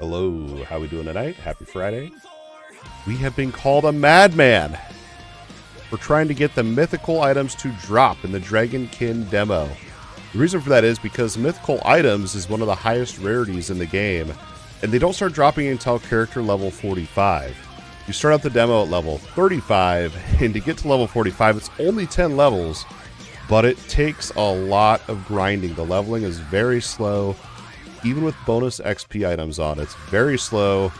Hello, how we doing tonight? Happy Friday. We have been called a madman. We're trying to get the mythical items to drop in the Dragonkin demo. The reason for that is because mythical items is one of the highest rarities in the game, and they don't start dropping until character level 45. You start out the demo at level 35, and to get to level 45, it's only 10 levels, but it takes a lot of grinding. The leveling is very slow. Even with bonus XP items on, it's very slow,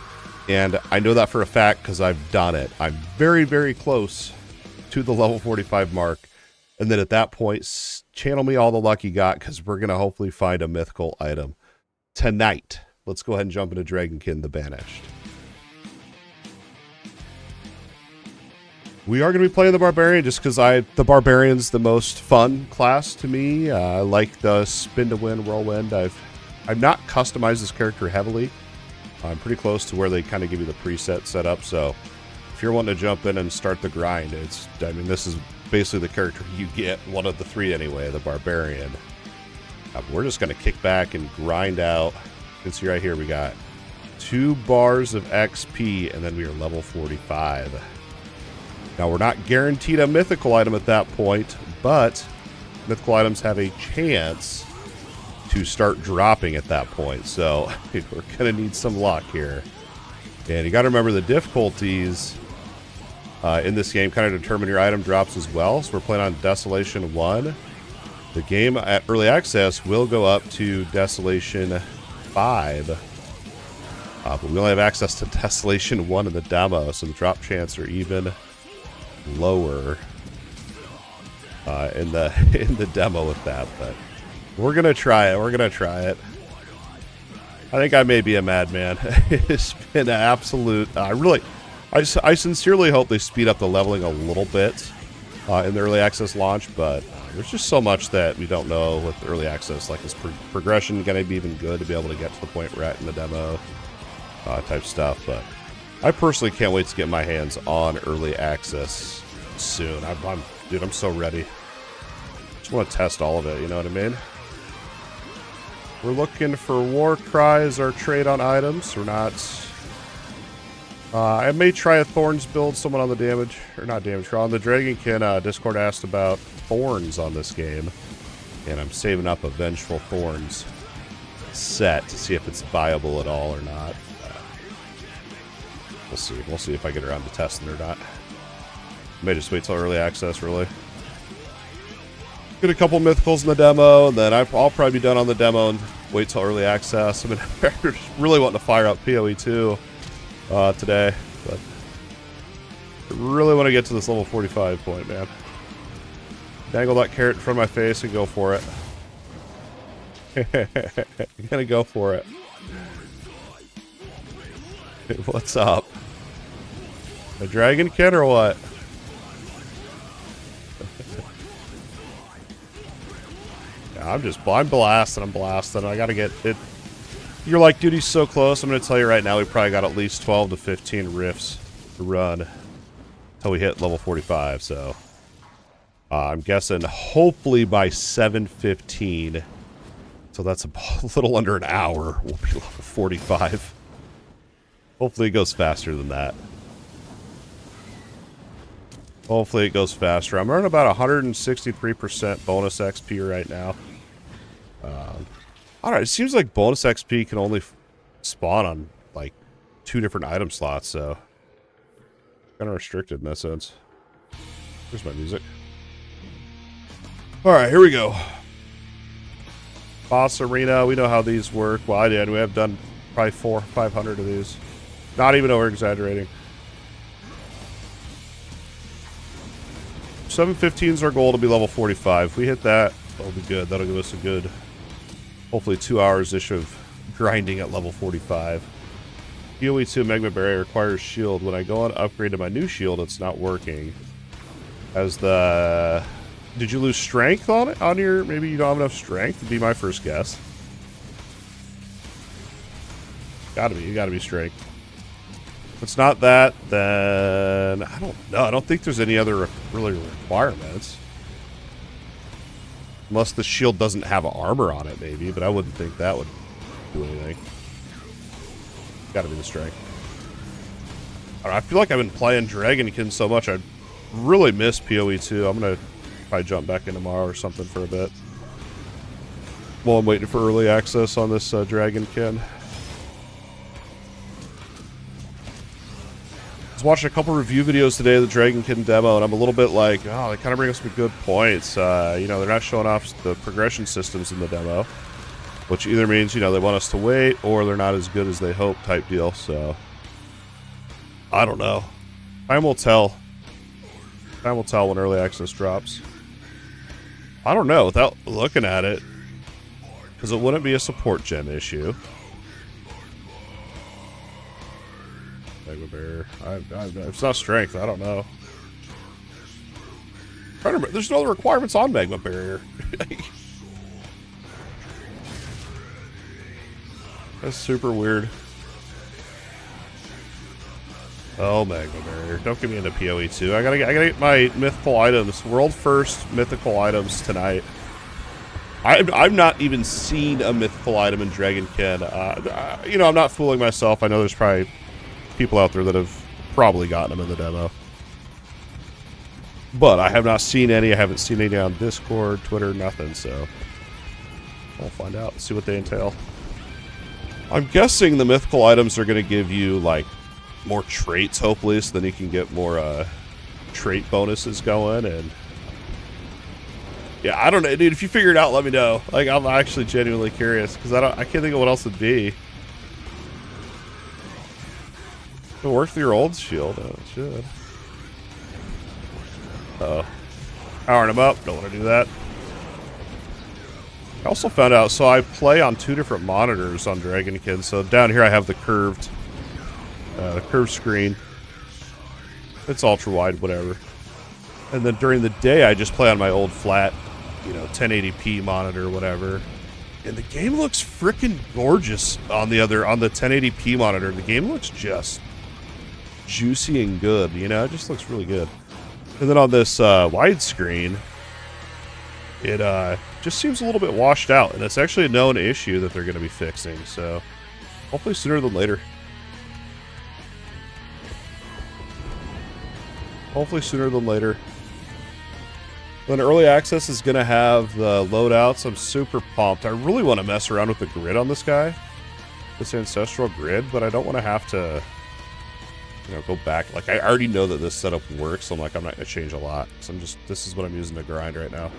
and I know that for a fact because I've done it. I'm very, very close to the level 45 mark, and then at that point, channel me all the luck you got because we're going to hopefully find a mythical item tonight. Let's go ahead and jump into Dragonkin the Banished. We are going to be playing the Barbarian just because the Barbarian's the most fun class to me. I like the spin to win, whirlwind. I've not customized this character heavily. I'm pretty close to where they kind of give you the preset setup, so if you're wanting to jump in and start the grind, this is basically the character you get, one of the three anyway, the Barbarian. We're just going to kick back and grind out. You can see right here we got 2 bars of XP, and then we are level 45. Now, we're not guaranteed a mythical item at that point, but mythical items have a chance to start dropping at that point, so we're going to need some luck here. And you got to remember the difficulties in this game kind of determine your item drops as well. So we're playing on Desolation 1. The game at Early Access will go up to Desolation 5. But we only have access to Desolation 1 in the demo, so the drop chance are even lower in the demo with that, but we're gonna try it. We're gonna try it. I think I may be a madman. It's been an absolute. I sincerely hope they speed up the leveling a little bit in the early access launch, but there's just so much that we don't know with early access. Like, is progression gonna be even good to be able to get to the point we're at in the demo type stuff? But I personally can't wait to get my hands on early access soon. Dude, I'm so ready. Just want to test all of it. You know what I mean? We're looking for War Cry as our trade on items. We're not... I may try a Thorns build. Someone on the damage... Or not damage crawl. On the Dragonkin Discord asked about Thorns on this game. And I'm saving up a Vengeful Thorns set to see if it's viable at all or not. We'll see. We'll see if I get around to testing or not. May just wait till early access, really. Get a couple mythicals in the demo, and then I'll probably be done on the demo and wait till early access. I mean, I'm really wanting to fire up PoE 2 today, but I really want to get to this level 45 point, man. Dangle that carrot in front of my face and go for it. I'm gonna go for it. Hey, what's up? A Dragonkin or what? I'm blasting. I gotta get it. You're like, dude, he's so close. I'm gonna tell you right now, we probably got at least 12 to 15 rifts to run until we hit level 45. So I'm guessing hopefully by 7:15. So that's a little under an hour. We'll be level 45. Hopefully it goes faster than that. Hopefully it goes faster. I'm earning about 163% bonus XP right now. Alright, it seems like bonus XP can only spawn on, like, 2 different item slots, so... kind of restricted in that sense. Where's my music? Alright, here we go. Boss Arena, we know how these work. Well, I did. We have done probably 400 or 500 of these. Not even over-exaggerating. 7:15 is our goal to be level 45. If we hit that, that'll be good. That'll give us a good, hopefully 2 hours-ish of grinding at level 45. PoE 2 Magma Barrier requires shield. When I go on upgrade to my new shield, it's not working. As the... Did you lose strength on it? On your... Maybe you don't have enough strength? Would be my first guess. Gotta be. You gotta be strength. If it's not that, then... I don't know. I don't think there's any other really requirements. Unless the shield doesn't have armor on it, maybe. But I wouldn't think that would do anything. Gotta be the strength. I feel like I've been playing Dragonkin so much, I really miss PoE 2. I'm gonna probably jump back in tomorrow or something for a bit. While I'm waiting for early access on this Dragonkin. I was watching a couple review videos today of the Dragonkin demo, and I'm a little bit like, oh, they kind of bring us some good points. You know, they're not showing off the progression systems in the demo, which either means, you know, they want us to wait, or they're not as good as they hope type deal, so... I don't know. Time will tell. Time will tell when early access drops. I don't know, without looking at it, because it wouldn't be a support gen issue. Mega Bear. It's not strength, I don't know. I'm trying to remember, there's no other requirements on Magma Barrier. That's super weird. Oh, Magma Barrier. Don't get me into PoE 2. I gotta get my mythical items, world first mythical items tonight. I've not even seen a mythical item in Dragonkin. You know, I'm not fooling myself. I know there's probably people out there that have probably gotten them in the demo. But I have not seen any. I haven't seen any on Discord, Twitter, nothing, so I'll find out and see what they entail. I'm guessing the mythical items are going to give you, like, more traits, hopefully, so then you can get more trait bonuses going, and yeah, I don't know, dude. If you figure it out, let me know. Like, I'm actually genuinely curious, because I can't think of what else it'd be. It worked for your old shield. Oh, it should. Uh-oh. Powering him up. Don't want to do that. I also found out, so I play on 2 different monitors on Dragonkin. So down here I have the curved screen. It's ultra wide, whatever. And then during the day I just play on my old flat, you know, 1080p monitor, whatever. And the game looks freaking gorgeous on the 1080p monitor. The game looks just juicy and good, you know, it just looks really good. And then on this widescreen, it just seems a little bit washed out, and it's actually a known issue that they're going to be fixing, so hopefully sooner than later. Hopefully sooner than later. Then early access is going to have the loadouts. I'm super pumped. I really want to mess around with the grid on this guy, this ancestral grid, but I don't want to have to, you know, go back. Like, I already know that this setup works, so I'm like, I'm not going to change a lot. So this is what I'm using to grind right now.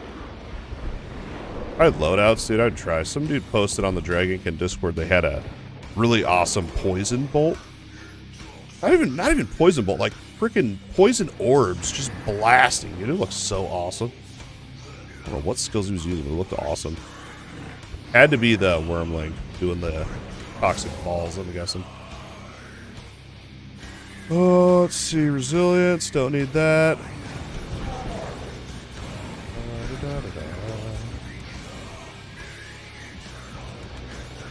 I had loadouts, dude. I'd try. Some dude posted on the Dragonkin Discord they had a really awesome poison bolt. Not even poison bolt, like freaking poison orbs just blasting, dude. It looks so awesome. I don't know what skills he was using, but it looked awesome. Had to be the Wormling doing the toxic balls, I'm guessing. Oh, let's see. Resilience, don't need that.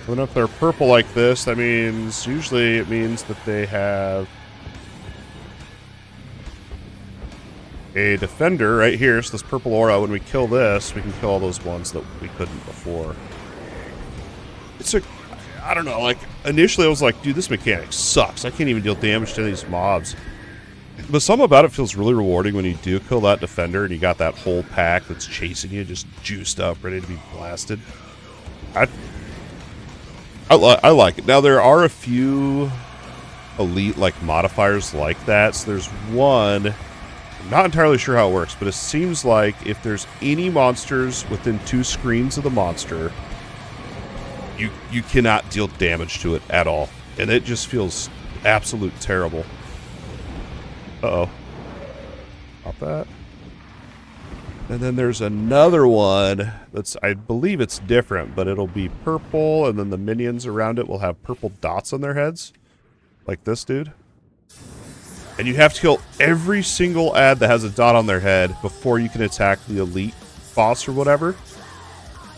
And if they're purple like this, that means, usually it means that they have a defender right here. So this purple aura, when we kill this, we can kill all those ones that we couldn't before. It's a, I don't know, like, initially I was like, dude, this mechanic sucks. I can't even deal damage to these mobs. But something about it feels really rewarding when you do kill that defender and you got that whole pack that's chasing you, just juiced up, ready to be blasted. I like it. Now, there are a few elite, like, modifiers like that. So there's one, I'm not entirely sure how it works, but it seems like if there's any monsters within 2 screens of the monster, you cannot deal damage to it at all. And it just feels absolute terrible. Uh-oh. Pop that. And then there's another one that's, I believe it's different, but it'll be purple, and then the minions around it will have purple dots on their heads. Like this dude. And you have to kill every single ad that has a dot on their head before you can attack the elite boss or whatever.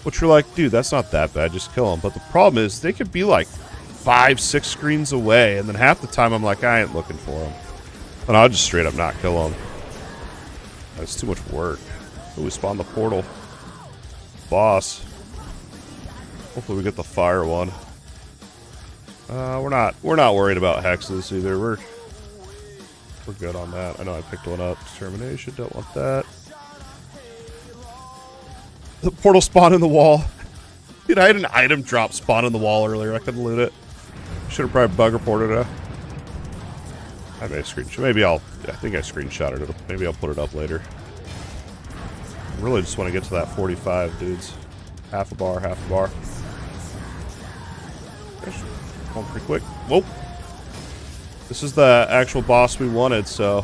Which you're like, dude, that's not that bad, just kill them. But the problem is, they could be like 5-6 screens away, and then half the time I'm like, I ain't looking for them. And I'll just straight up not kill them. That's too much work. Oh, we spawned the portal. Boss. Hopefully we get the fire one. We're not worried about hexes either. We're good on that. I know I picked one up. Determination, don't want that. The portal spawn in the wall. Dude, I had an item drop spawn in the wall earlier. I couldn't loot it. Should have probably bug reported it. I may screenshot. Maybe I think I screenshotted it. Maybe I'll put it up later. I really just want to get to that 45, dudes. Half a bar, half a bar. Going pretty quick. Whoa. This is the actual boss we wanted, so...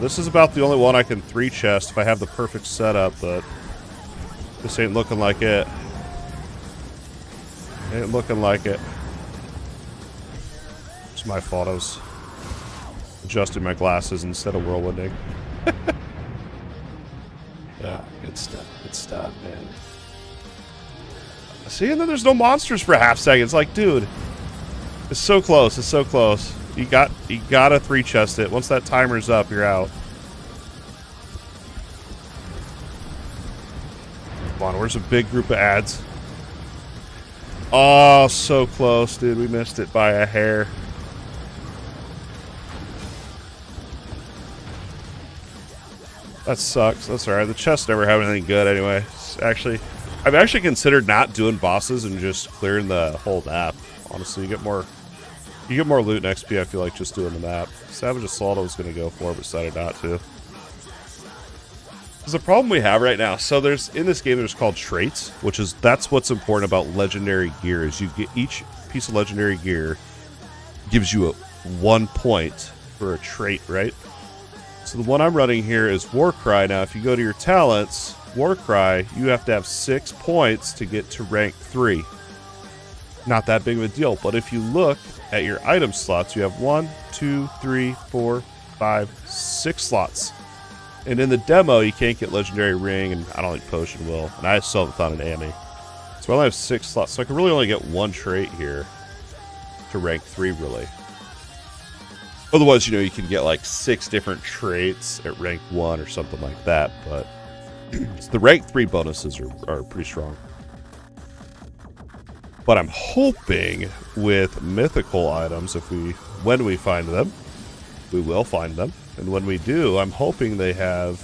this is about the only one I can 3-chest if I have the perfect setup, but... This ain't looking like it. Ain't looking like it. It's my fault. I was adjusting my glasses instead of whirlwinding. Yeah, good stuff. Good stuff, man. See, and then there's no monsters for a half second. It's like, dude, it's so close. It's so close. You gotta 3-chest it. Once that timer's up, you're out. Come on, where's a big group of ads? Oh, so close, dude. We missed it by a hair. That sucks. That's alright. The chests never have anything good anyway. I've actually considered not doing bosses and just clearing the whole map. Honestly, you get more loot and XP, I feel like, just doing the map. Savage Assault I was going to go for, but decided not to. There's a problem we have right now. So in this game, there's called traits, that's what's important about legendary gear, is you get each piece of legendary gear gives you 1 point for a trait, right? So the one I'm running here is Warcry. Now, if you go to your talents, Warcry, you have to have 6 points to get to rank 3. Not that big of a deal, but if you look at your item slots, you have 1, 2, 3, 4, 5, 6 slots. And in the demo, you can't get Legendary Ring, and I don't think Potion will. And I still haven't found an Ami. So I only have 6 slots, so I can really only get 1 trait here to rank 3, really. Otherwise, you can get like 6 different traits at rank 1 or something like that, but the rank 3 bonuses are pretty strong. But I'm hoping with mythical items, when we find them, we will find them. And when we do, I'm hoping they have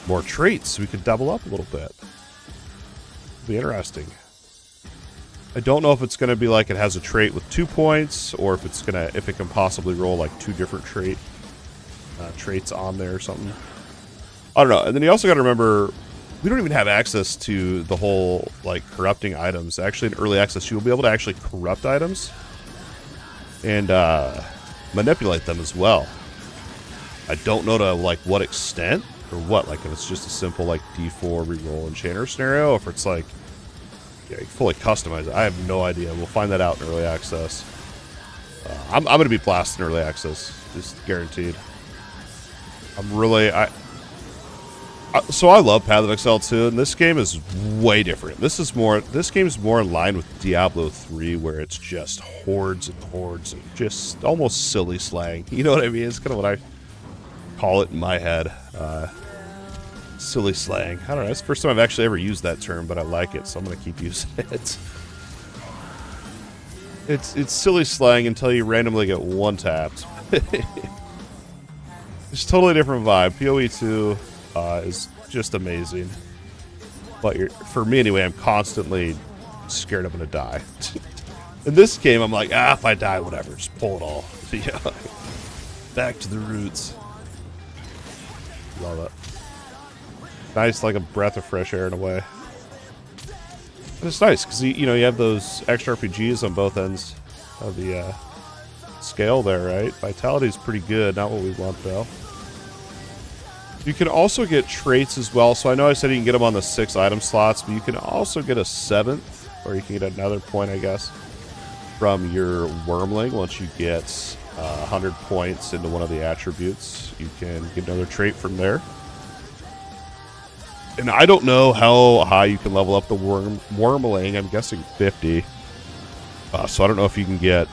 more traits so we can double up a little bit. It'll be interesting. I don't know if it's going to be like it has a trait with 2 points, or if it can possibly roll like 2 different traits on there or something. I don't know. And then you also got to remember, we don't even have access to the whole like corrupting items. Actually, in early access, you will be able to actually corrupt items and manipulate them as well. I don't know to like what extent or what. Like if it's just a simple like D4 reroll enchanter scenario, or if it's like you fully customize it. I have no idea. We'll find that out in early access. I'm going to be blasting early access, just guaranteed. So I love Path of Exile 2, and this game is way different. This game's more in line with Diablo 3, where it's just hordes and hordes and just almost silly slang. You know what I mean? It's kind of what I call it in my head. Silly slang. I don't know. It's the first time I've actually ever used that term, but I like it, so I'm going to keep using it. It's silly slang until you randomly get one-tapped. It's a totally different vibe. PoE 2 is just amazing. But for me anyway, I'm constantly scared I'm going to die. In this game, I'm like, if I die, whatever. Just pull it all. Yeah. Back to the roots. Love it. Nice, like a breath of fresh air in a way. And it's nice because you have those extra RPGs on both ends of the scale there, right? Vitality's pretty good, not what we want though. You can also get traits as well. So I know I said you can get them on the 6 item slots, but you can also get a 7th, or you can get another point, I guess, from your Wormling. Once you get 100 points into one of the attributes, you can get another trait from there. And I don't know how high you can level up the Wormling. I'm guessing 50. So I don't know if you can get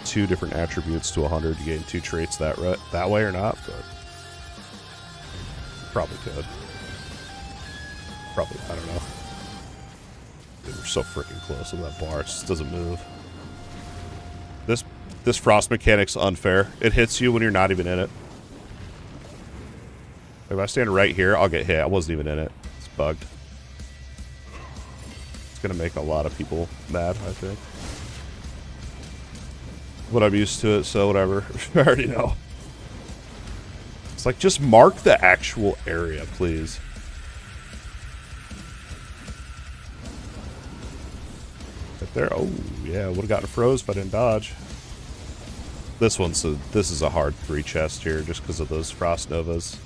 2 different attributes to 100 to gain 2 traits that way or not, but probably could. Probably, I don't know. Dude, we're so freaking close to that bar. It just doesn't move. This frost mechanic's unfair. It hits you when you're not even in it. If I stand right here, I'll get hit. I wasn't even in it. It's bugged. It's gonna make a lot of people mad, I think. But I'm used to it, so whatever. I already know. It's like, just mark the actual area, please. Right there. Oh, yeah. Would have gotten froze if I didn't dodge. This is a hard 3 chest here, just because of those frost novas.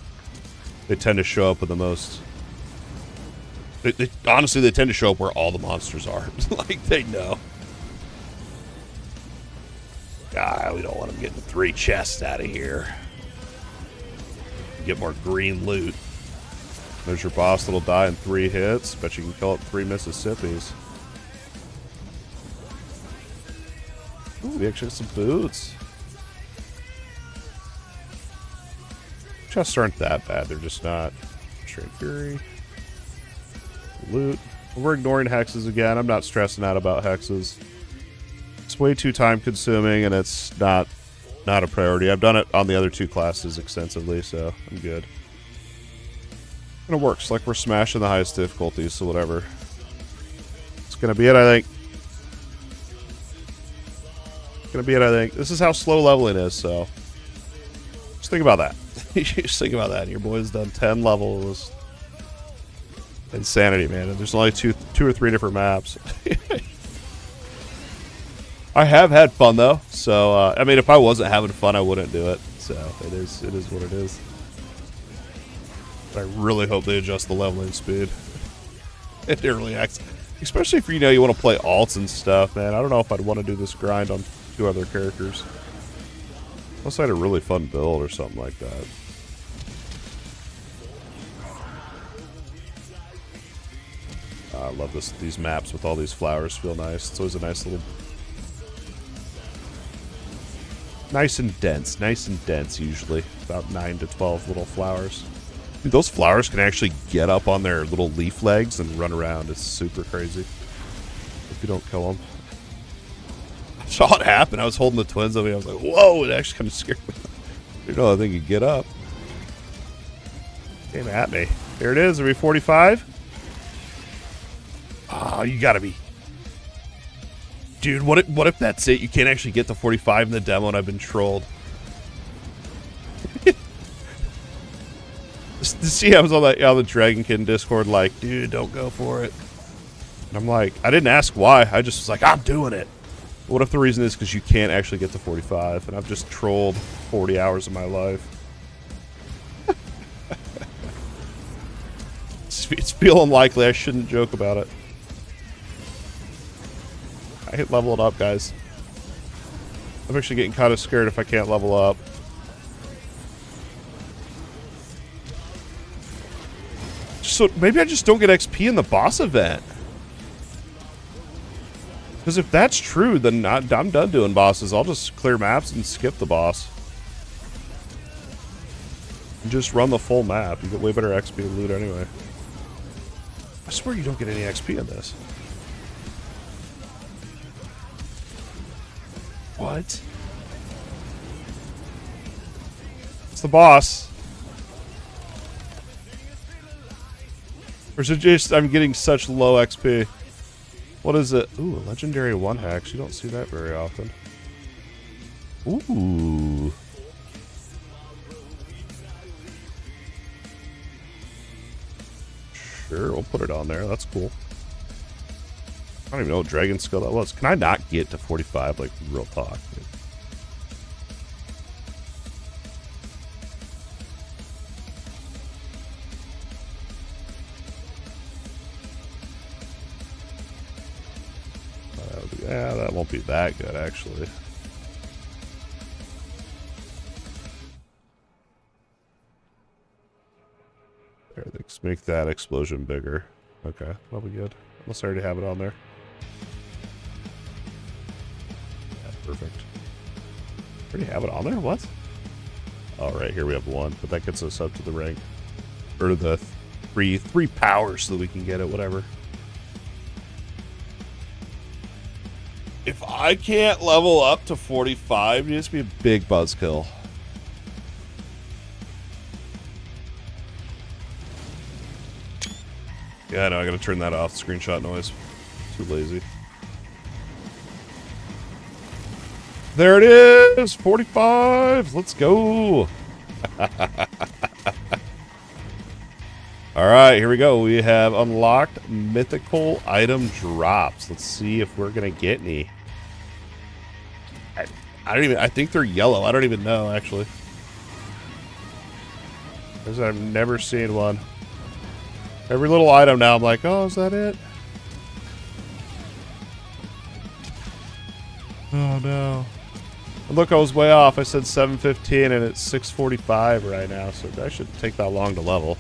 They tend to show up with the most... honestly, they tend to show up where all the monsters are. Like, they know. God, we don't want them getting 3 chests out of here. Get more green loot. There's your boss that'll die in 3 hits. Bet you can kill it 3 Mississippis. Ooh, we actually have some boots. Chests aren't that bad. They're just not. Straight Fury. Loot. We're ignoring hexes again. I'm not stressing out about hexes. It's way too time consuming and it's not a priority. I've done it on the other 2 classes extensively, so I'm good. And it works. Like, we're smashing the highest difficulty, so whatever. It's gonna be it, I think. It's gonna be it, I think. This is how slow leveling is, so just think about that. Just think about that. And your boy's done 10 levels. Insanity, man. And there's only two or three different maps. I have had fun though, so I mean, if I wasn't having fun, I wouldn't do it. So it is what it is. But I really hope they adjust the leveling speed. It early access, especially if you want to play alts and stuff, man. I don't know if I'd want to do this grind on 2 other characters. Unless I had a really fun build or something like that. I love these maps with all these flowers. Feel nice. It's always a nice little... Nice and dense usually. About 9 to 12 little flowers. Dude, those flowers can actually get up on their little leaf legs and run around. It's super crazy. If you don't kill them. I saw it happen. I was holding the twins over me. I was like, whoa, it actually kind of scared me. You know, I think you get up. Came at me. There it is. Are we 45? Oh, you gotta be. Dude, what if that's it? You can't actually get to 45 in the demo and I've been trolled. See, I was on the Dragonkin Discord like, dude, don't go for it. And I'm like, I didn't ask why. I just was like, I'm doing it. What if the reason is because you can't actually get to 45 and I've just trolled 40 hours of my life? It's feeling likely. I shouldn't joke about it. I hit level it up, guys. I'm actually getting kind of scared if I can't level up. So maybe I just don't get XP in the boss event. Because if that's true, then I'm done doing bosses. I'll just clear maps and skip the boss. And just run the full map. You get way better XP and loot anyway. I swear you don't get any XP in this. What? It's the boss. Or is it just I'm getting such low XP? What is it? Ooh, a legendary 1 hex. You don't see that very often. Ooh. Sure, we'll put it on there. That's cool. I don't even know what dragon skill that was. Can I not get to 45? Like, real talk. Yeah, that won't be that good, actually. There, let's make that explosion bigger. Okay, that'll be good. Unless I already have it on there. Yeah, perfect. Already have it on there? What? Oh, right here we have 1, but that gets us up to the rank. Or to the three powers so that we can get it, whatever. If I can't level up to 45, it needs to be a big buzzkill. Yeah, no, I gotta turn that off. Screenshot noise. Too lazy. There it is! 45! Let's go! Alright, here we go. We have unlocked mythical item drops. Let's see if we're gonna get any. I think they're yellow. I don't even know, actually. Because I've never seen one. Every little item now, I'm like, oh, is that it? Oh, no. And look, I was way off. I said 7:15 and it's 6:45 right now, so that shouldn't take that long to level.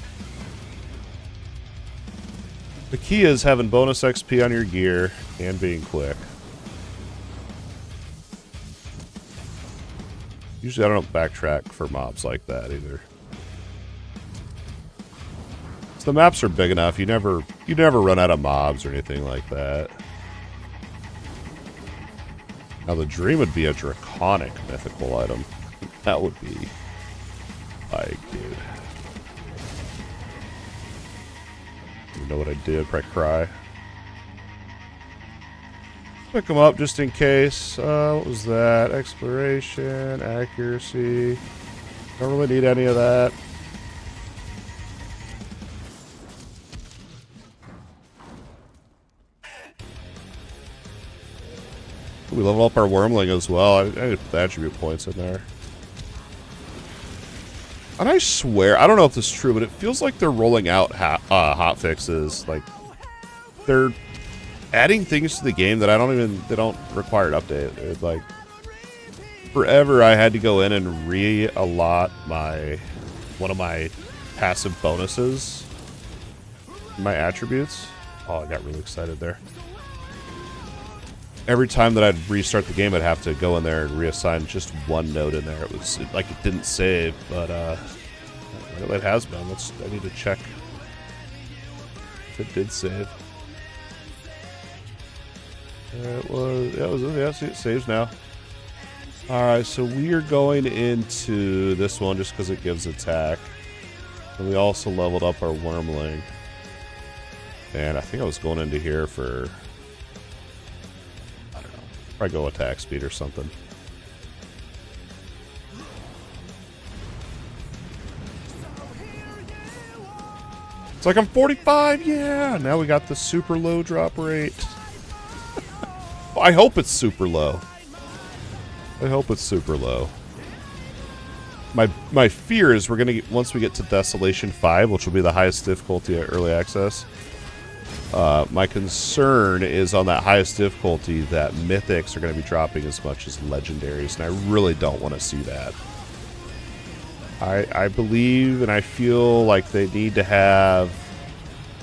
The key is having bonus XP on your gear and being quick. Usually I don't backtrack for mobs like that either. So the maps are big enough, you never run out of mobs or anything like that. Now the dream would be a draconic mythical item. That would be like, dude. You know what I did? Probably cry. Pick them up just in case. What was that? Exploration, accuracy. Don't really need any of that. We level up our wormling as well. I need to put the attribute points in there. And I swear, I don't know if this is true, but it feels like they're rolling out hot fixes. Like, they're adding things to the game that they don't require an update. It's like, forever I had to go in and re-allot one of my passive bonuses, my attributes. Oh, I got really excited there. Every time that I'd restart the game, I'd have to go in there and reassign just one node in there. It was like it didn't save, but it has been. I need to check if it did save. See, it saves now. Alright, so we are going into this one just because it gives attack. And we also leveled up our wormling. And I think I was going into here for, I don't know, probably go attack speed or something. It's like I'm 45, yeah! Now we got the super low drop rate. I hope it's super low. I hope it's super low. My fear is we're gonna get, once we get to Desolation 5, which will be the highest difficulty at early access. My concern is on that highest difficulty that mythics are going to be dropping as much as legendaries, and I really don't want to see that. I believe and I feel like they need to have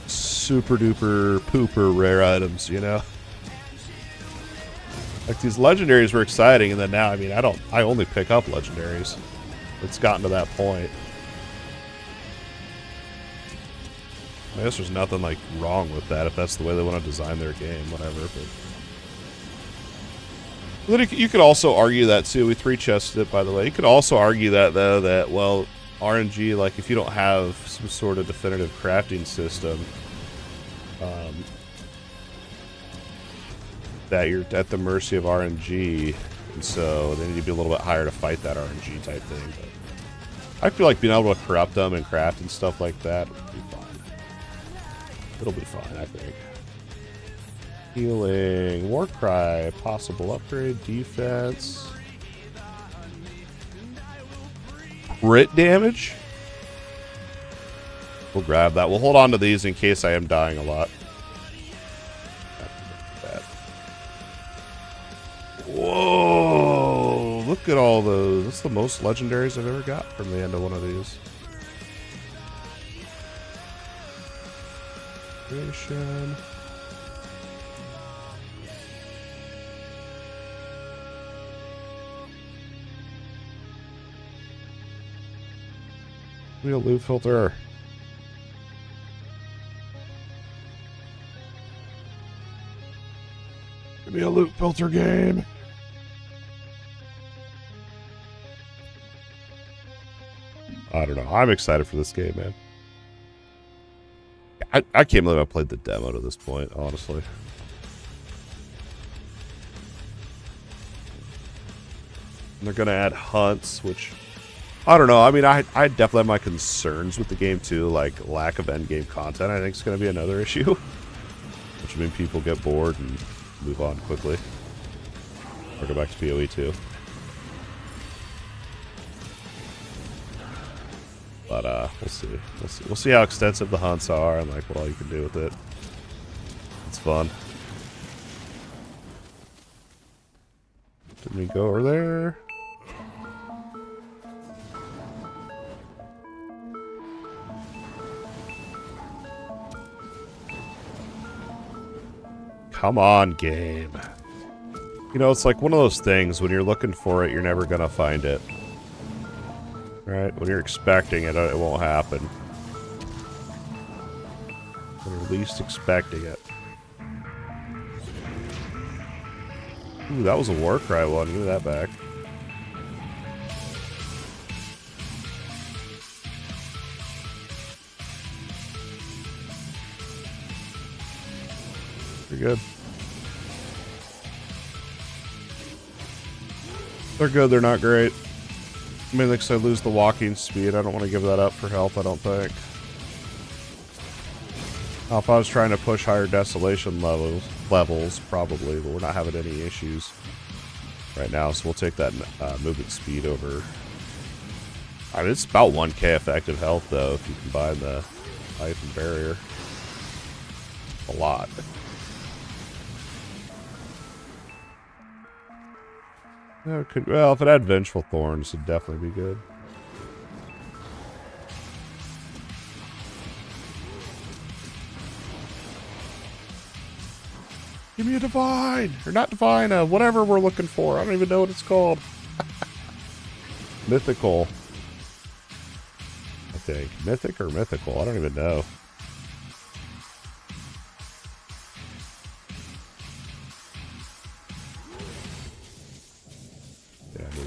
super duper pooper rare items, you know? Like, these legendaries were exciting, and then now, I mean, I only pick up legendaries. It's gotten to that point. I guess there's nothing, like, wrong with that if that's the way they want to design their game, whatever, but... Then you could also argue that, too. We three-chested it, by the way. You could also argue that, though, that, well, RNG, like, if you don't have some sort of definitive crafting system, that you're at the mercy of RNG, and so they need to be a little bit higher to fight that RNG type thing. But I feel like being able to corrupt them and craft and stuff like that would be fine. It'll be fine, I think. Healing, Warcry, possible upgrade, defense, crit damage. We'll grab that. We'll hold on to these in case I am dying a lot. Whoa! Look at all those. That's the most legendaries I've ever got from the end of one of these. Creation. Real loot filter. Give me a loot filter game. I don't know. I'm excited for this game, man. I can't believe I played the demo to this point, honestly. And they're going to add hunts, which... I don't know. I mean, I definitely have my concerns with the game, too. Like, lack of endgame content, I think, is going to be another issue. Which would mean people get bored and move on quickly. Or go back to PoE, too. But, we'll see. We'll see how extensive the hunts are and, like, what all you can do with it. It's fun. Didn't we go over there? Come on, game. You know, it's like one of those things, when you're looking for it, you're never gonna find it. Right? When you're expecting it, it won't happen. When you're least expecting it. Ooh, that was a Warcry one. Give me that back. Pretty good. They're good, they're not great. I mean, because I lose the walking speed, I don't want to give that up for health, I don't think. Now, if I was trying to push higher desolation levels, probably, but we're not having any issues right now, so we'll take that movement speed over. I mean, it's about 1k effective health, though, if you combine the life and barrier. A lot. Well, if it had Vengeful Thorns, it'd definitely be good. Give me a Divine! Or not Divine, whatever we're looking for. I don't even know what it's called. Mythical. I think. Mythic or Mythical? I don't even know.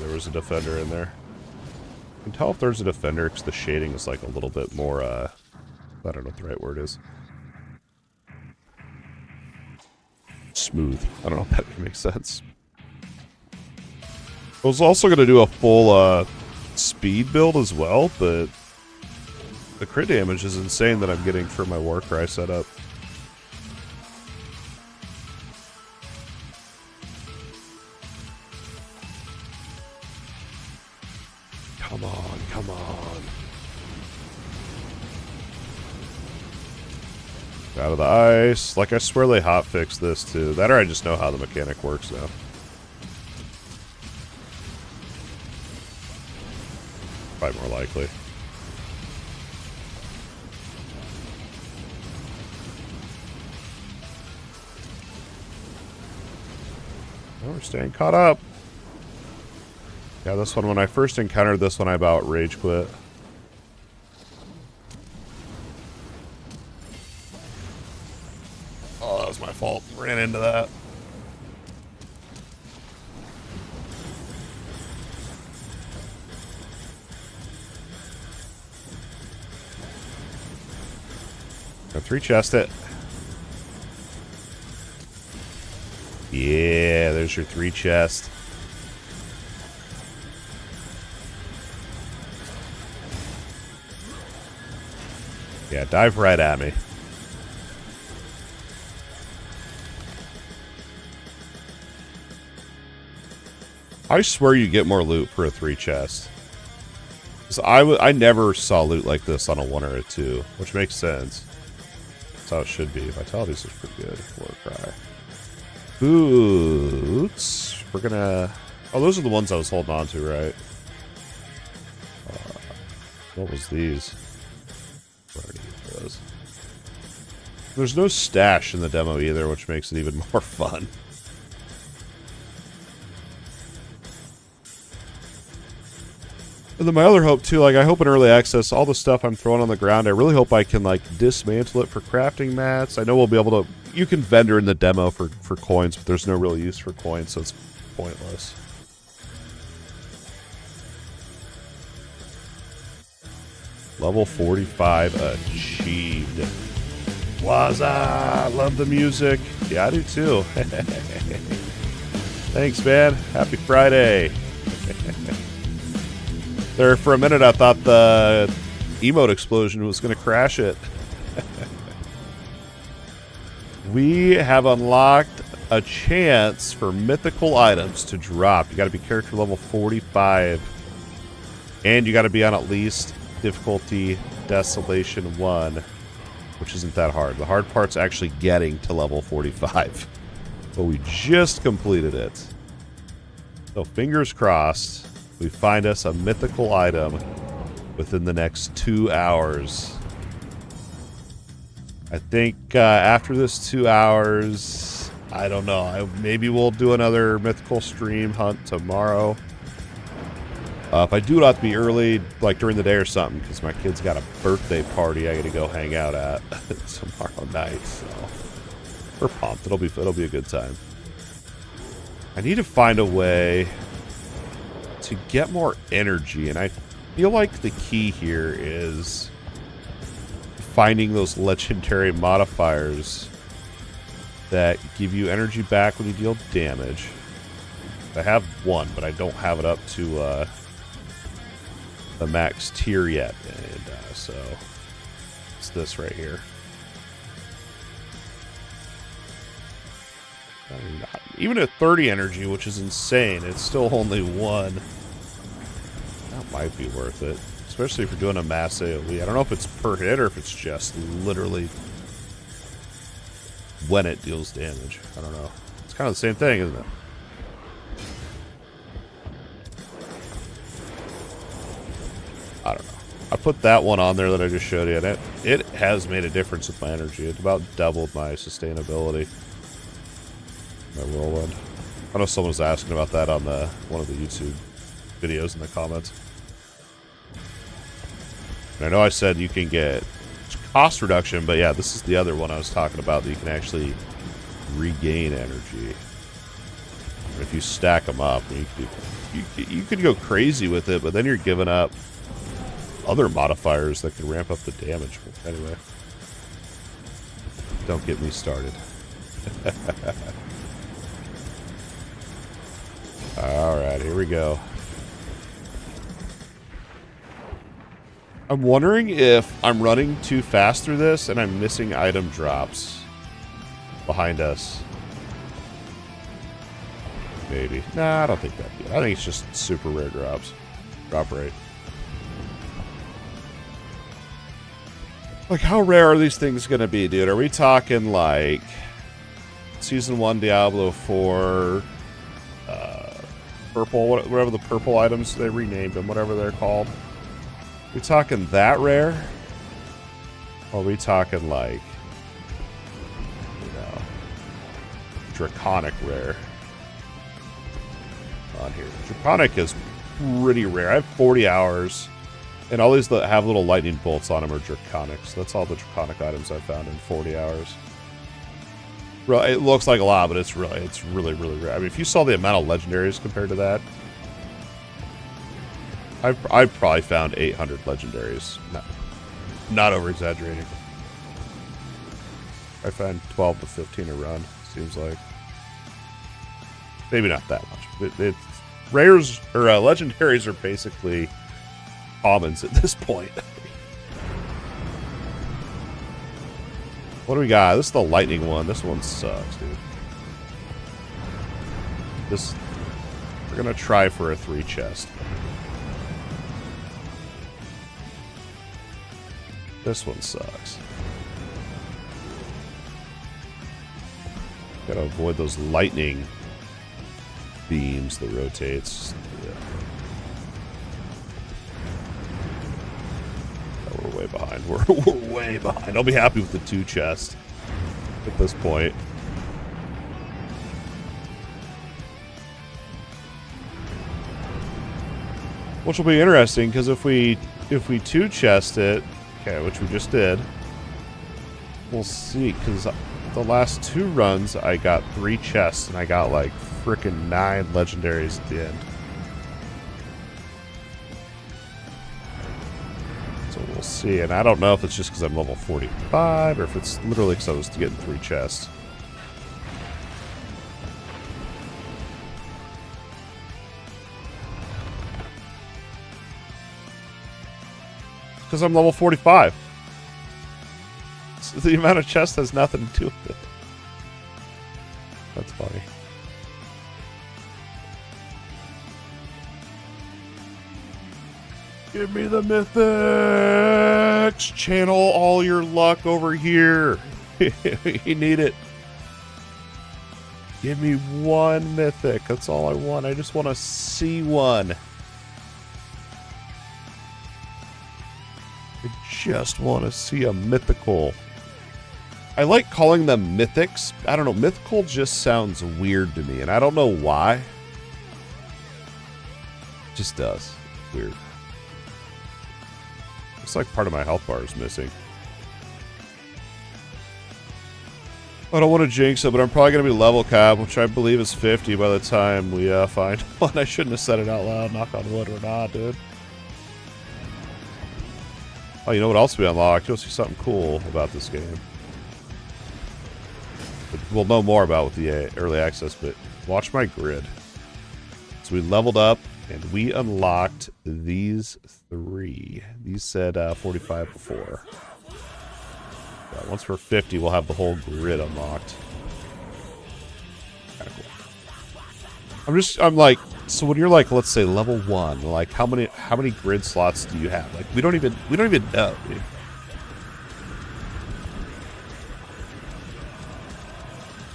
There's a defender in there. You can tell if there's a defender because the shading is like a little bit more, I don't know what the right word is. Smooth. I don't know if that makes sense. I was also going to do a full speed build as well, but the crit damage is insane that I'm getting for my Warcry setup. Come on, come on. Out of the ice. Like, I swear they hotfixed this, too. That or I just know how the mechanic works now. Probably more likely. Oh, we're staying caught up. Yeah, this one, when I first encountered this one, I about rage quit. Oh, that was my fault. Ran into that. Got 3 chest it. Yeah, there's your 3 chest. Yeah, dive right at me. I swear you get more loot for a 3 chest. I never saw loot like this on a 1 or a 2, which makes sense. That's how it should be. Vitality's is pretty good. Warcry. Boots. We're gonna... Oh, those are the ones I was holding on to, right? What was these? There's no stash in the demo either, which makes it even more fun. And then my other hope too, like I hope in early access, all the stuff I'm throwing on the ground, I really hope I can like dismantle it for crafting mats. I know we'll be able to you can vendor in the demo for coins, but there's no real use for coins, so it's pointless. Level 45 achieved. Waza! Love the music. Yeah, I do too. Thanks, man. Happy Friday. There, for a minute, I thought the emote explosion was going to crash it. We have unlocked a chance for mythical items to drop. You got to be character level 45. And you got to be on at least difficulty Desolation 1, which isn't that hard. The hard part's actually getting to level 45. But we just completed it. So fingers crossed, we find us a mythical item within the next 2 hours. I think after this 2 hours, I don't know. Maybe we'll do another mythical stream hunt tomorrow. If I do it, I'll have to be early, like during the day or something, because my kid's got a birthday party I got to go hang out at tomorrow night. So we're pumped. It'll be a good time. I need to find a way to get more energy, and I feel like the key here is finding those legendary modifiers that give you energy back when you deal damage. I have one, but I don't have it up to the max tier yet, and so it's this right here. Even at 30 energy, which is insane, it's still only one. That might be worth it, especially if you're doing a mass AoE. I don't know if it's per hit or if it's just literally when it deals damage. I don't know. It's kind of the same thing, isn't it? I don't know. I put that one on there that I just showed you, and it has made a difference with my energy. It about doubled my sustainability. My whirlwind. I know someone was asking about that on one of the YouTube videos in the comments. And I know I said you can get cost reduction, but yeah, this is the other one I was talking about, that you can actually regain energy. And if you stack them up, you could go crazy with it, but then you're giving up other modifiers that can ramp up the damage. But anyway, don't get me started. Alright, here we go. I'm wondering if I'm running too fast through this and I'm missing item drops behind us. Maybe. Nah, I don't think that'd be it. I think it's just super rare drops. Drop rate. Like, how rare are these things going to be, dude? Are we talking, like, Season 1 Diablo 4, purple, whatever the purple items, they renamed them, whatever they're called? We talking that rare? Or are we talking, like, you know, Draconic rare? On here. Draconic is pretty rare. I have 40 hours. And all these that have little lightning bolts on them are Draconics. That's all the Draconic items I've found in 40 hours. It looks like a lot, but it's really, really rare. I mean, if you saw the amount of legendaries compared to that, I've probably found 800 legendaries. Not over-exaggerating. I find 12 to 15 a run, seems like. Maybe not that much. Rares, or legendaries are basically commons at this point. What do we got? This is the lightning one. This one sucks, dude. We're gonna try for a 3 chest. This one sucks. Gotta avoid those lightning beams that rotates. Yeah. We're way behind. We're way behind. I'll be happy with the 2 chest at this point. Which will be interesting, because if we 2 chest it, okay, which we just did, we'll see, because the last 2 runs, I got 3 chests, and I got like frickin' 9 legendaries at the end. So we'll see. And I don't know if it's just because I'm level 45, or if it's literally because I was getting 3 chests. Because I'm level 45. So the amount of chests has nothing to do with it. That's funny. Give me the mythics! Channel all your luck over here. You need it. Give me 1 mythic. That's all I want. I just want to see one. I just want to see a mythical. I like calling them mythics. I don't know. Mythical just sounds weird to me, and I don't know why. It just does. It's weird. Looks like part of my health bar is missing. I don't want to jinx it, but I'm probably going to be level cap, which I believe is 50 by the time we find one. I shouldn't have said it out loud. Knock on wood or not, dude. Oh, you know what else we unlocked? You'll see something cool about this game. We'll know more about with the early access, but watch my grid. So we leveled up, and we unlocked these 3. These said 45 before. Yeah, once we're 50, we'll have the whole grid unlocked. Kinda cool. I'm like, so when you're like, let's say level 1, like how many grid slots do you have? Like we don't even know, dude.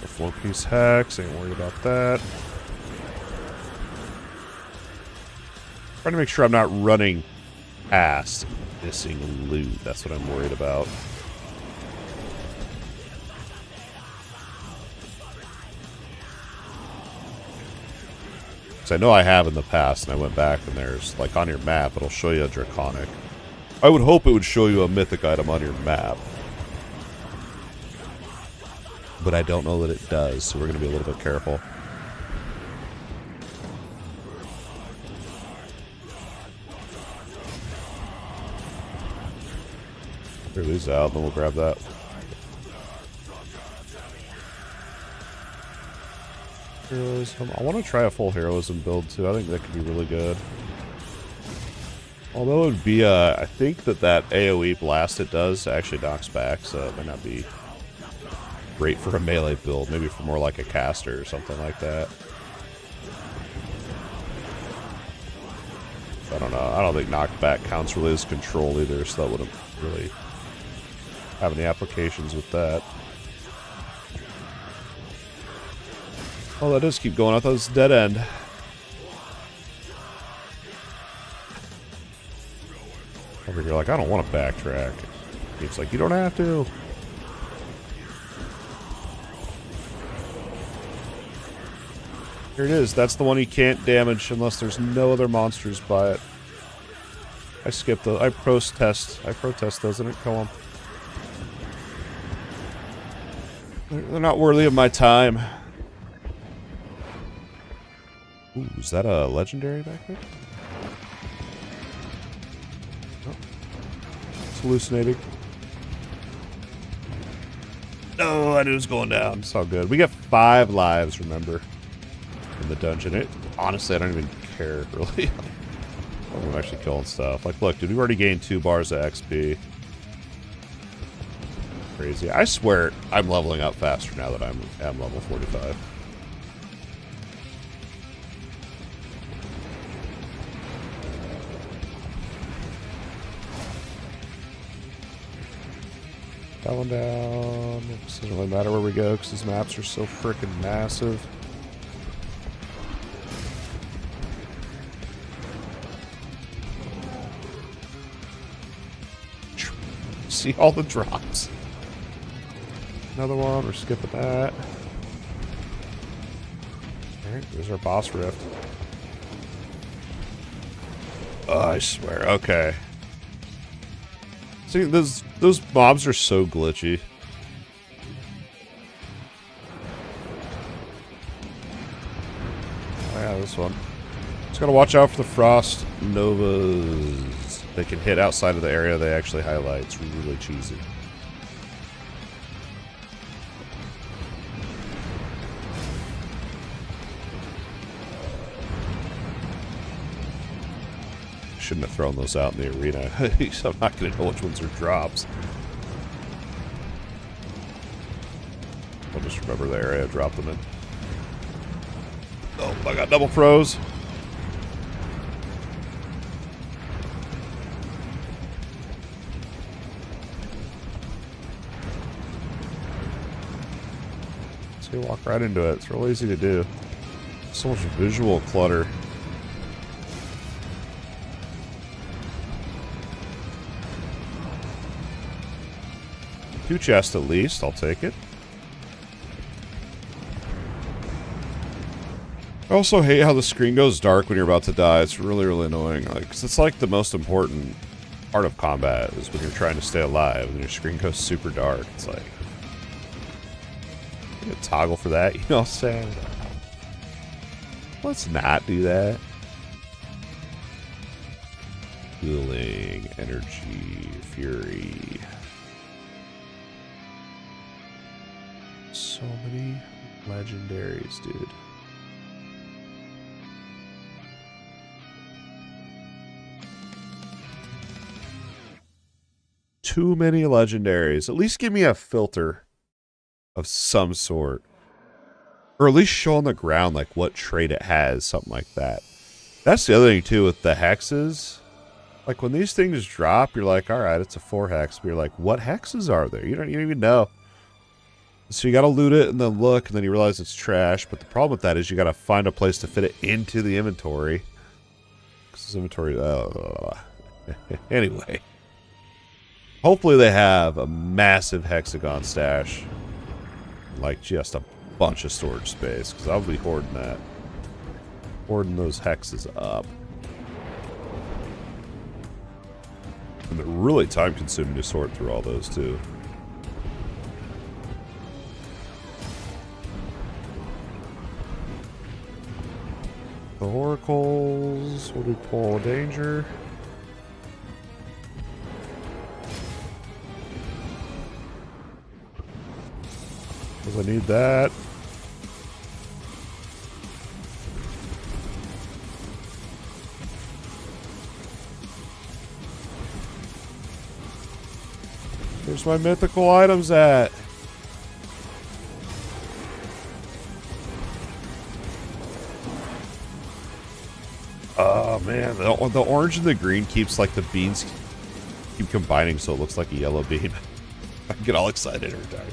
The 4-piece hex, ain't worried about that. Trying to make sure I'm not running past missing loot. That's what I'm worried about. I know I have in the past, and I went back, and there's, like, on your map, it'll show you a Draconic. I would hope it would show you a mythic item on your map. But I don't know that it does, so we're going to be a little bit careful. Clear these out, then we'll grab that. Heroism. I want to try a full heroism build too. I think that could be really good. Although it would be, I think that AoE blast it does actually knocks back, so it might not be great for a melee build. Maybe for more like a caster or something like that. I don't know. I don't think knockback counts really as control either, so that wouldn't really have any applications with that. Oh, that does keep going. I thought it was a dead end. Over here, like, I don't want to backtrack. It's like, you don't have to. Here it is. That's the one you can't damage unless there's no other monsters by it. I skipped those. I protest those. I didn't kill them. They're not worthy of my time. Ooh, is that a legendary back there? Oh. It's hallucinating. No, I knew it was going down. It's all good. We got 5 lives, remember, in the dungeon. Honestly, I don't even care, really. I'm actually killing stuff. Like, look, dude, we've already gained 2 bars of XP. Crazy. I swear I'm leveling up faster now that I'm level 45. That one down. It doesn't really matter where we go because these maps are so freaking massive. See all the drops. Another one. We're skipping that. Alright, there's our boss rift. Oh, I swear. Okay. See, those mobs are so glitchy. yeah, this one. Just gotta watch out for the frost novas. They can hit outside of the area they actually highlight. It's really cheesy. Shouldn't have thrown those out in the arena. I'm not going to know which ones are drops. I'll just remember the area I dropped them in. Oh, I got double froze. So you walk right into it. It's real easy to do. So much visual clutter. Two chests at least. I'll take it. I also hate how the screen goes dark when you're about to die. It's really, really annoying. Like, 'cause it's like the most important part of combat is when you're trying to stay alive and your screen goes super dark. It's like, you gotta toggle for that. You know what I'm saying? Let's not do that. Healing, energy, fury. So many legendaries, dude. Too many legendaries. At least give me a filter of some sort. Or at least show on the ground like what trait it has, something like that. That's the other thing too with the hexes. Like when these things drop, you're like, alright, it's a 4 hex. But you're like, what hexes are there? You don't even know. So you gotta loot it and then look, and then you realize it's trash. But the problem with that is you gotta find a place to fit it into the inventory. Because this inventory... Anyway. Hopefully they have a massive hexagon stash. Like just a bunch of storage space. Because I'll be hoarding that. Hoarding those hexes up. And they're really time consuming to sort through all those too. The oracles, what do we pull? Danger. Because I need that. Where's my mythical items at? Oh man, the orange and the green keeps like the beans keep combining so it looks like a yellow bean. I get all excited every time.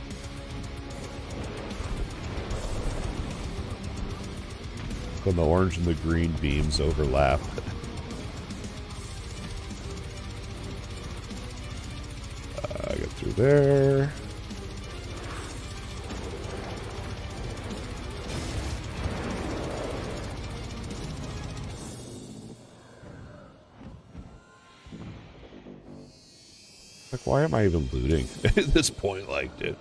When the orange and the green beams overlap. Get through there. Like, why am I even looting at this point? Like, dude.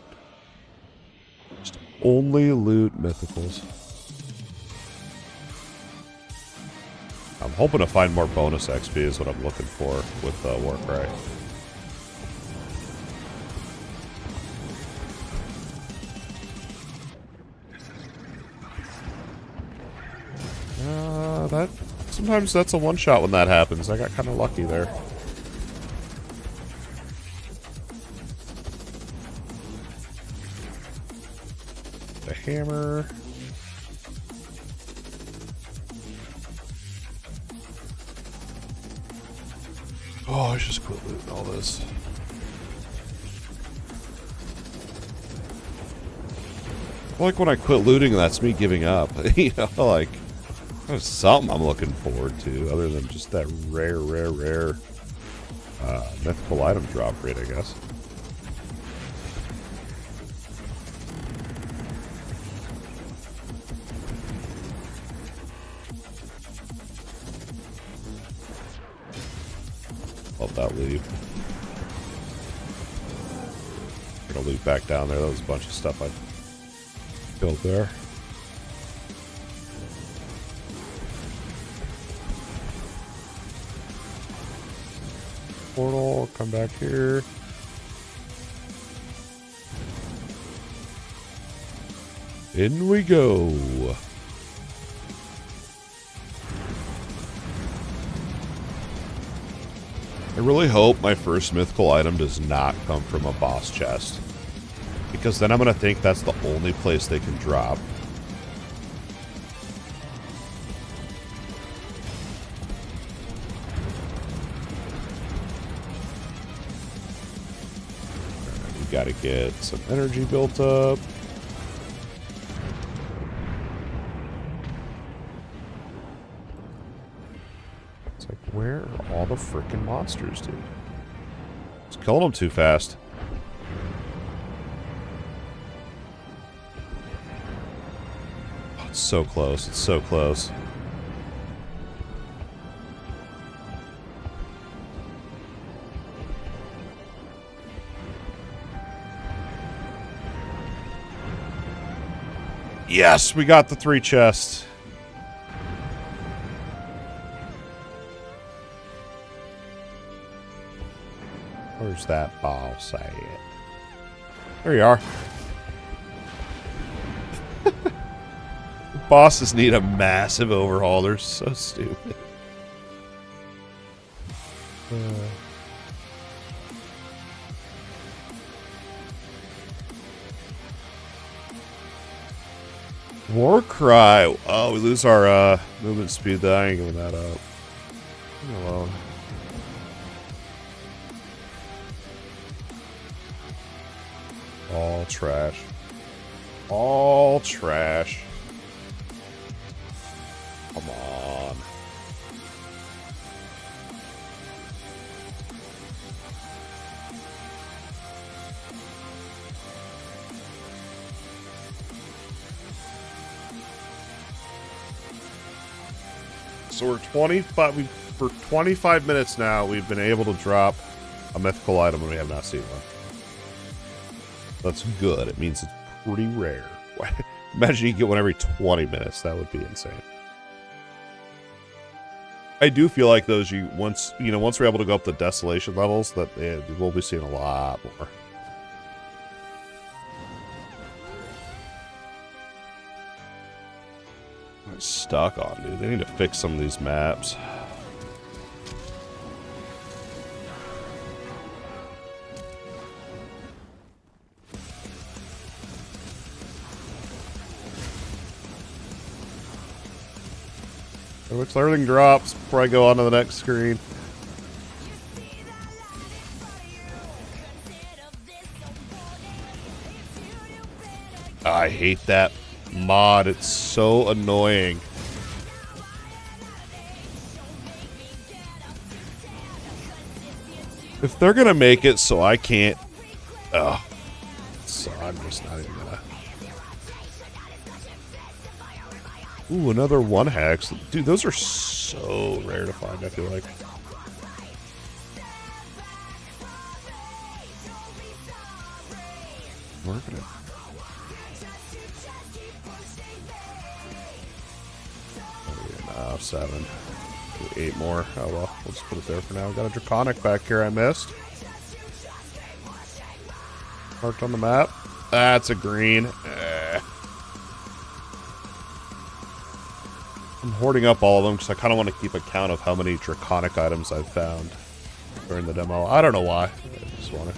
Just only loot mythicals. I'm hoping to find more bonus XP is what I'm looking for with Warcry. Sometimes that's a one-shot when that happens. I got kind of lucky there. The hammer. Oh, I should just quit looting all this. Like when I quit looting, that's me giving up. You know, like, there's something I'm looking forward to other than just that rare mythical item drop rate, I guess. Love that leap. Gonna leap back down there. That was a bunch of stuff I built there. portal. Come back here. In we go. I really hope my first mythical item does not come from a boss chest. Because then I'm going to think that's the only place they can drop. We got to get some energy built up. It's like, where are all the freaking monsters, dude? It's killing them too fast. Oh, it's so close. It's so close. Yes, we got the 3 chests. Where's that boss at? There you are. Bosses need a massive overhaul. They're so stupid. Warcry. Oh, we lose our movement speed. I ain't giving that up. Leave me alone. All trash. All trash. Come on. So we're 25. For 25 minutes now, we've been able to drop a mythical item and we have not seen one. That's good. It means it's pretty rare. Imagine you get one every 20 minutes. That would be insane. I do feel like those once we're able to go up the desolation levels, that we'll be seeing a lot more. I'm stuck on, dude. They need to fix some of these maps. It looks like everything drops before I go on to the next screen. I hate that mod. It's so annoying. If they're gonna make it so I can't... Oh. So I'm just not even gonna... Ooh, another 1 hex. Dude, those are so rare to find, I feel like. Working it. Oh, 7. 8 more. Oh well, we'll just put it there for now. Got a Draconic back here I missed. Marked on the map. That's a green. I'm hoarding up all of them because I kind of want to keep a count of how many Draconic items I've found during the demo. I don't know why. I just want to.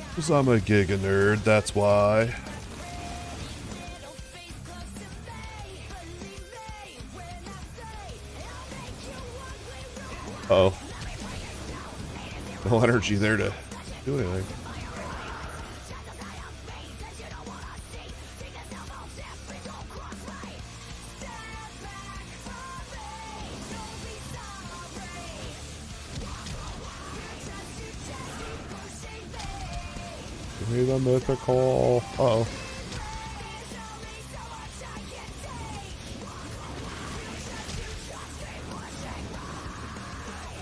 Because I'm a Giga nerd, that's why. Uh oh. No energy there to do anything. Give me the mythical. Uh-oh.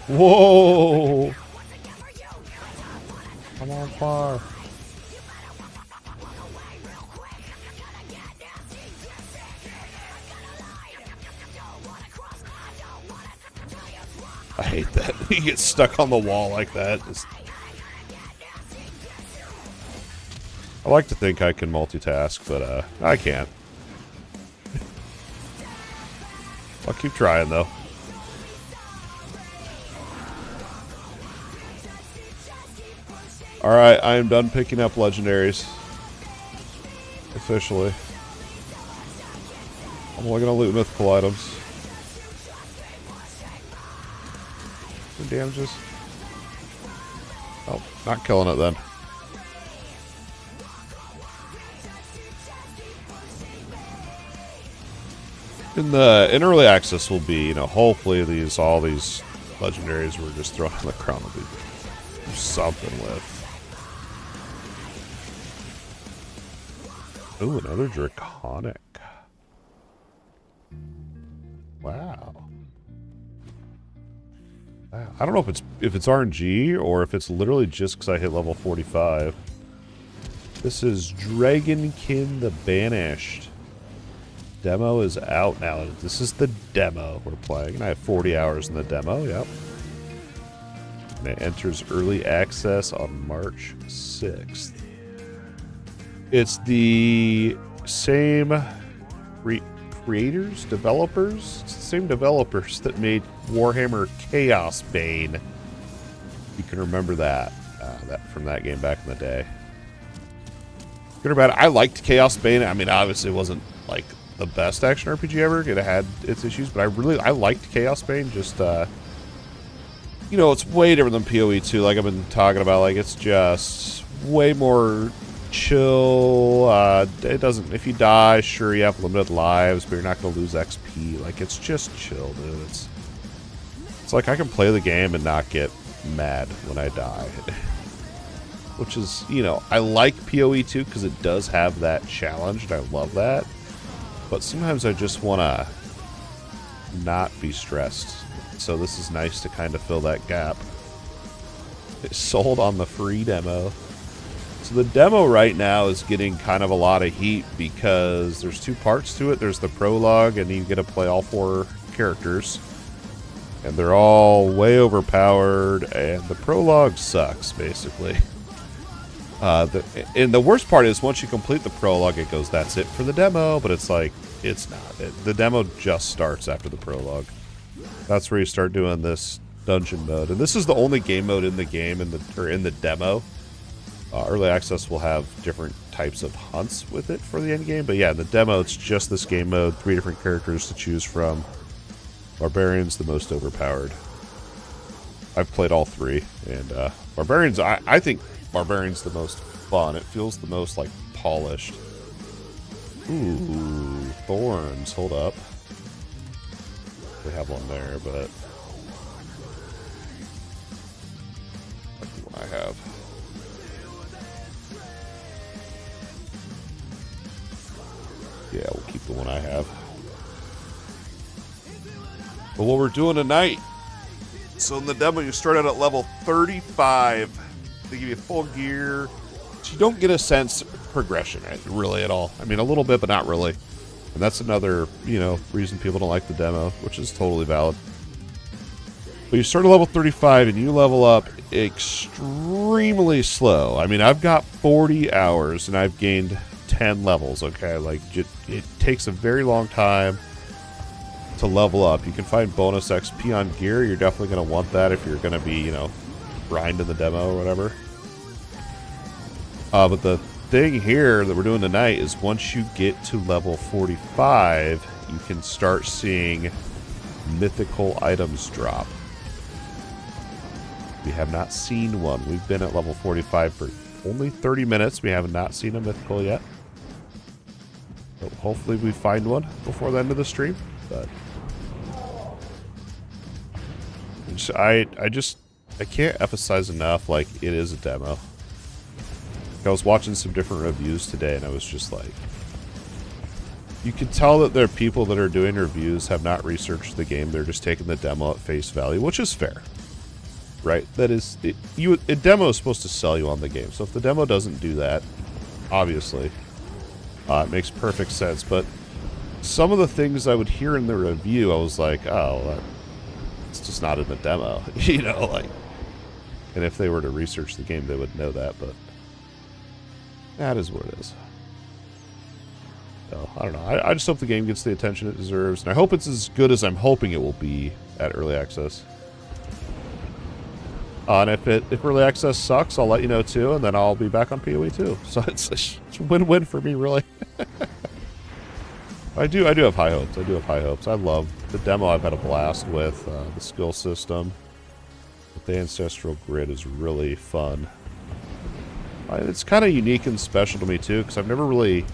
Whoa! I'm on fire. hate that. You get stuck on the wall like that. I like to think I can multitask, but I can't. I'll keep trying, though. Alright, I am done picking up legendaries. Officially. I'm only gonna loot mythical items. The damages. Oh, not killing it then. In early access will be, hopefully all these legendaries we're just throwing on the crown will be something with. Ooh, another draconic. Wow. I don't know if it's RNG or if it's literally just because I hit level 45. This is Dragonkin the Banished. Demo is out now. This is the demo we're playing. And I have 40 hours in the demo, yep. And it enters early access on March 6th. It's the same developers? It's the same developers that made Warhammer Chaos Bane. You can remember that from that game back in the day. Good or bad, I liked Chaos Bane. I mean, obviously it wasn't like the best action RPG ever. It had its issues, but I liked Chaos Bane. Just it's way different than PoE 2. Like I've been talking about, like it's just way more chill. It doesn't. If you die, sure you have limited lives, but you're not going to lose XP. Like it's just chill, dude. It's like I can play the game and not get mad when I die. Which is, I like PoE 2 because it does have that challenge, and I love that. But sometimes I just want to not be stressed. So this is nice to kind of fill that gap. It's sold on the free demo. So the demo right now is getting kind of a lot of heat because there's two parts to it. There's the prologue, and you get to play all 4 characters. And they're all way overpowered, and the prologue sucks, basically. And the worst part is once you complete the prologue, it goes, that's it for the demo, but it's like, it's not. The demo just starts after the prologue. That's where you start doing this dungeon mode. And this is the only game mode in the game, in the demo. Early access will have different types of hunts with it for the end game, but yeah, in the demo, it's just this game mode, 3 different characters to choose from. Barbarian's the most overpowered. I've played all 3, and Barbarian's, I think Barbarian's the most fun. It feels the most, like, polished. Ooh, thorns. Hold up. They have one there, but that's the one I have. Yeah, we'll keep the one I have. But what we're doing tonight, so in the demo, you start out at level 35. They give you full gear. So you don't get a sense of progression, right, really, at all. I mean, a little bit, but not really. And that's another, reason people don't like the demo, which is totally valid. But you start at level 35, and you level up extremely slow. I mean, I've got 40 hours, and I've gained 10 levels, okay? Like, it takes a very long time to level up. You can find bonus XP on gear. You're definitely going to want that if you're going to be, grinding the demo or whatever. But the thing here that we're doing tonight is once you get to level 45, you can start seeing mythical items drop. We have not seen one. We've been at level 45 for only 30 minutes. We have not seen a mythical yet. So hopefully we find one before the end of the stream. But I can't emphasize enough, like, it is a demo. I was watching some different reviews today, and I was just like, you can tell that there are people that are doing reviews have not researched the game. They're just taking the demo at face value, which is fair, right? That is, a demo is supposed to sell you on the game. So if the demo doesn't do that, obviously, it makes perfect sense. But some of the things I would hear in the review, I was like, oh, It's just not in the demo, you know, like. And if they were to research the game, they would know that, but that is what it is. So, I don't know. I just hope the game gets the attention it deserves, and I hope it's as good as I'm hoping it will be at Early Access. And if Early Access sucks, I'll let you know too, and then I'll be back on PoE too. So it's a win-win for me, really. I do have high hopes. I do have high hopes. I love the demo. I've had a blast with the skill system. But the Ancestral Grid is really fun. It's kind of unique and special to me too, because I've never really,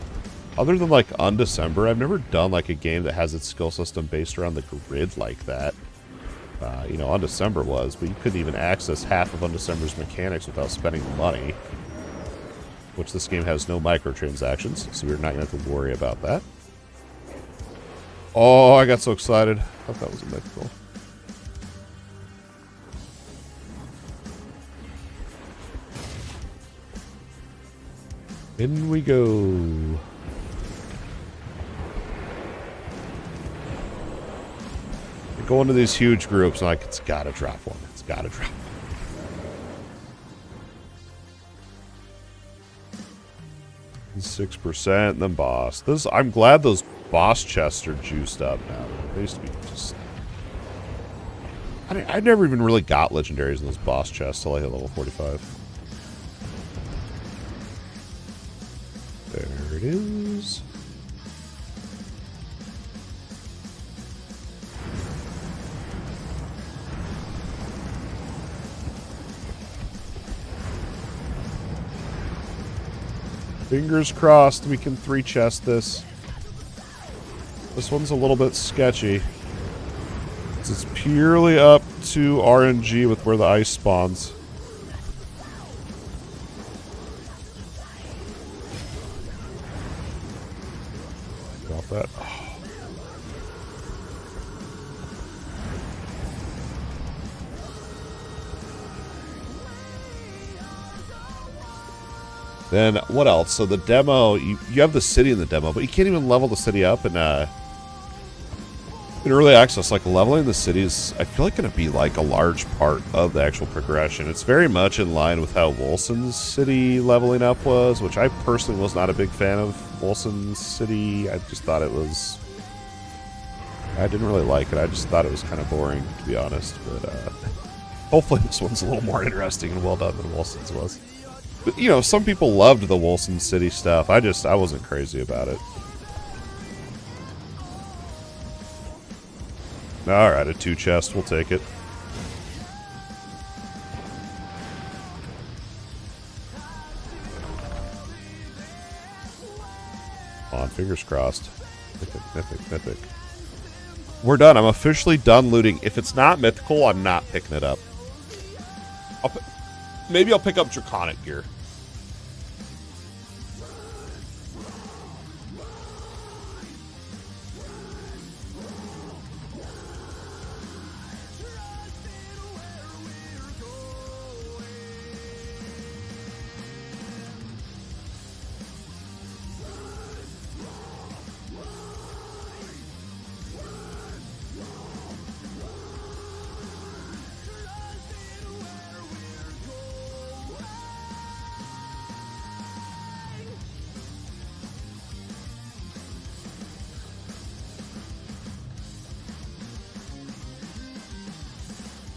other than like Undecember, I've never done like a game that has its skill system based around the grid like that. You know, Undecember was, but you couldn't even access half of Undecember's mechanics without spending money. Which this game has no microtransactions, so we're not going to have to worry about that. Oh, I got so excited. I thought that was a mythical. In we go. Go into these huge groups, and like, it's gotta drop one. It's gotta drop one. 6%, then boss. I'm glad those boss chests are juiced up now. They used to be just. I never even really got legendaries in those boss chests till I hit level 45. There it is. Fingers crossed we can 3-chest this. This one's a little bit sketchy. It's purely up to RNG with where the ice spawns. Get off that. Oh. Then, what else? So the demo, you have the city in the demo, but you can't even level the city up in Early Access. Like, leveling the cities, I feel like going to be, like, a large part of the actual progression. It's very much in line with how Wolson's city leveling up was, which I personally was not a big fan of Wolson's city. I just thought it was... I didn't really like it. I just thought it was kind of boring, to be honest. But, hopefully this one's a little more interesting and well done than Wolson's was. But, you know, some people loved the Wolson City stuff. I wasn't crazy about it. Alright, a 2-chest. We'll take it. Come on, fingers crossed. Mythic. We're done. I'm officially done looting. If it's not mythical, I'm not picking it up. Maybe I'll pick up Draconic gear.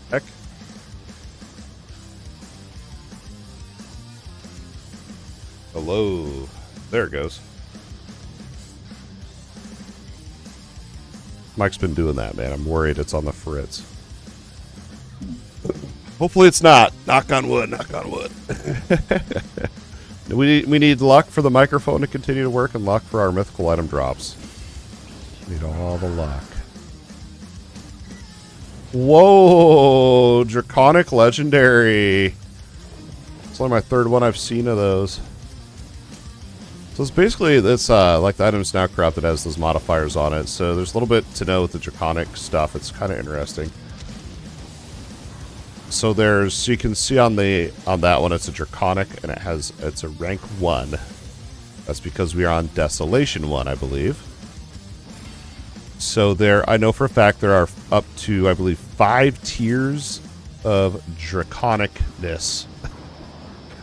Heck. Hello. There it goes. Mike's been doing that, man. I'm worried it's on the fritz. Hopefully it's not. Knock on wood, knock on wood. We need luck for the microphone to continue to work and luck for our mythical item drops. We need all the luck. Whoa! Draconic Legendary. It's only my third one I've seen of those. So it's basically, it's like the item's now corrupted has those modifiers on it. So there's a little bit to know with the Draconic stuff. It's kind of interesting. So you can see on that one, it's a Draconic, and it's a rank 1. That's because we are on Desolation 1, I believe. So there, I know for a fact there are up to, I believe, 5 tiers of draconicness.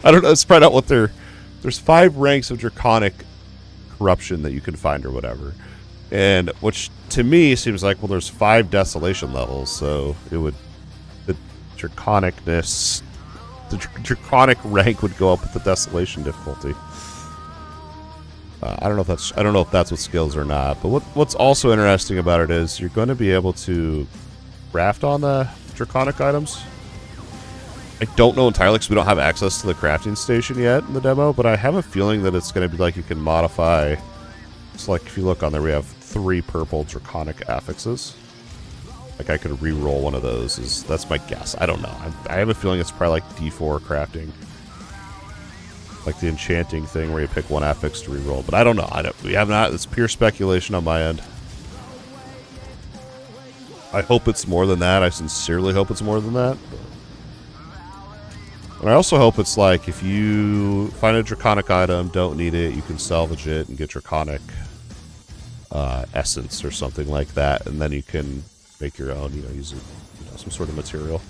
I don't know, spread out what they're... There's 5 ranks of draconic corruption that you can find or whatever. And which, to me, seems like, well, there's 5 desolation levels, so it would... The draconicness... The draconic rank would go up with the desolation difficulty. I don't know if that's what skills or not. But what's also interesting about it is you're going to be able to craft on the draconic items. I don't know entirely because we don't have access to the crafting station yet in the demo, but I have a feeling that it's going to be like you can modify. It's like if you look on there, we have 3 purple draconic affixes. Like I could re-roll one of those. That's my guess. I don't know. I have a feeling it's probably like D4 crafting. Like the enchanting thing where you pick one affix to re-roll. But I don't know. We have not. It's pure speculation on my end. I hope it's more than that. I sincerely hope it's more than that. And I also hope it's like if you find a draconic item, don't need it, you can salvage it and get draconic essence or something like that. And then you can make your own, using some sort of material.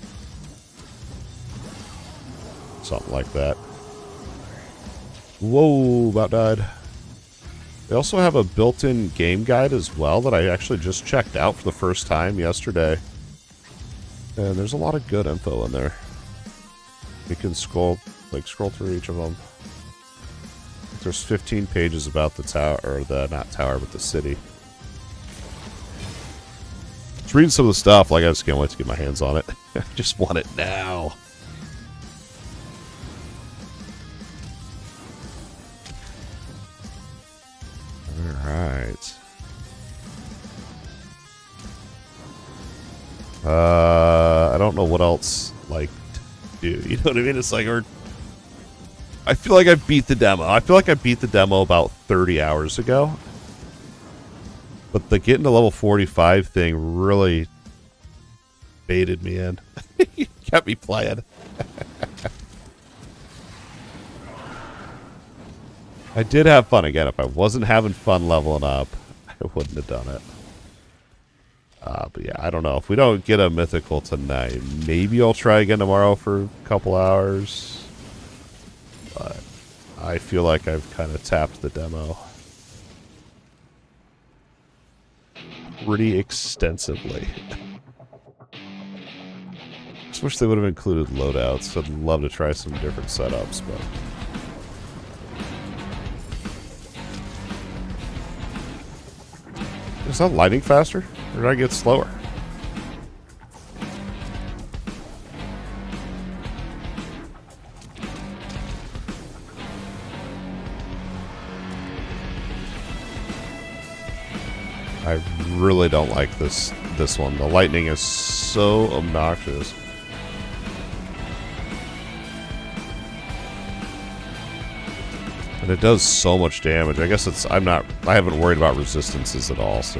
Something like that. Whoa, about died. They also have a built-in game guide as well that I actually just checked out for the first time yesterday. And there's a lot of good info in there. You can scroll through each of them. There's 15 pages about the tower, or not tower, but the city. Just reading some of the stuff, like I just can't wait to get my hands on it. I just want it now. Alright. I don't know what else, like, to do. You know what I mean? It's like, I feel like I beat the demo. I feel like I beat the demo about 30 hours ago. But the getting to level 45 thing really baited me in. Kept me playing. I did have fun. Again, if I wasn't having fun leveling up, I wouldn't have done it. But yeah, I don't know. If we don't get a mythical tonight, maybe I'll try again tomorrow for a couple hours. But I feel like I've kind of tapped the demo pretty extensively. Just wish they would have included loadouts. I'd love to try some different setups, but... Is that lightning faster? Or did I get slower? I really don't like this one. The lightning is so obnoxious. And it does so much damage. I guess I haven't worried about resistances at all, so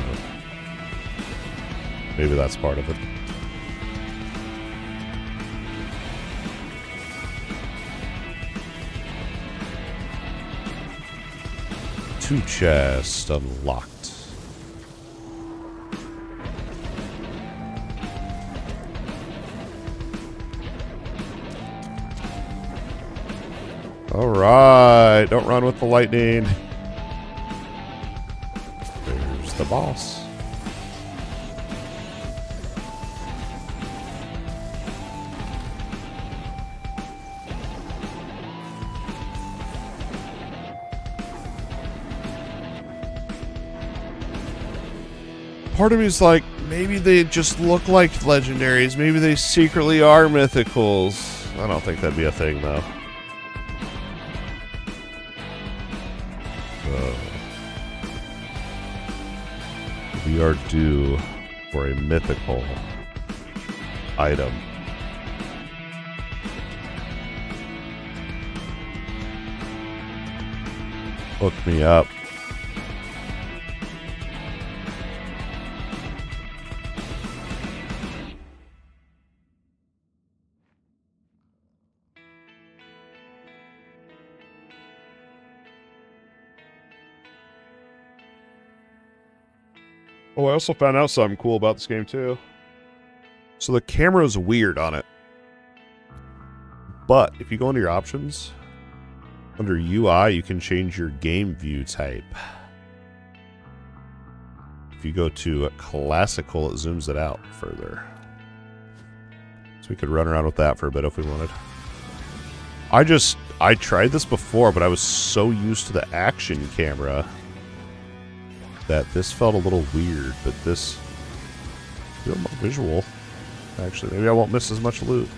maybe that's part of it. Two chests unlocked. Alright, don't run with the lightning. There's the boss. Part of me is like, maybe they just look like legendaries. Maybe they secretly are mythicals. I don't think that'd be a thing, though. We are due for a mythical item. Hook me up. Oh, I also found out something cool about this game, too. So the camera's weird on it. But if you go into your options, under UI, you can change your game view type. If you go to classical, it zooms it out further. So we could run around with that for a bit if we wanted. I tried this before, but I was so used to the action camera that this felt a little weird, but this feels more visual. Actually, maybe I won't miss as much loot.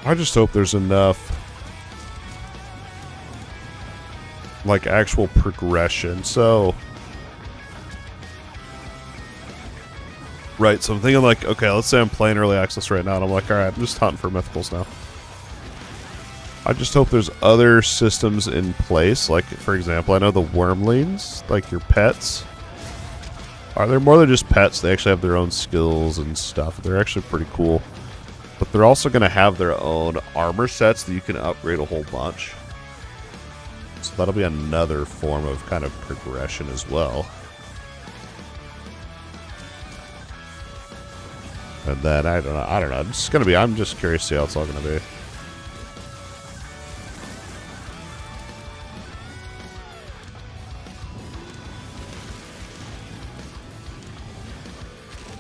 I just hope there's enough like actual progression. So right, so I'm thinking like, okay, let's say I'm playing early access right now and I'm like, alright, I'm just hunting for mythicals now. I just hope there's other systems in place, like for example, I know the wormlings, like your pets. They're more than just pets, they actually have their own skills and stuff. They're actually pretty cool. But they're also going to have their own armor sets that you can upgrade a whole bunch. So that'll be another form of kind of progression as well. And then, I don't know. It's going to be, I'm just curious to see how it's all going to be.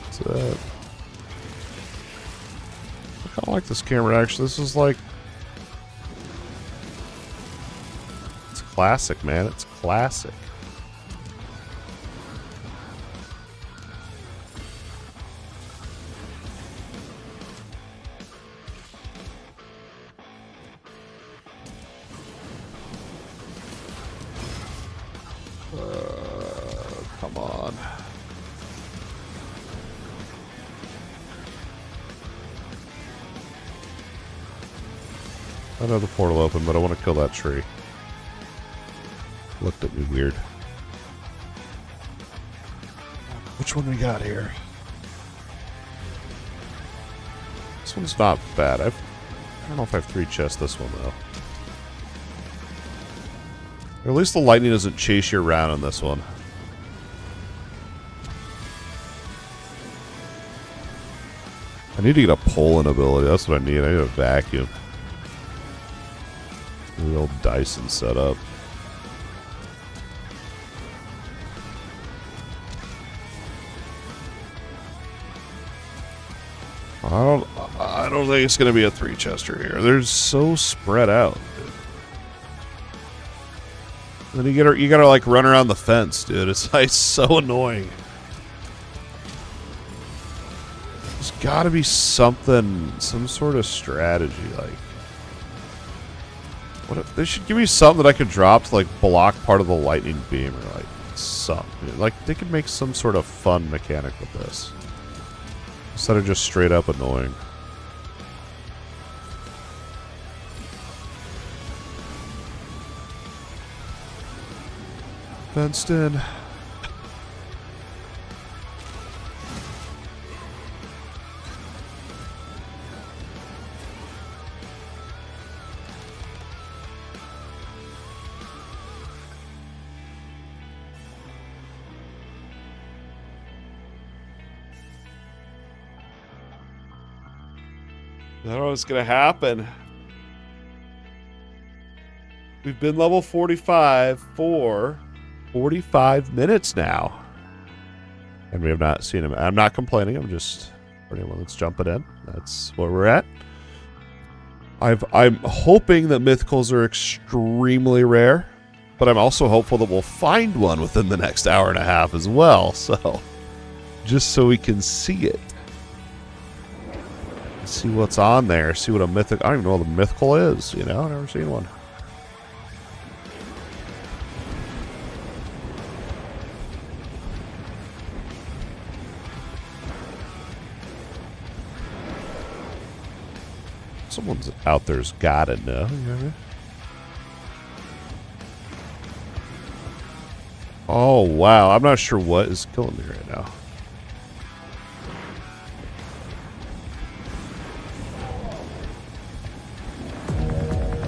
What's that? I kind of like this camera, actually. This is like... It's classic, man. It's classic. Come on. I know the portal open, but I want to kill that tree. Looked at me weird. Which one we got here? This one's not bad. I don't know if I have 3 chests this one, though. Or at least the lightning doesn't chase you around on this one. I need to get a pulling ability. That's what I need. I need a vacuum. The old Dyson setup. I don't think it's gonna be a 3-chester here. They're so spread out, dude. Then you gotta like run around the fence, dude. It's like so annoying. There's gotta be something, some sort of strategy, like. What if, they should give me something that I could drop to like block part of the lightning beam or like something. Like they could make some sort of fun mechanic with this. Instead of just straight up annoying. Fenced in. I don't know what's gonna happen. We've been level 45 for 45 minutes now. And we have not seen him. I'm not complaining, I'm just for anyone that's jumping in. That's where we're at. I'm hoping that mythicals are extremely rare, but I'm also hopeful that we'll find one within the next hour and a half as well. So just so we can see it. See what's on there. See what a mythic. I don't even know what a mythical is. You know, I've never seen one. Someone's out there's gotta know. You know what I mean? Oh, wow. I'm not sure what is killing me right now.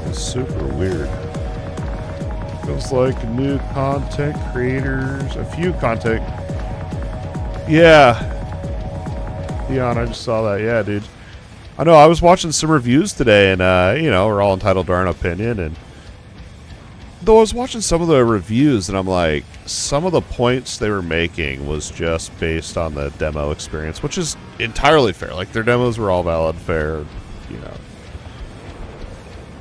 It's super weird. Feels like new content creators. A few content. Yeah. Dion, I just saw that. Yeah, dude. I know. I was watching some reviews today, and, you know, we're all entitled to our own opinion, and though I was watching some of the reviews, and I'm like, some of the points they were making was just based on the demo experience, which is entirely fair. Like, their demos were all valid, fair, you know.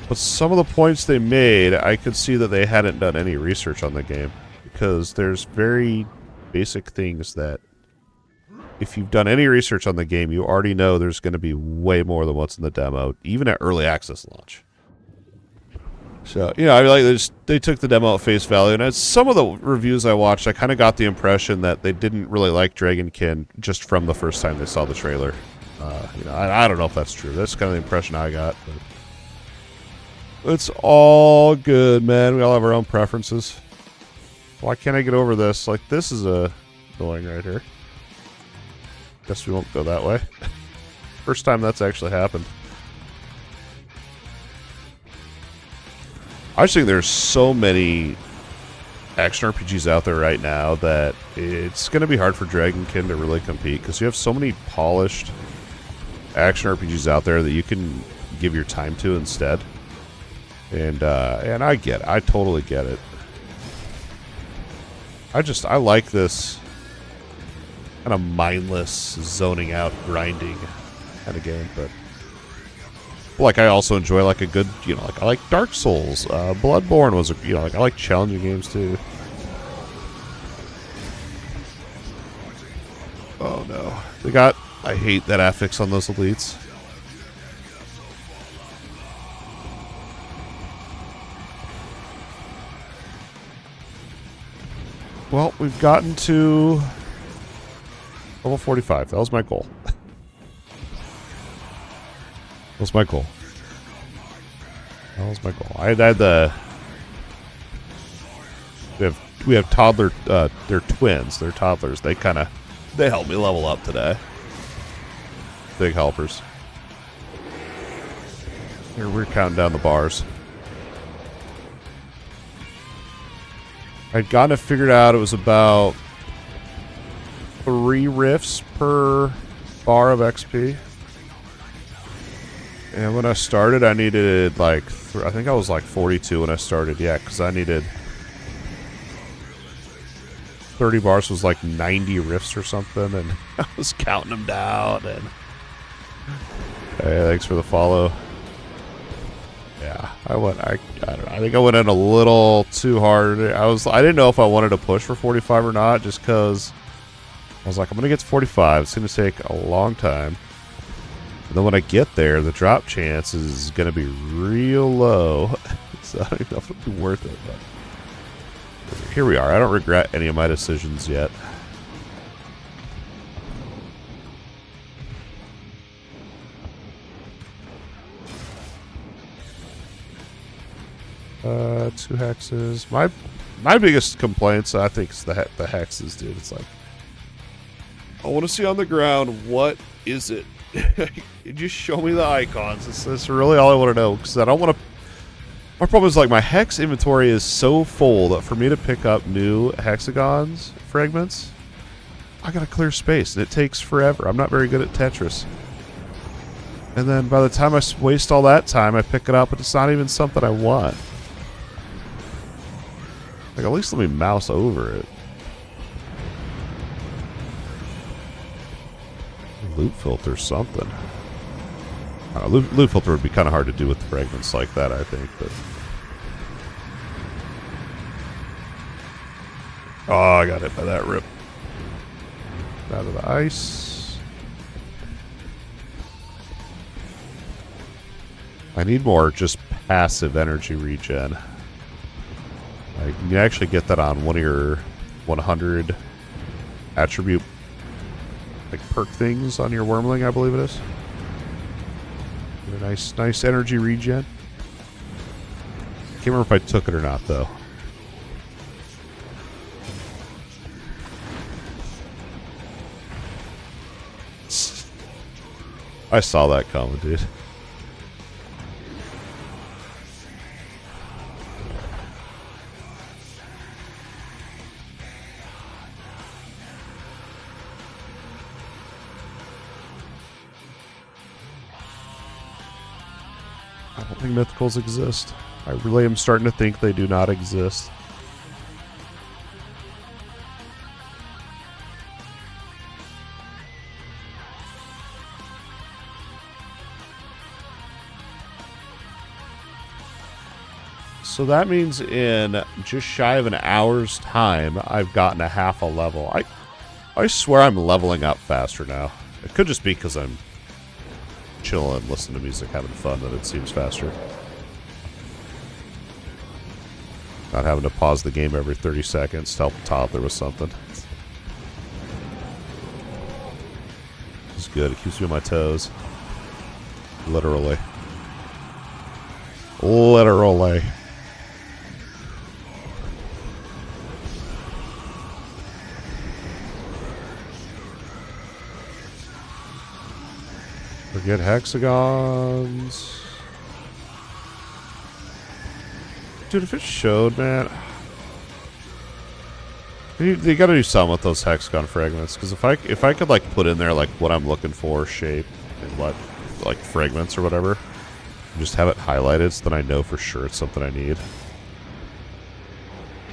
But some of the points they made, I could see that they hadn't done any research on the game. Because there's very basic things that, if you've done any research on the game, you already know there's going to be way more than what's in the demo, even at early access launch. So, you know, I like they took the demo at face value, and as some of the reviews I watched, I kind of got the impression that they didn't really like Dragonkin just from the first time they saw the trailer. You know, I don't know if that's true. That's kind of the impression I got. But it's all good, man. We all have our own preferences. Why can't I get over this? Like, this is annoying right here. Guess we won't go that way. First time that's actually happened. I just think there's so many action RPGs out there right now that it's going to be hard for Dragonkin to really compete because you have so many polished action RPGs out there that you can give your time to instead. And I get it. I totally get it. I like this kind of mindless zoning out grinding kind of game, but like, I also enjoy, like, a good, you know, like, I like Dark Souls. Bloodborne was, you know, like, I like challenging games, too. Oh, no. I hate that affix on those elites. Well, we've gotten to level 45. That was my goal. That was my goal. That was my goal. I had the... We have toddler... they're twins. They're toddlers. They helped me level up today. Big helpers. Here, we're counting down the bars. I'd gotten it figured out. It was about 3 rifts per bar of XP. And when I started, I needed, like, I think I was, like, 42 when I started. Yeah, because I needed 30 bars was, like, 90 rifts or something. And I was counting them down. And hey, thanks for the follow. Yeah, I don't know. I think I went in a little too hard. I didn't know if I wanted to push for 45 or not, just because I was like, I'm going to get to 45. It's going to take a long time. And then when I get there, the drop chance is going to be real low. So I don't know if it'll be worth it. But here we are. I don't regret any of my decisions yet. Two hexes. My biggest complaints, I think, is the hexes, dude. It's like, I want to see on the ground, what is it? Just show me the icons. That's really all I want to know, because I don't want to... My problem is, like, my hex inventory is so full that for me to pick up new hexagons fragments, I gotta clear space, and it takes forever. I'm not very good at Tetris. And then by the time I waste all that time, I pick it up, but it's not even something I want. Like, at least let me mouse over it. Loot filter something. I don't know, loot filter would be kind of hard to do with fragments like that, I think. But oh, I got hit by that rip. Out of the ice. I need more just passive energy regen. You can actually get that on one of your 100 attribute, like, perk things on your Wormling, I believe it is. Get a nice energy regen. Can't remember if I took it or not, though. I saw that coming, dude. I don't think mythicals exist. I really am starting to think they do not exist. So that means in just shy of an hour's time, I've gotten a half a level. I swear I'm leveling up faster now. It could just be because I'm chilling, listening to music, having fun, that it seems faster. Not having to pause the game every 30 seconds to help top there was something. It's good. It keeps me on my toes. Literally. Literally. Forget hexagons. Dude, if it showed, man. They gotta do something with those hexagon fragments. Because if I could like put in there like what I'm looking for, shape, and what like fragments or whatever, and just have it highlighted so that I know for sure it's something I need.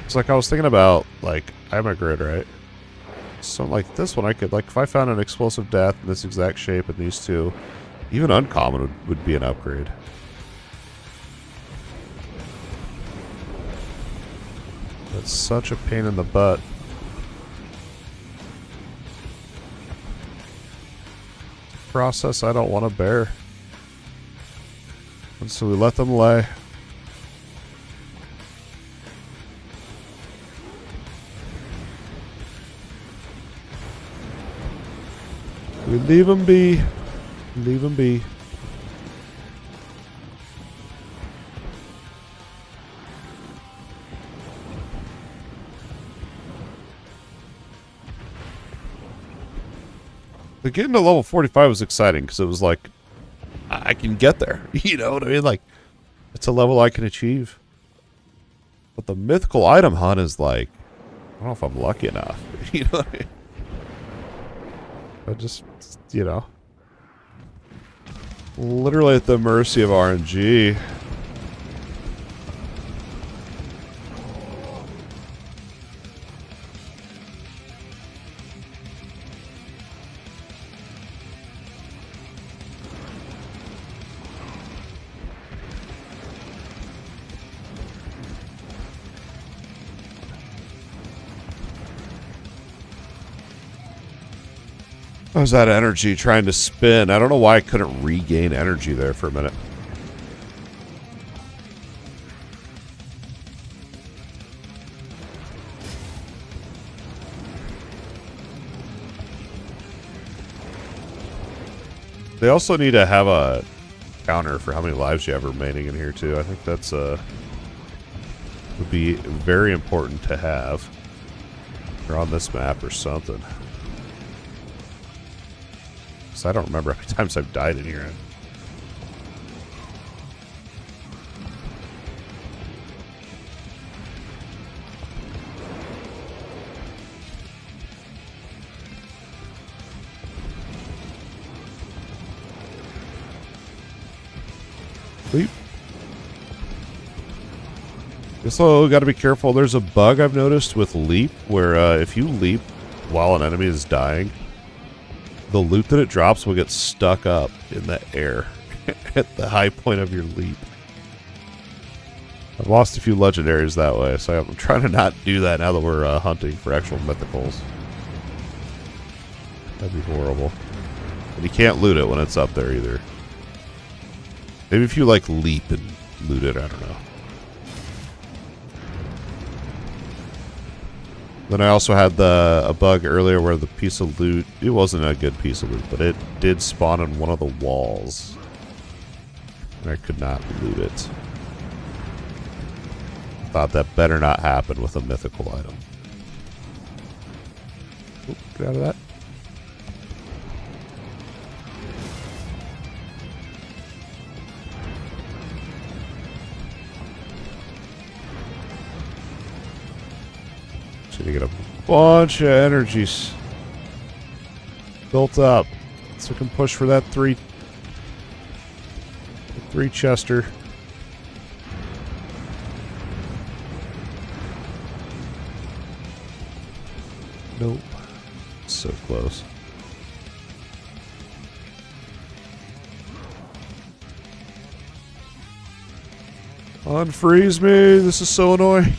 It's like I was thinking about like I'm a grid, right? So like this one I could like if I found an explosive death in this exact shape and these two, even uncommon would be an upgrade. That's such a pain in the butt. Process I don't want to bear. And so we let them lay. We leave them be. Leave them be. But getting to level 45 was exciting because it was like, I can get there. You know what I mean? Like, it's a level I can achieve. But the mythical item hunt is like, I don't know if I'm lucky enough. You know what I mean? I just, you know, literally at the mercy of RNG. I was out of energy trying to spin. I don't know why I couldn't regain energy there for a minute. They also need to have a counter for how many lives you have remaining in here too. I think that's would be very important to have. Or on this map or something. I don't remember how many times I've died in here. Leap. Also, got to be careful. There's a bug I've noticed with leap where if you leap while an enemy is dying, the loot that it drops will get stuck up in the air at the high point of your leap. I've lost a few legendaries that way, so I'm trying to not do that now that we're hunting for actual mythicals. That'd be horrible. And you can't loot it when it's up there either. Maybe if you like leap and loot it, I don't know. Then I also had a bug earlier where the piece of loot, it wasn't a good piece of loot, but it did spawn on one of the walls. And I could not loot it. Thought that better not happen with a mythical item. Oop, get out of that. Just need to get a bunch of energies built up so we can push for that three chester. Nope. So close. Unfreeze me! This is so annoying.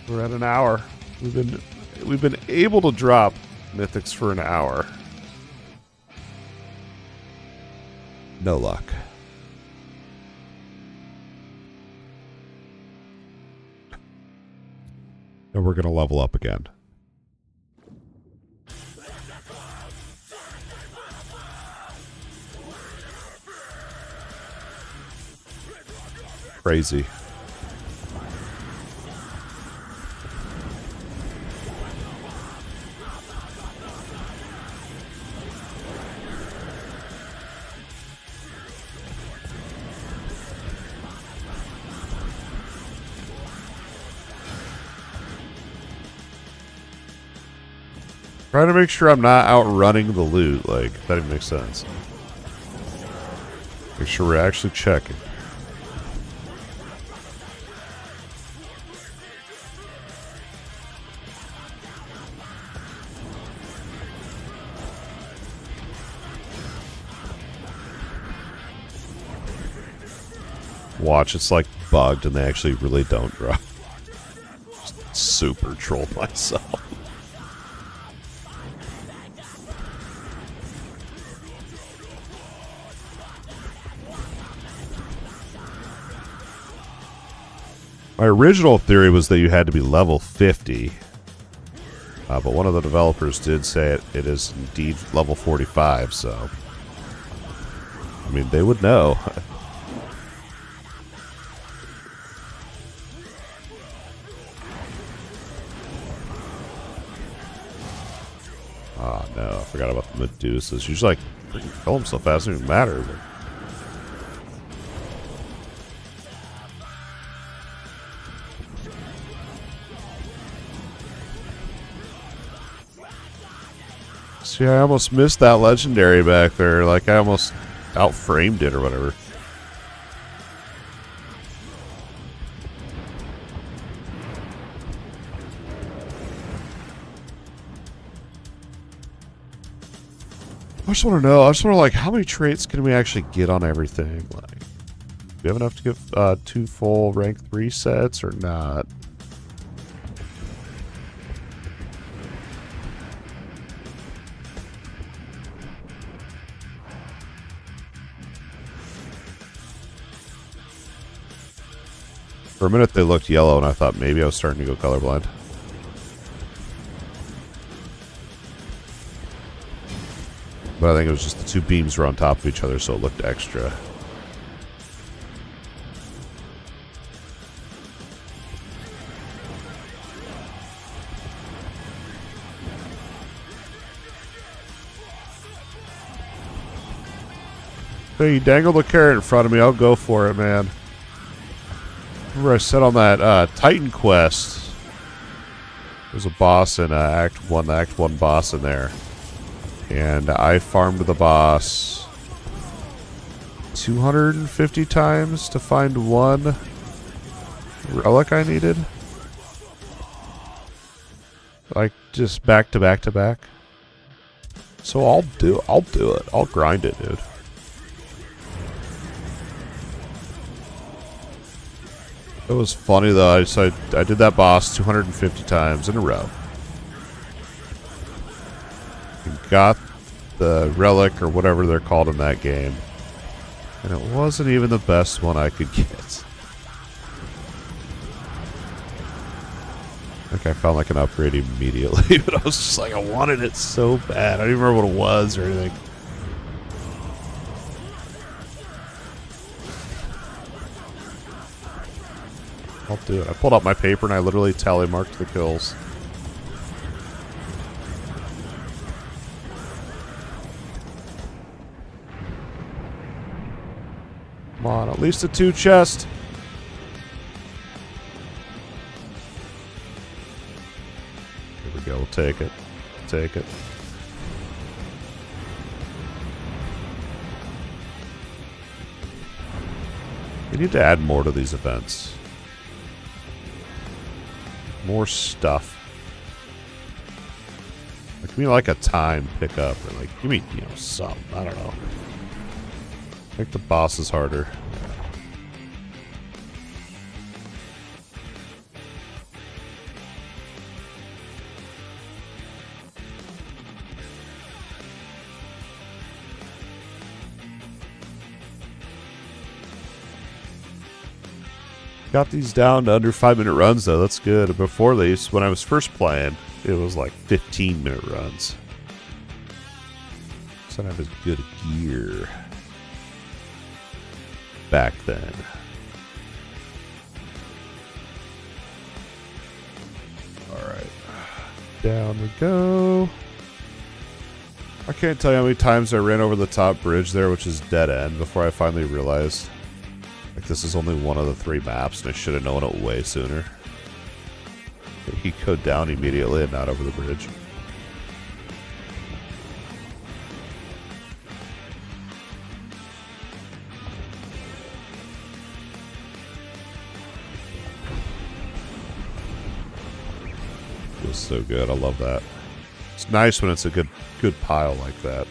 We're at an hour. We've been able to drop mythics for an hour. No luck. And we're going to level up again. Crazy. Trying to make sure I'm not outrunning the loot. Like, that even makes sense. Make sure we're actually checking. Watch, it's like bugged and they actually really don't drop. Just super trolled myself. My original theory was that you had to be level 50. But one of the developers did say it is indeed level 45, so... I mean, they would know. Oh no, I forgot about the Medusas. She's like, freaking kill him so fast, it doesn't even matter. But... See, I almost missed that legendary back there. Like, I almost outframed it or whatever. I just want to know. I just want to, like, how many traits can we actually get on everything? Like, do we have enough to give 2 full rank 3 sets or not? For a minute they looked yellow and I thought maybe I was starting to go colorblind. But I think it was just the 2 beams were on top of each other, so it looked extra. Hey, you dangle the carrot in front of me, I'll go for it, man. Remember I said on that Titan quest, there's a boss in Act 1, the Act 1 boss in there. And I farmed the boss 250 times to find 1 relic I needed. Like, just back to back to back. So I'll do it. I'll grind it, dude. It was funny though. I did that boss 250 times in a row. And got the relic or whatever they're called in that game. And it wasn't even the best one I could get. I think I found like an upgrade immediately, but I was just like, I wanted it so bad. I don't even remember what it was or anything. I'll do it. I pulled out my paper and I literally tally marked the kills. Come on, at least a 2 chest. Here we go. We'll take it. Take it. We need to add more to these events. More stuff. Like, give me like a time pickup, or like, give me, something. I don't know. Make the bosses harder. Got these down to under 5-minute runs, though. That's good. Before these, when I was first playing, it was like 15-minute runs. So I don't have as good gear back then. Alright. Down we go. I can't tell you how many times I ran over the top bridge there, which is dead end, before I finally realized like this is only one of the 3 maps, and I should have known it way sooner. You go down immediately and not over the bridge. Feels so good. I love that. It's nice when it's a good pile like that.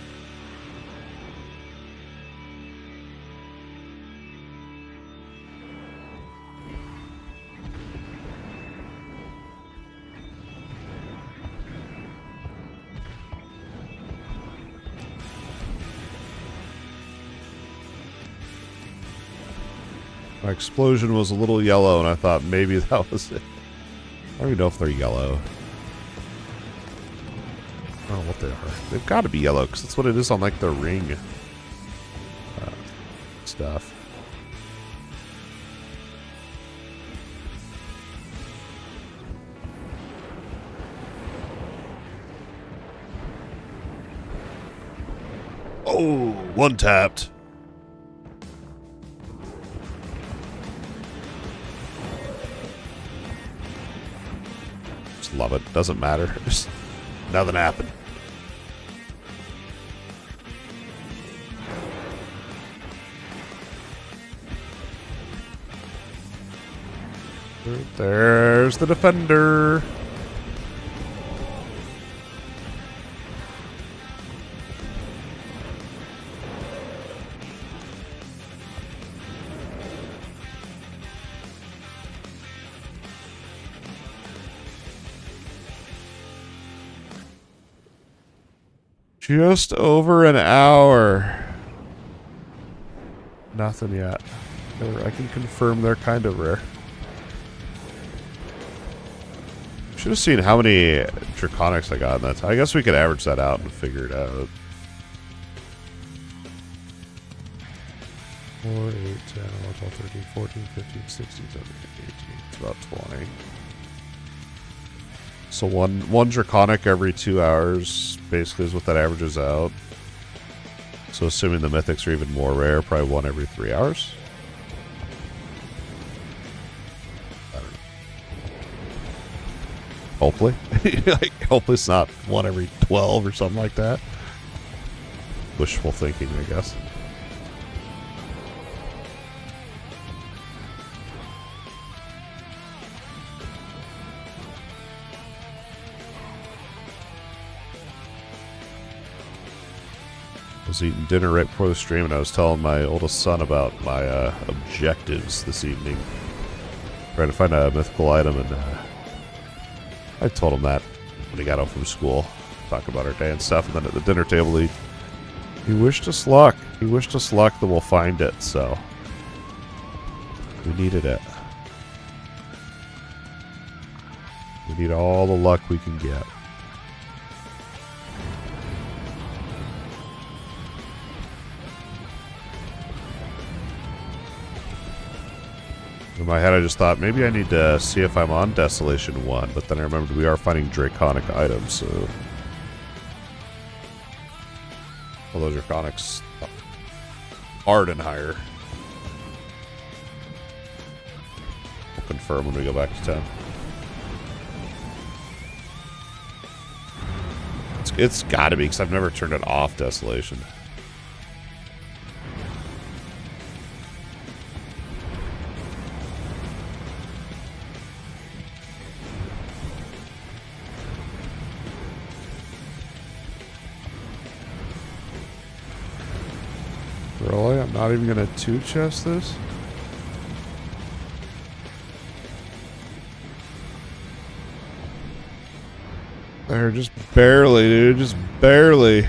My explosion was a little yellow, and I thought maybe that was it. I don't even know if they're yellow. I don't know what they are. They've got to be yellow, because that's what it is on, like, the ring stuff. Oh, one tapped. Love it. Doesn't matter. Just nothing happened. There's the defender. Just over an hour. Nothing yet. I can confirm they're kind of rare. Should have seen how many Draconics I got in that time. I guess we could average that out and figure it out. 4, 8, 10, 11, 12, 13, 14, 15, 16, 17, 18. It's about 20. So one Draconic every 2 hours basically is what that averages out. So assuming the Mythics are even more rare, probably one every 3 hours. I don't know. Hopefully. Like, hopefully it's not one every 12 or something like that. Wishful thinking, I guess. I was eating dinner right before the stream, and I was telling my oldest son about my objectives this evening. Trying to find a mythical item, and I told him that when he got home from school. Talk about our day and stuff, and then at the dinner table, he wished us luck. He wished us luck that we'll find it, so we needed it. We need all the luck we can get. In my head, I just thought maybe I need to see if I'm on Desolation 1, but then I remembered we are finding Draconic items, so... Although Draconic's hard and higher. We'll confirm when we go back to 10. It's gotta be, because I've never turned it off, Desolation. Really? I'm not even gonna two-chest this? There, just barely, dude. Just barely.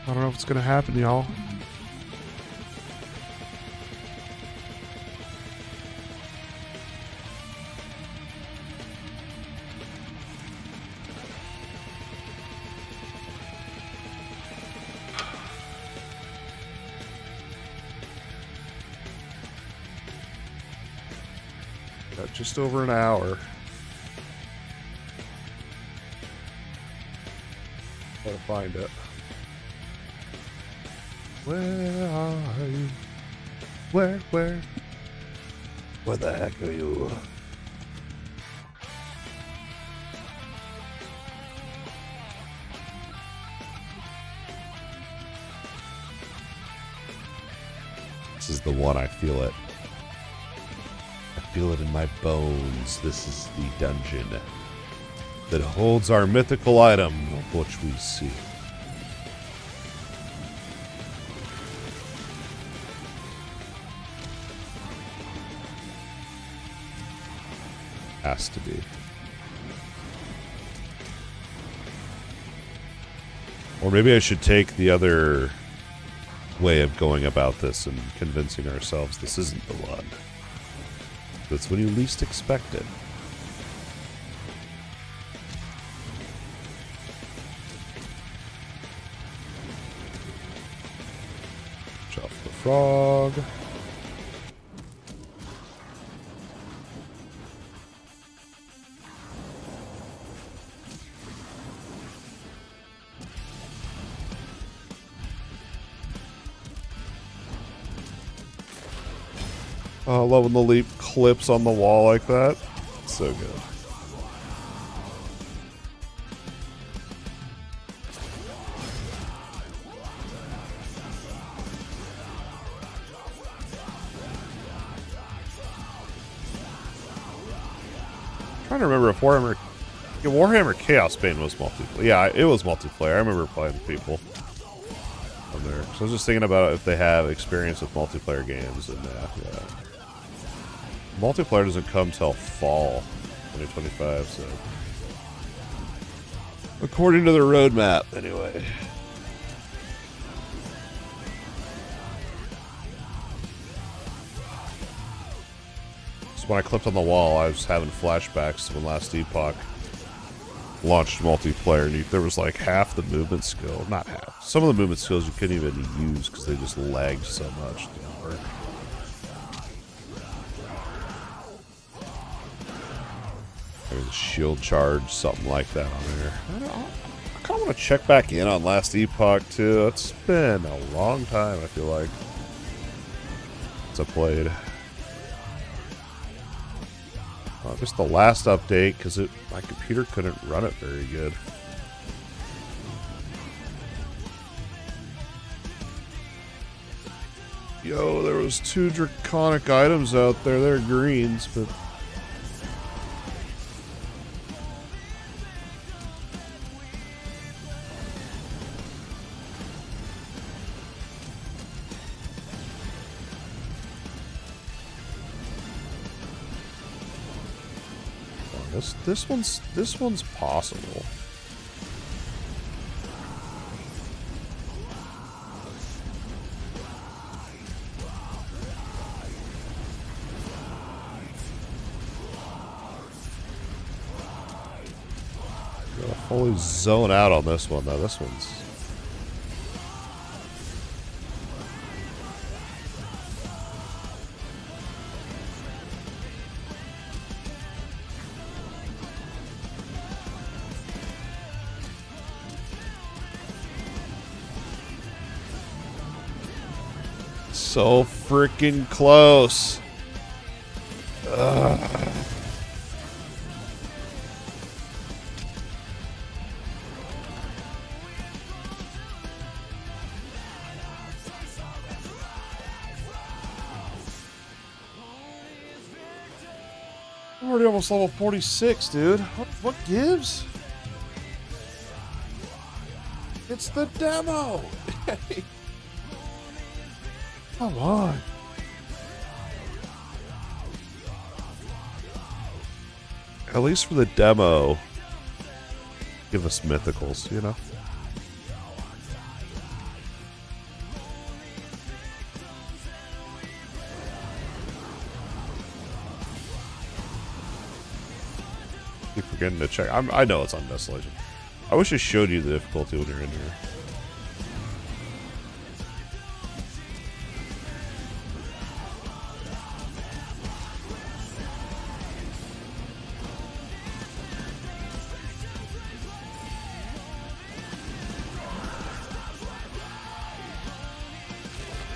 I don't know if it's gonna happen, y'all. Got just over an hour. Gotta find it. Where are you? Where? Where the heck are you? This is the one, I feel it. I feel it in my bones. This is the dungeon that holds our mythical item, of which we see. Has to be. Or maybe I should take the other way of going about this and convincing ourselves this isn't the one. That's when you least expect it. Chop the frog. Oh, I love when the leap clips on the wall like that. So good. I'm trying to remember if Warhammer Chaos Bane was multiplayer. Yeah, it was multiplayer. I remember playing with people on there. So I was just thinking about if they have experience with multiplayer games, and yeah. Multiplayer doesn't come till fall 2025, so according to the roadmap, anyway. So when I clipped on the wall, I was having flashbacks to when last Epoch launched multiplayer, and there was like half the movement skill, not half. Some of the movement skills you couldn't even use because they just lagged so much. It didn't work. There's a shield charge, something like that on there. I kind of want to check back in on last Epoch too. It's been a long time, I feel like, since I played. Just the last update, because my computer couldn't run it very good. Yo, there was 2 draconic items out there. They're greens, but... This one's possible. Gotta fully zone out on this one though. This one's so freaking close. Ugh. I'm already almost level 46, dude. What gives? It's the demo. Come on. At least for the demo, give us mythicals, you know? Keep forgetting to check. I know it's on Desolation. I wish I showed you the difficulty when you're in here.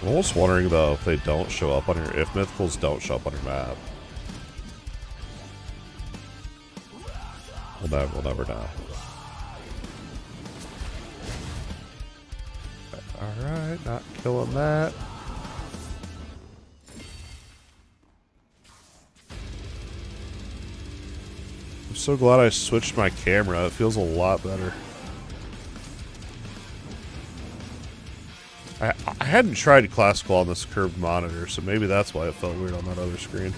I'm almost wondering though if they don't show up on your, if mythicals don't show up on your map. We'll never know. Alright, not killing that. I'm so glad I switched my camera. It feels a lot better. I hadn't tried classical on this curved monitor, so maybe that's why it felt weird on that other screen.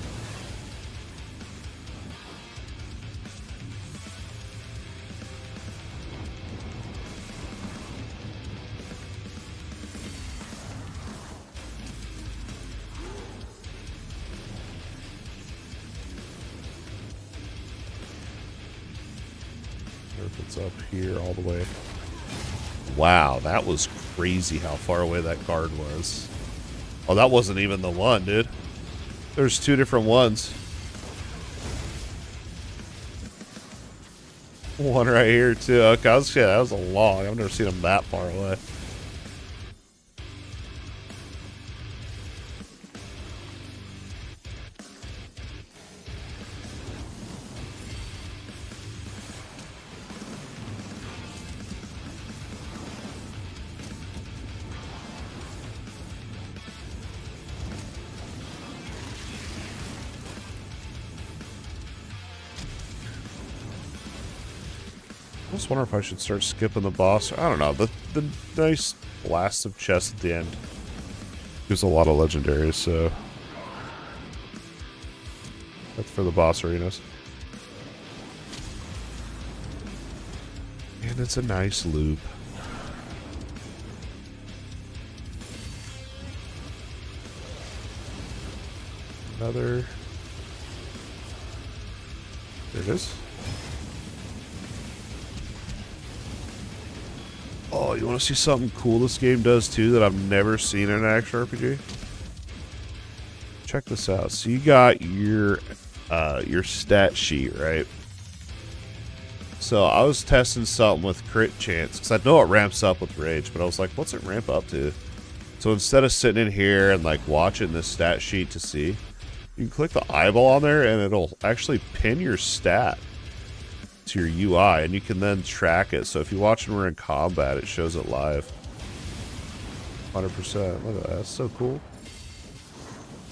If it's up here all the way. Wow, that was crazy how far away that guard was. Oh, that wasn't even the one, dude. There's two different ones. One right here, too. Okay, that was a long. I've never seen him that far away. I just wonder if I should start skipping the boss. I don't know. The nice blast of chest at the end gives a lot of legendaries, so that's for the boss arenas. And it's a nice loop. Another. There it is. Oh, you want to see something cool this game does too that I've never seen in an action RPG? Check this out. So you got your stat sheet, right? So I was testing something with crit chance because I know it ramps up with rage, but I was like, what's it ramp up to? So instead of sitting in here and like watching this stat sheet to see, you can click the eyeball on there and it'll actually pin your stat to your UI, and you can then track it. So if you watch when we're in combat, it shows it live. 100%. Look at that. That's so cool.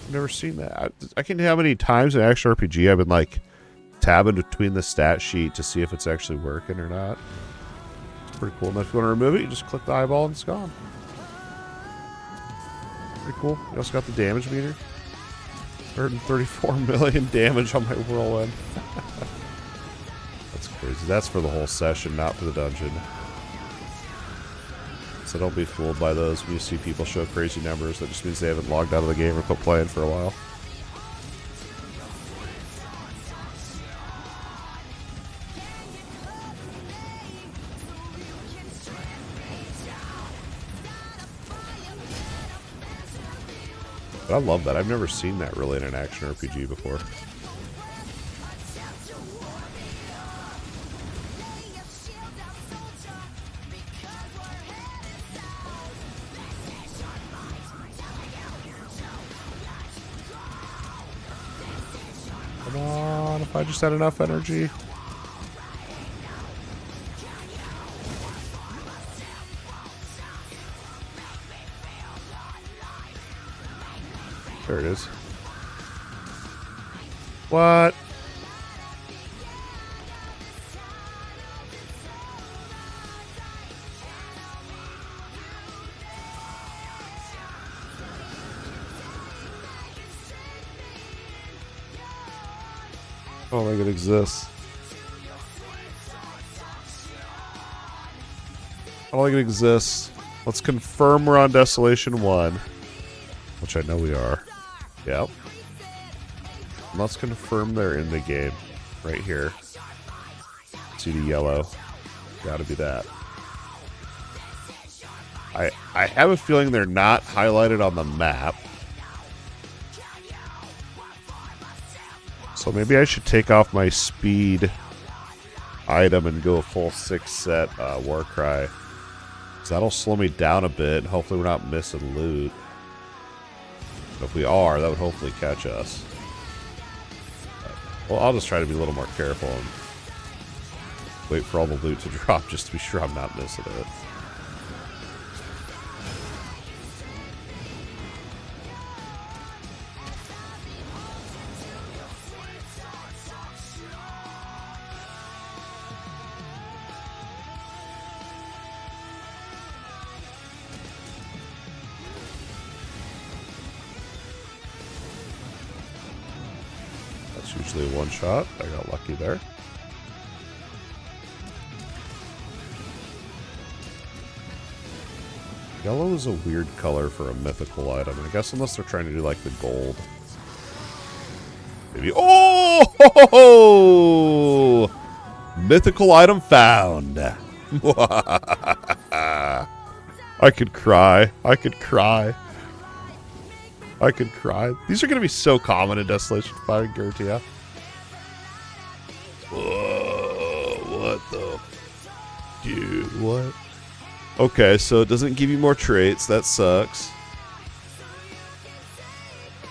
I've never seen that. I can't tell how many times in action RPG I've been like tabbing between the stat sheet to see if it's actually working or not. It's pretty cool. And if you want to remove it, you just click the eyeball and it's gone. Pretty cool. You also got the damage meter. 134 million damage on my whirlwind. Crazy. That's for the whole session, not for the dungeon. So don't be fooled by those when you see people show crazy numbers. That just means they haven't logged out of the game or quit playing for a while. But I love that. I've never seen that really in an action RPG before. Come on, if I just had enough energy. There it is. What? I don't think it exists. I don't think it exists. Let's confirm we're on Desolation 1. Which I know we are. Yep. Let's confirm they're in the game. Right here. See the yellow. Gotta be that. I have a feeling they're not highlighted on the map. So maybe I should take off my speed item and go a full 6-set Warcry. Because that'll slow me down a bit. Hopefully we're not missing loot. But if we are, that would hopefully catch us. Well, I'll just try to be a little more careful and wait for all the loot to drop just to be sure I'm not missing it. Usually a one shot. I got lucky there. Yellow is a weird color for a mythical item. I guess unless they're trying to do like the gold. Maybe. Oh! Mythical item found. I could cry. I could cry. I could cry. These are going to be so common in Desolation 5, I guarantee ya. Whoa, what the... Dude, what? Okay, so it doesn't give you more traits. That sucks.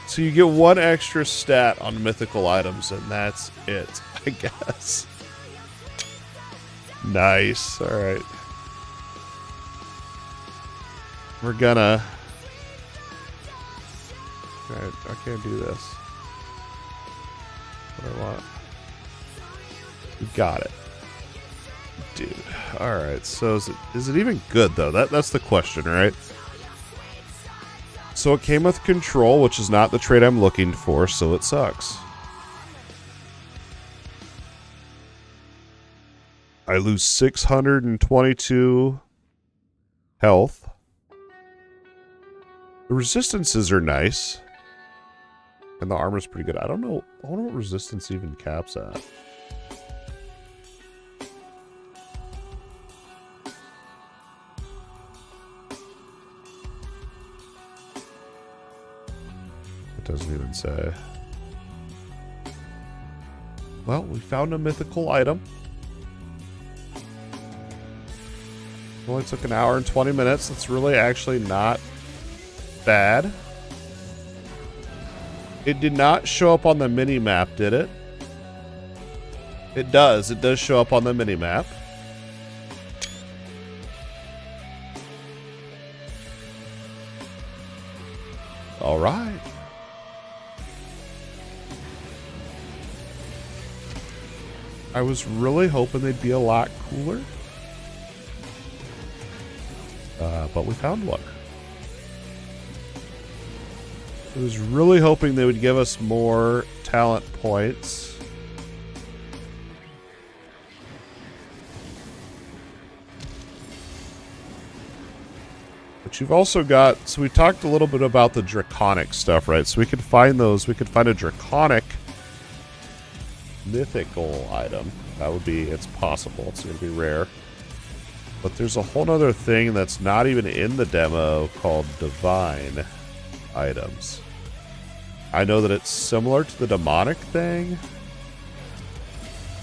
So you get one extra stat on mythical items, and that's it, I guess. Nice. Alright. We're gonna... Alright, I can't do this. What do I want? We got it. Dude. Alright, so is it even good, though? That's the question, right? So it came with control, which is not the trait I'm looking for, so it sucks. I lose 622 health. The resistances are nice. And the armor's pretty good. I don't know. I wonder what resistance even caps at. It doesn't even say. Well, we found a mythical item. It only took an hour and 20 minutes. That's really actually not bad. It did not show up on the mini-map, did it? It does. It does show up on the mini-map. All right. I was really hoping they'd be a lot cooler. But we found one. I was really hoping they would give us more talent points. But you've also got, so we talked a little bit about the draconic stuff, right? So we could find those, we could find a draconic mythical item. That would be, it's possible, it's going to be rare. But there's a whole other thing that's not even in the demo called divine items. I know that it's similar to the demonic thing,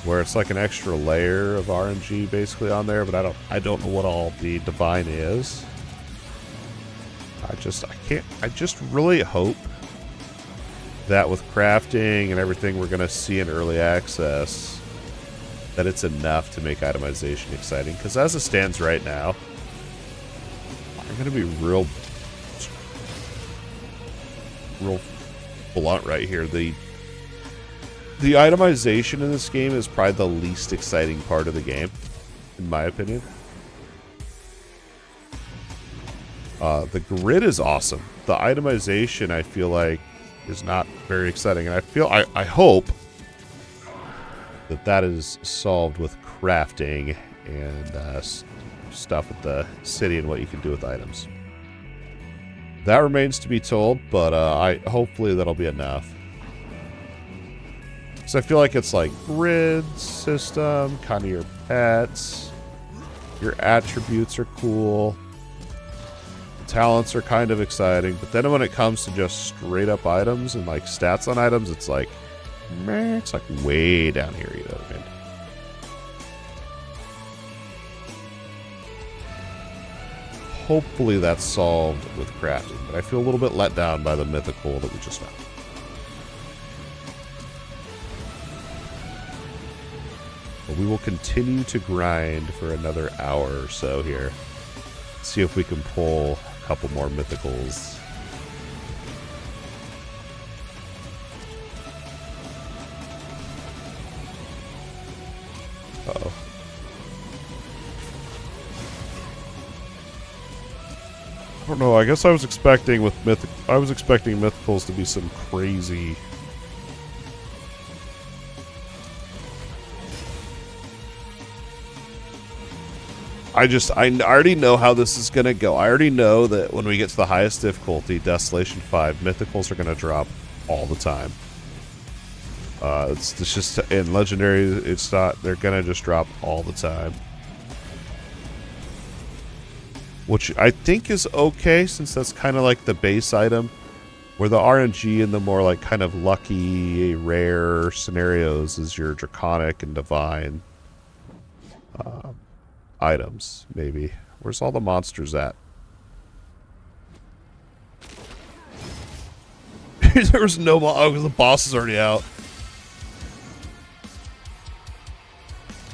where it's like an extra layer of RNG basically on there, but I don't know what all the divine is. I just really hope that with crafting and everything we're gonna see in early access, that it's enough to make itemization exciting. Because as it stands right now, I'm gonna be real blunt right here. The itemization in this game is probably the least exciting part of the game, in my opinion. The grid is awesome. The itemization, I feel like, is not very exciting. And I hope that is solved with crafting and stuff with the city and what you can do with items. That remains to be told, but hopefully that'll be enough. So I feel like it's like grid system, kind of your pets, your attributes are cool, talents are kind of exciting, but then when it comes to just straight up items and like stats on items, it's like, meh, it's like way down here, you know what I mean? Hopefully that's solved with crafting, but I feel a little bit let down by the mythical that we just found. But we will continue to grind for another hour or so here. See if we can pull a couple more mythicals. Uh-oh. I don't know, I guess I was expecting with mythicals to be some crazy. I already know how this is going to go. I already know that when we get to the highest difficulty, Desolation 5, mythicals are going to drop all the time. It's just, in Legendary, it's not, they're going to just drop all the time. Which I think is okay, since that's kind of like the base item. Where the RNG and the more like kind of lucky, rare scenarios is your Draconic and Divine items, maybe. Where's all the monsters at? There was no because the boss is already out.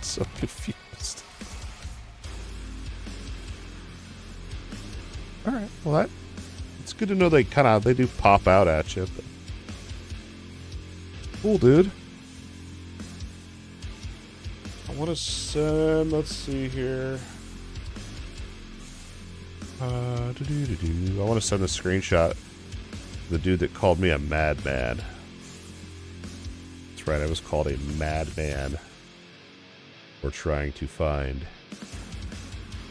So confused. Alright, well it's good to know they do pop out at you. But cool, dude. I want to send, let's see here. I want to send a screenshot of the dude that called me a madman. That's right, I was called a madman for trying to find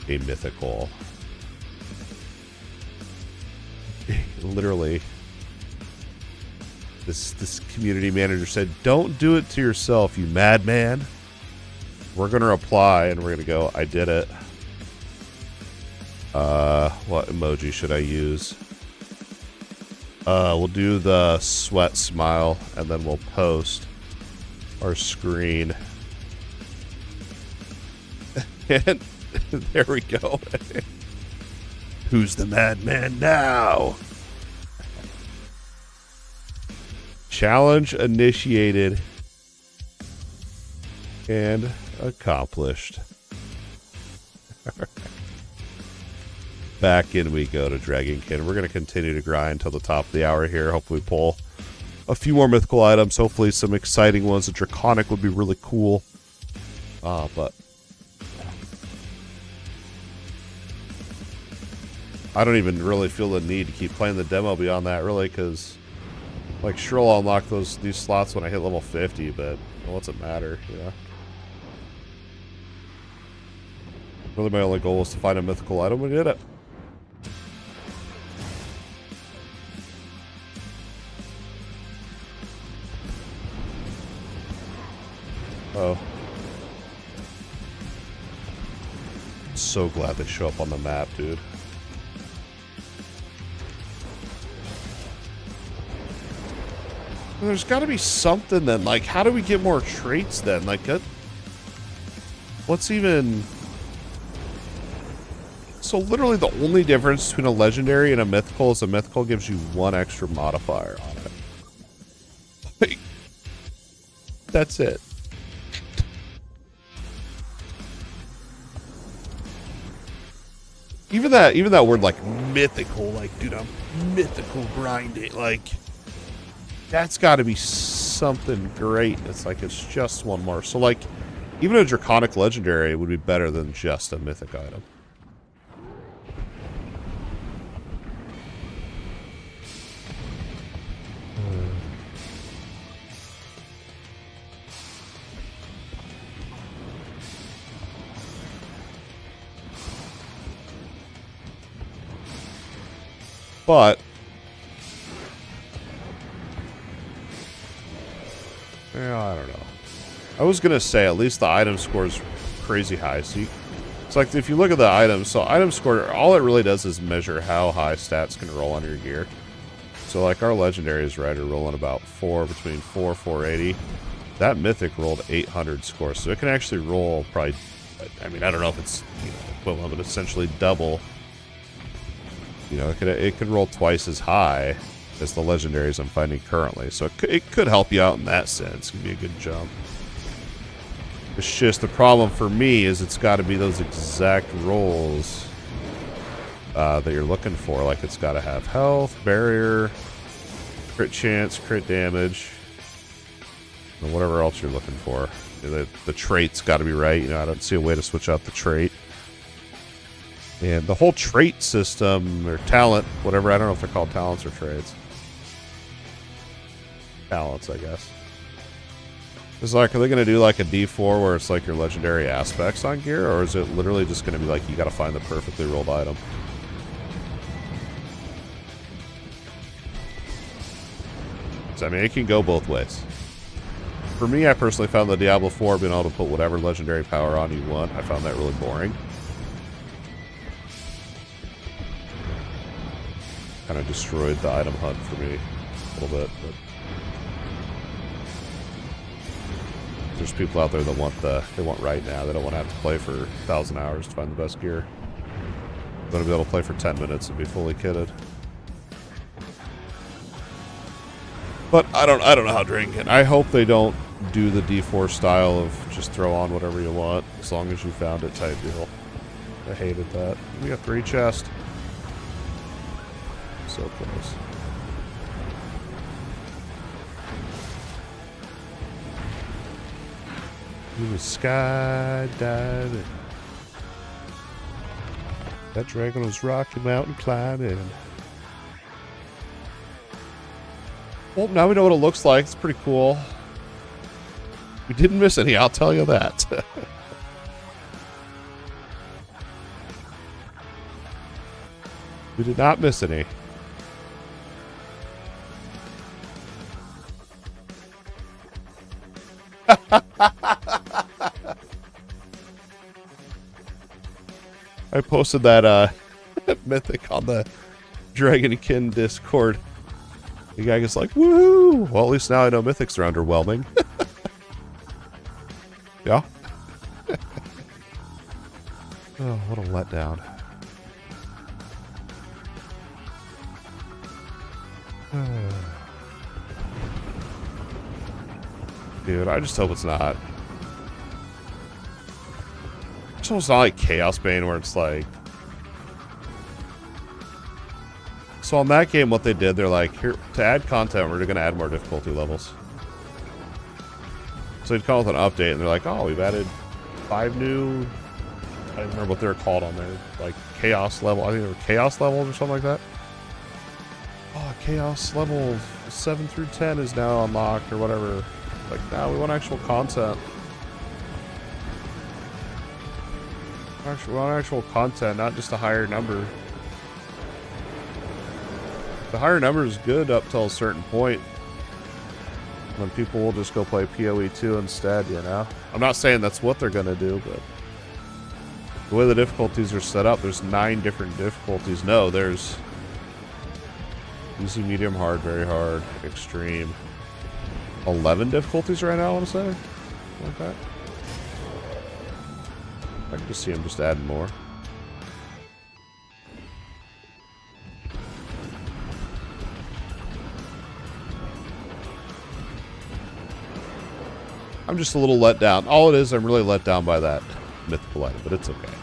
a mythical. Literally, this community manager said, "Don't do it to yourself, you madman." We're going to reply, and we're going to go, I did it. What emoji should I use? We'll do the sweat smile, and then we'll post our screen. And there we go. Who's the madman now? Challenge initiated. And accomplished. Back in we go to Dragonkin. We're going to continue to grind till the top of the hour here. Hopefully pull a few more mythical items. Hopefully some exciting ones. The Draconic would be really cool. But I don't even really feel the need to keep playing the demo beyond that, really, because like sure I'll unlock these slots when I hit level 50, but what's it matter, you know? Really, my only goal was to find a mythical item. We did it. Oh. So glad they show up on the map, dude. There's got to be something then. Like, how do we get more traits then? Like, what's even... So literally the only difference between a legendary and a mythical is a mythical gives you 1 extra modifier on it. Like, that's it. Even that word like mythical, like, dude, I'm mythical grinding, like, that's got to be something great. It's like it's just 1 more. So like, even a draconic legendary would be better than just a mythic item. But yeah, I don't know. I was gonna say at least the item score is crazy high. So it's like if you look at the items, so item score, all it really does is measure how high stats can roll on your gear. So like our legendaries, right, are rolling about between 480. That mythic rolled 800 score, so it can actually roll probably. I mean, I don't know if it's equivalent, but essentially double. You know, it could roll twice as high as the legendaries I'm finding currently. So it could help you out in that sense. It could be a good jump. It's just the problem for me is it's got to be those exact rolls that you're looking for. Like it's got to have health, barrier, crit chance, crit damage, and whatever else you're looking for. The trait's got to be right. You know, I don't see a way to switch out the trait. And the whole trait system, or talent, whatever, I don't know if they're called talents or traits. Talents, I guess. It's like, are they going to do like a D4 where it's like your legendary aspects on gear? Or is it literally just going to be like, you got to find the perfectly rolled item? So, I mean, it can go both ways. For me, I personally found the Diablo 4 being able to put whatever legendary power on you want. I found that really boring. Kind of destroyed the item hunt for me a little bit, but there's people out there that want right now. They don't want to have to play for 1,000 hours to find the best gear. They want to be able to play for 10 minutes and be fully kitted. But I don't know how Dragonkin. I hope they don't do the D4 style of just throw on whatever you want as long as you found it type deal. I hated that. We got 3 chests. So close. He was skydiving. That dragon was Rocky Mountain climbing. Well, now we know what it looks like. It's pretty cool. We didn't miss any, I'll tell you that. We did not miss any. I posted that mythic on the Dragonkin Discord. The guy gets like, woo! Well, at least now I know mythics are underwhelming. Yeah. Oh, what a letdown. Dude, I just hope it's not. So it's not like Chaos Bane where it's like... So on that game, what they did, they're like, here, to add content, we're going to add more difficulty levels. So they'd come with an update, and they're like, oh, we've added 5 new... I don't remember what they're called on there. Like, Chaos level. I think they were Chaos levels or something like that. Oh, Chaos level 7 through 10 is now unlocked, or whatever. Like, now we want actual content. We want actual content, not just a higher number. The higher number is good up till a certain point. when people will just go play PoE 2 instead, you know? I'm not saying that's what they're going to do, but the way the difficulties are set up, there's 9 different difficulties. No, there's easy, medium, hard, very hard, extreme. 11 difficulties right now, I want to say. Like that. I can just see him just adding more. I'm just a little let down. All it is, I'm really let down by that mythical item, but it's okay.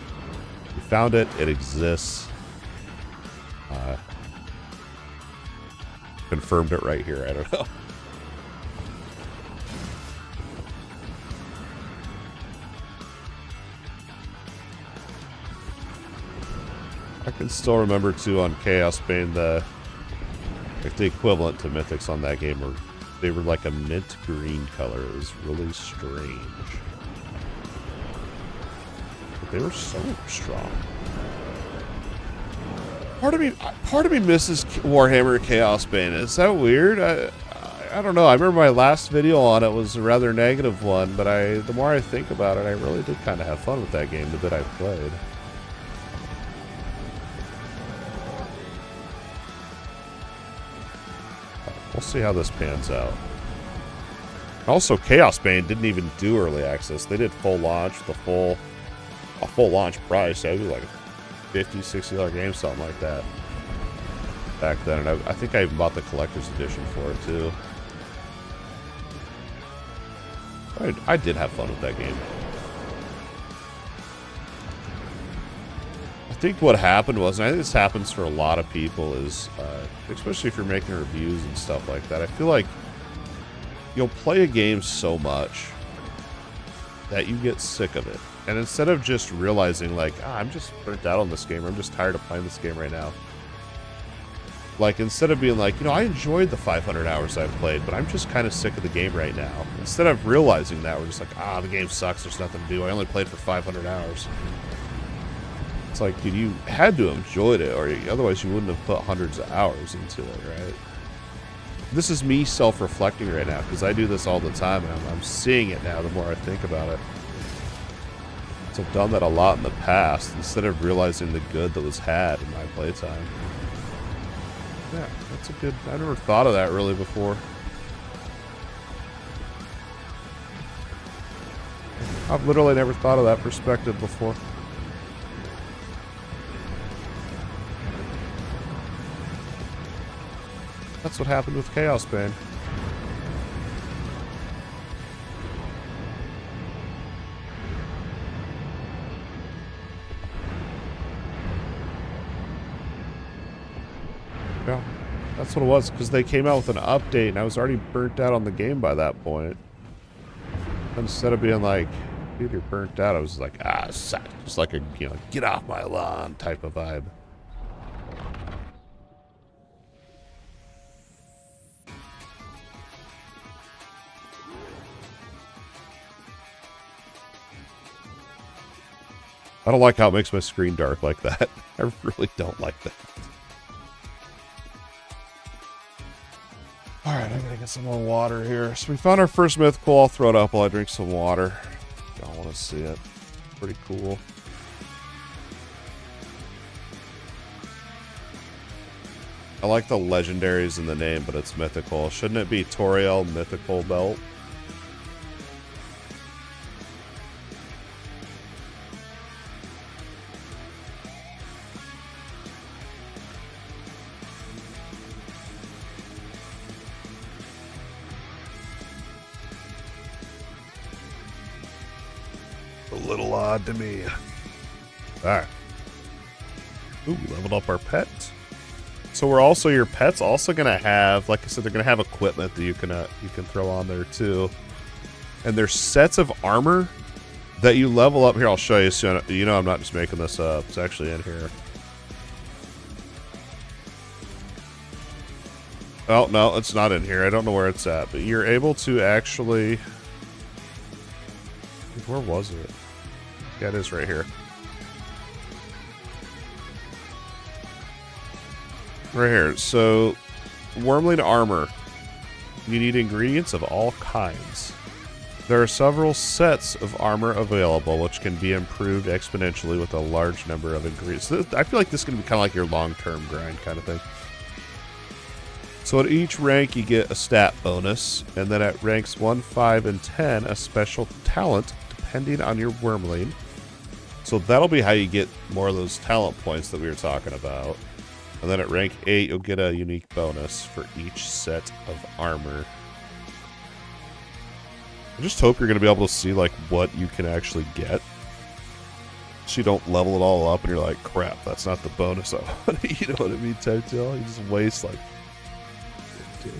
We found it. It exists. Confirmed it right here. I don't know. I can still remember too on Chaos Bane the equivalent to mythics on that game were they were like a mint green color. It was really strange. But they were so strong. Part of me misses Warhammer Chaos Bane. Is that weird? I don't know. I remember my last video on it was a rather negative one, but the more I think about it, I really did kind of have fun with that game the bit I played. We'll see how this pans out. Also, Chaos Bane didn't even do early access. They did full launch with a full launch price. That would be like a $50, $60 game, something like that. Back then, and I think I even bought the collector's edition for it too. I did have fun with that game. I think what happened was, and I think this happens for a lot of people, is especially if you're making reviews and stuff like that, I feel like you'll play a game so much that you get sick of it. And instead of just realizing like, I'm just burnt out on this game, or I'm just tired of playing this game right now. Like, instead of being like, I enjoyed the 500 hours I've played, but I'm just kind of sick of the game right now. Instead of realizing that, we're just like, the game sucks, there's nothing to do. I only played for 500 hours. It's like, dude, you had to have enjoyed it, or otherwise you wouldn't have put hundreds of hours into it, right? This is me self-reflecting right now, because I do this all the time, and I'm seeing it now the more I think about it. So I've done that a lot in the past, instead of realizing the good that was had in my playtime. Yeah, that's a good... I never thought of that really before. I've literally never thought of that perspective before. That's what happened with Chaos Bane. Yeah, that's what it was, because they came out with an update and I was already burnt out on the game by that point. Instead of being like, dude, you're burnt out, I was like, suck. Just like a, get off my lawn type of vibe. I don't like how it makes my screen dark like that. I really don't like that. Alright, I'm gonna get some more water here. So we found our first mythical. I'll throw it up while I drink some water. Y'all want to see it. Pretty cool. I like the legendaries in the name, but it's mythical. Shouldn't it be Toriel Mythical Belt? A little odd to me. Alright. Ooh, we leveled up our pet. So we're also, your pet's also gonna have, like I said, they're gonna have equipment that you can throw on there too. And there's sets of armor that you level up. Here, I'll show you soon. I'm not just making this up. It's actually in here. Oh, no, it's not in here. I don't know where it's at, but you're able to actually... Where was it? Yeah, it is right here. Right here. So, Wormling armor. You need ingredients of all kinds. There are several sets of armor available, which can be improved exponentially with a large number of ingredients. So I feel like this is going to be kind of like your long-term grind kind of thing. So at each rank, you get a stat bonus, and then at ranks 1, 5, and 10, a special talent, depending on your wormling. So that'll be how you get more of those talent points that we were talking about. And then at rank 8, you'll get a unique bonus for each set of armor. I just hope you're going to be able to see, like, what you can actually get. So you don't level it all up and you're like, crap, that's not the bonus I want. You know what I mean, Telltale? You just waste, like... Dude.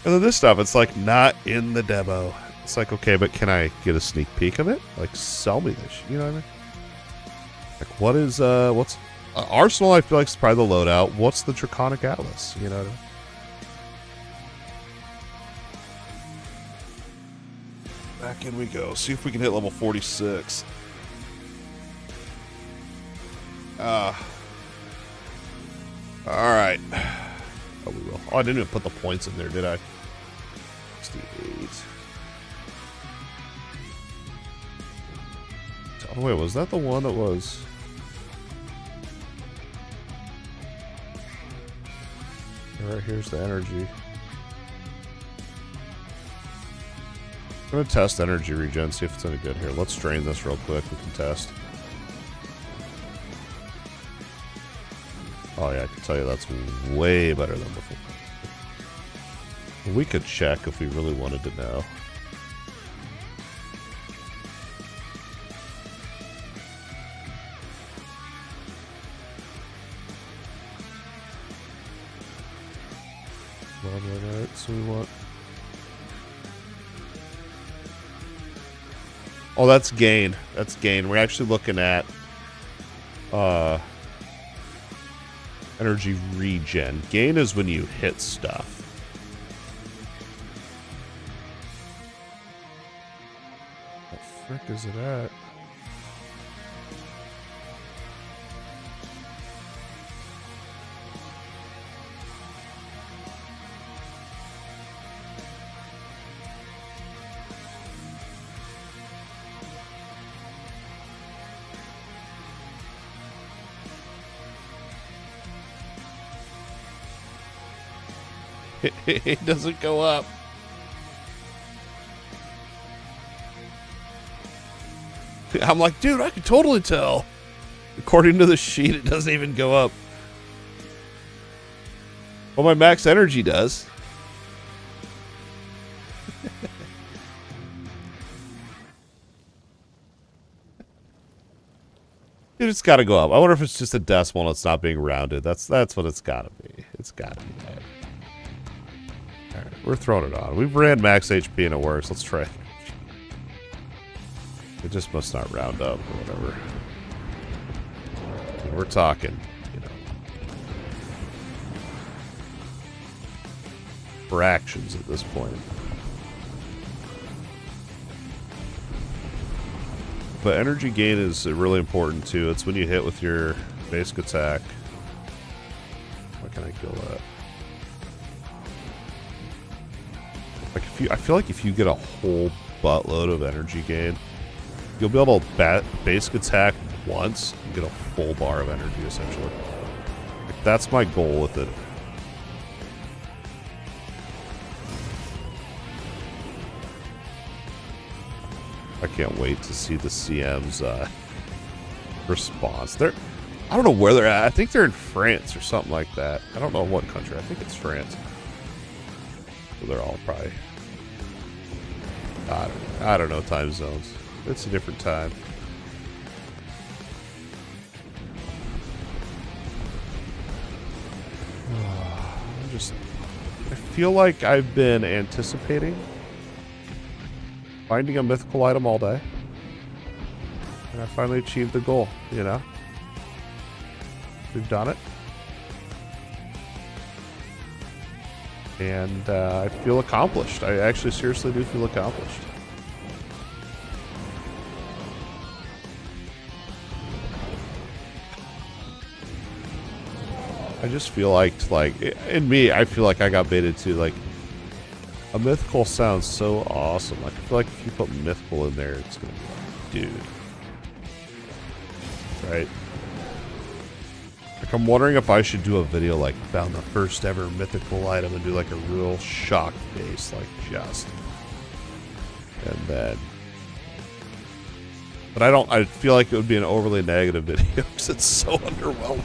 And then this stuff, it's, like, not in the demo. It's like, okay, but can I get a sneak peek of it? Like, sell me this, you know what I mean? Like, what is, what's... Arsenal, I feel like, is probably the loadout. What's the Draconic Atlas, you know what I mean? Back in we go. See if we can hit level 46. Alright. Oh, we will. Oh, I didn't even put the points in there, did I? 68. Oh, wait, was that the one that was... Alright, here's the energy. I'm going to test energy regen, see if it's any good here. Let's drain this real quick. We can test. Oh yeah, I can tell you that's way better than before. We could check if we really wanted to know. Alright, so we want... Oh, that's gain. That's gain. We're actually looking at energy regen. Gain is when you hit stuff. What the frick is it at? It doesn't go up. I'm like, dude, I can totally tell. According to the sheet, it doesn't even go up. Well, my max energy does. Dude, it's got to go up. I wonder if it's just a decimal and it's not being rounded. That's what it's got to be. It's got to be that. Alright, we're throwing it on. We've ran max HP and it works. Let's try it. It just must not round up or whatever. And we're talking, you know, fractions at this point. But energy gain is really important too. It's when you hit with your basic attack. Why can't I kill that? Like I feel like if you get a whole buttload of energy gain, you'll be able to basic attack once and get a full bar of energy essentially. Like, that's my goal with it. I can't wait to see the CM's response. I don't know where they're at. I think they're in France or something like that. I don't know what country. I think it's France. So they're all probably... I don't know time zones. It's a different time. I feel like I've been anticipating finding a mythical item all day. And I finally achieved the goal, you know? We've done it. And I feel accomplished. I actually seriously do feel accomplished. I just feel like in me, I feel like I got baited to like A mythical sounds so awesome. Like, I feel like if you put mythical in there, it's gonna be like, dude. Right? Like, I'm wondering if I should do a video like found the first ever mythical item and do like a real shock face, like just. And then. But I feel like it would be an overly negative video because it's so underwhelming.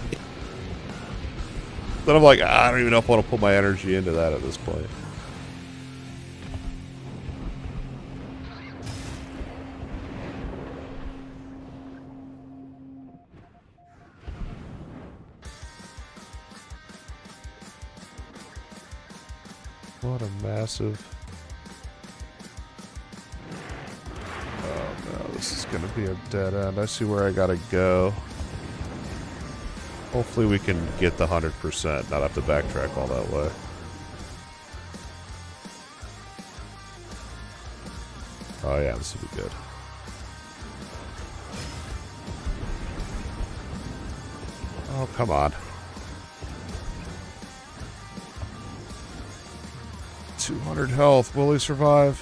Then I'm like, I don't even know if I want to put my energy into that at this point. What a massive... Oh no, this is gonna be a dead end. I see where I gotta go. Hopefully we can get the 100%, not have to backtrack all that way. Oh yeah, this will be good. Oh, come on. 200 health. Will he survive?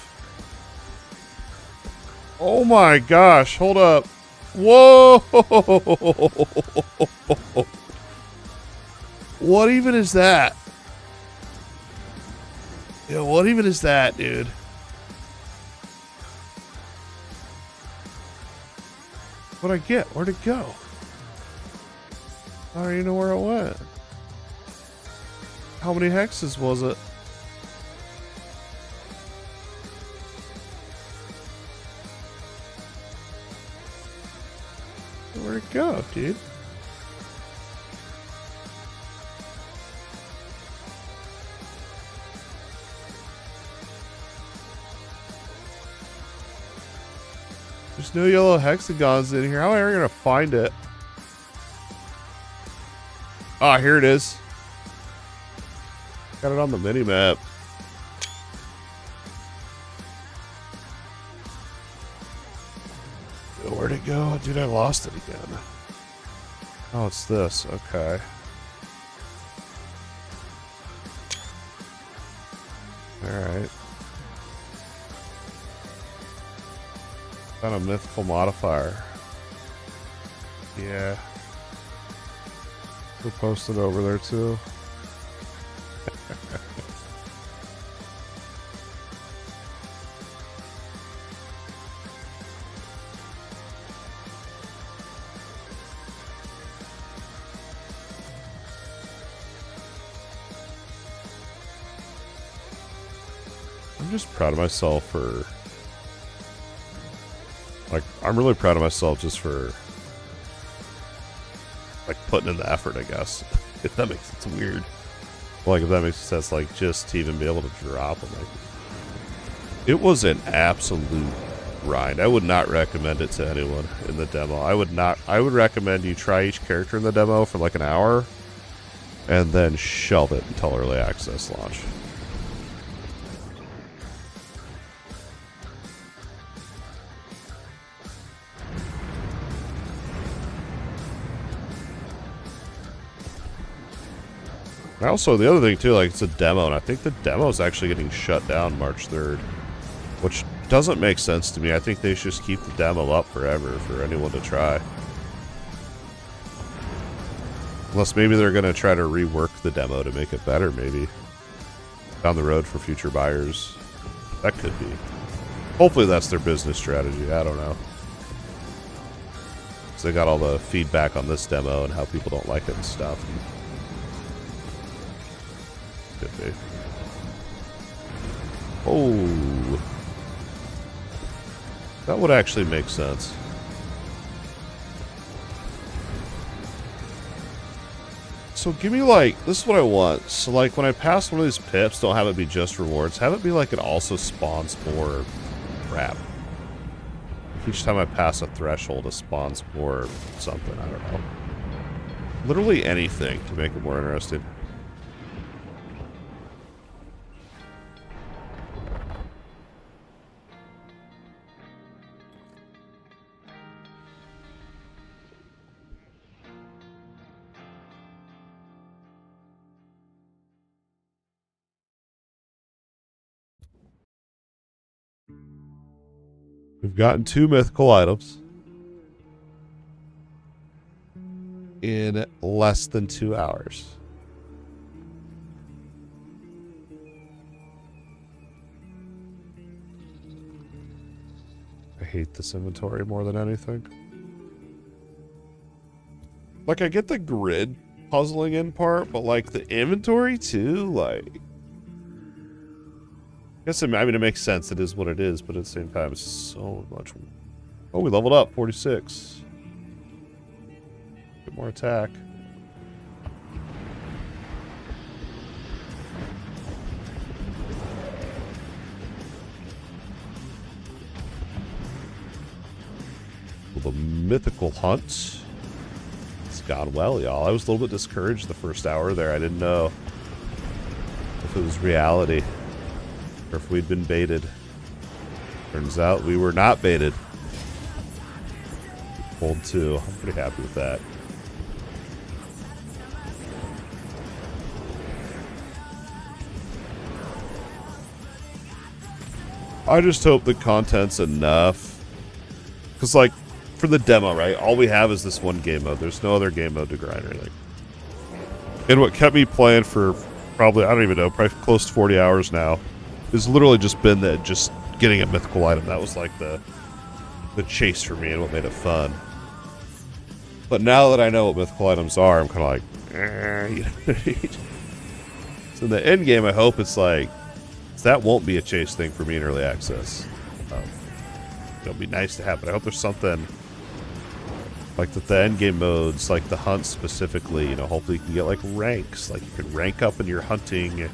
Oh my gosh. Hold up. Whoa! What even is that? Yeah, what even is that, dude? What'd I get? Where'd it go? I don't even know where it went. How many hexes was it? Where'd it go, dude? There's no yellow hexagons in here. How am I ever gonna find it? Ah, here it is. Got it on the mini map. Where'd it go? Dude, I lost it again. Oh, it's this. Okay. Alright. Found a mythical modifier. Yeah. We'll post it over there too. I'm just proud of myself for... Like, I'm really proud of myself just for... like, putting in the effort, I guess. If that makes sense. It's weird. Like, if that makes sense, like, just to even be able to drop them. Like, it was an absolute grind. I would not recommend it to anyone in the demo. I would recommend you try each character in the demo for like an hour and then shelve it until early access launch. Also, the other thing too, like, it's a demo, and I think the demo is actually getting shut down March 3rd, which doesn't make sense to me. I think they should just keep the demo up forever for anyone to try. Unless maybe they're going to try to rework the demo to make it better, maybe. Down the road for future buyers. That could be. Hopefully that's their business strategy. I don't know. So they got all the feedback on this demo and how people don't like it and stuff. Could be. Oh. That would actually make sense. So give me like, this is what I want. So like when I pass one of these pips, don't have it be just rewards. Have it be like it also spawns more crap. Each time I pass a threshold, it spawns more something. I don't know. Literally anything to make it more interesting. We've gotten 2 mythical items in less than 2 hours. I hate this inventory more than anything. Like, I get the grid puzzling in part, but like the inventory too, like, I guess I mean it makes sense. It is what it is, but at the same time, it's so much. Oh, we leveled up 46. Get more attack. The mythical hunt. It's gone well, y'all. I was a little bit discouraged the first hour there. I didn't know if it was reality or if we'd been baited. Turns out we were not baited. Pulled 2. I'm pretty happy with that. I just hope the content's enough. Because, like, for the demo, right? All we have is this one game mode. There's no other game mode to grind or anything. And what kept me playing for probably, I don't even know, probably close to 40 hours now, has literally just been that just getting a mythical item. That was like the chase for me and what made it fun. But now that I know what mythical items are, I'm kind of like, you know. So in the end game, I hope it's like, that won't be a chase thing for me in early access. It'll be nice to have, but I hope there's something like that the endgame modes, like the hunt specifically, you know, hopefully you can get like ranks, like you can rank up in your hunting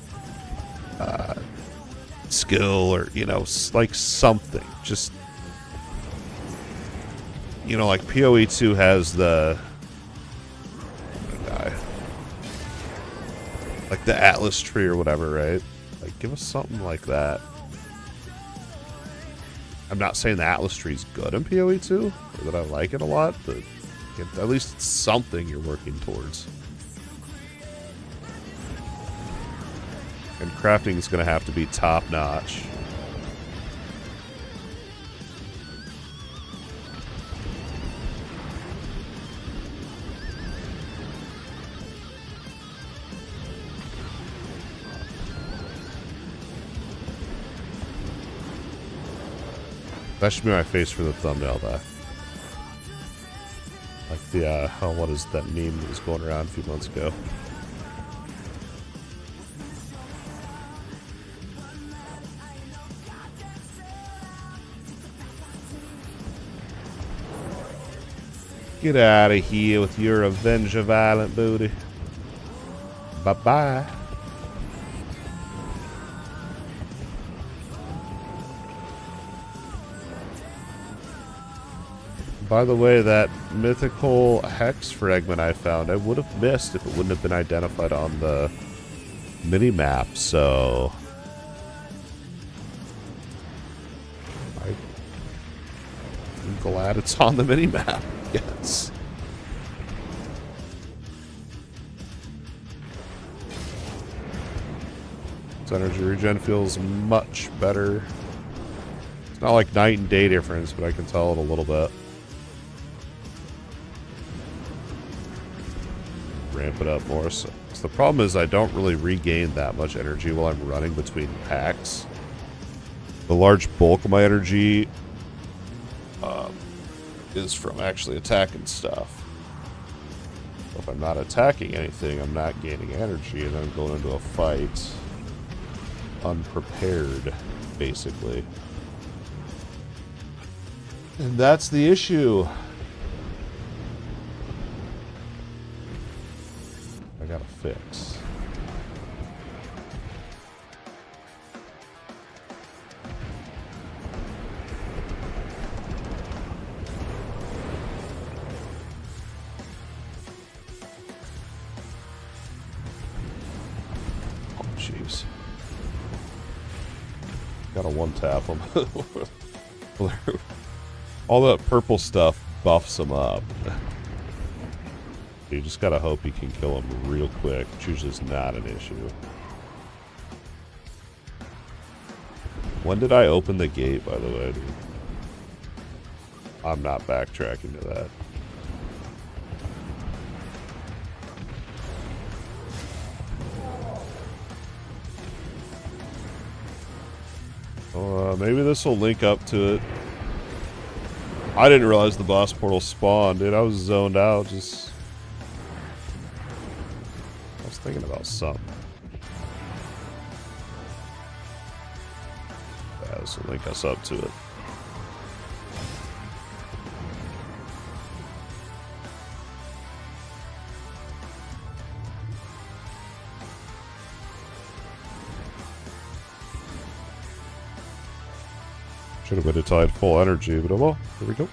skill, or, you know, like something. Just, you know, like PoE 2 has the like the Atlas tree or whatever, right? Like, give us something like that. I'm not saying the Atlas tree is good in PoE 2, or that I like it a lot, but at least it's something you're working towards. And crafting is going to have to be top-notch. That should be my face for the thumbnail, though. Like the, oh, what is that meme that was going around a few months ago? Get out of here with your Avenge a Violent booty. Bye-bye. By the way, that mythical hex fragment I found, I would have missed if it wouldn't have been identified on the mini-map, so I'm glad it's on the mini-map, yes. This energy regen feels much better. It's not like night and day difference, but I can tell it a little bit. Ramp it up more. So the problem is I don't really regain that much energy while I'm running between packs. The large bulk of my energy is from actually attacking stuff. So if I'm not attacking anything, I'm not gaining energy, and then I'm going into a fight unprepared, basically. And that's the issue. I gotta fix. Oh, jeez. Gotta one tap them. All that purple stuff buffs them up. You just gotta hope you can kill them real quick, which usually is not an issue. When did I open the gate, by the way, dude? I'm not backtracking to that. Maybe this will link up to it. I didn't realize the boss portal spawned, dude. I was zoned out. I was thinking about something. Yeah, this will link us up to it. Should have been until I had full energy, but oh well. Here we go.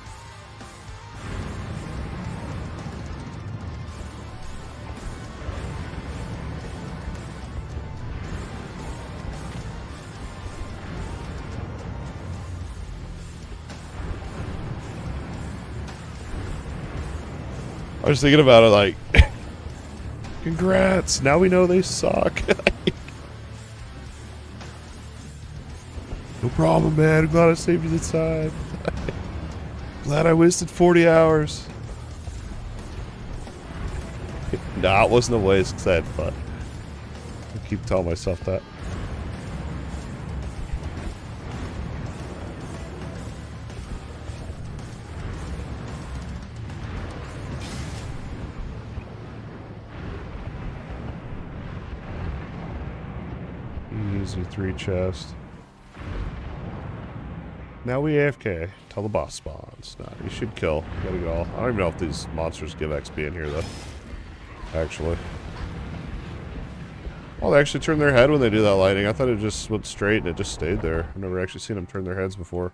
I was thinking about it like, congrats, now we know they suck. No problem, man. I'm glad I saved you the time. Glad I wasted 40 hours. Nah, it wasn't a waste because I had fun. I keep telling myself that. Easy 3 chests. Now we AFK till the boss spawns. Nah, you should kill. Gotta go. I don't even know if these monsters give XP in here, though. Actually. Oh, they actually turn their head when they do that lighting. I thought it just went straight and it just stayed there. I've never actually seen them turn their heads before.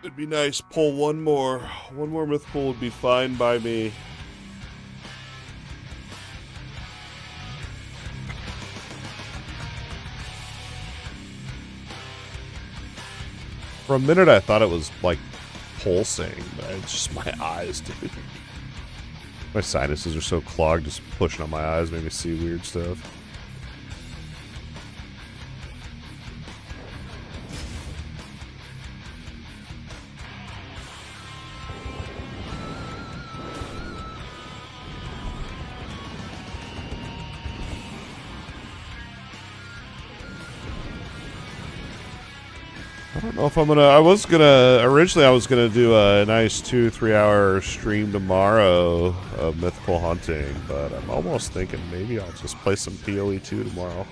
It'd be nice. Pull one more. One more mythical would be fine by me. For a minute, I thought it was, like, pulsing, but it's just my eyes, dude. My sinuses are so clogged, just pushing on my eyes made me see weird stuff. I don't know if I'm gonna. Originally, I was gonna do a nice 2-3 hour stream tomorrow of mythical hunting, but I'm almost thinking maybe I'll just play some PoE 2 tomorrow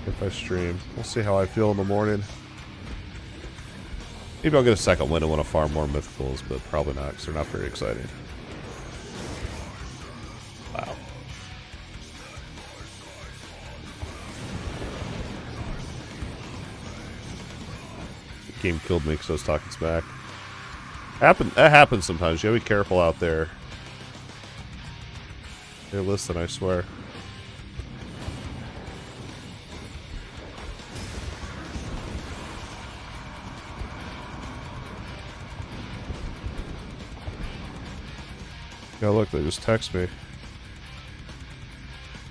if I stream. We'll see how I feel in the morning. Maybe I'll get a second win and want to farm more mythicals, but probably not because they're not very exciting. Wow. Game killed me because I was talking smack. That happens sometimes. You gotta be careful out there. Hey, listen, I swear. Yeah, look, they just text me.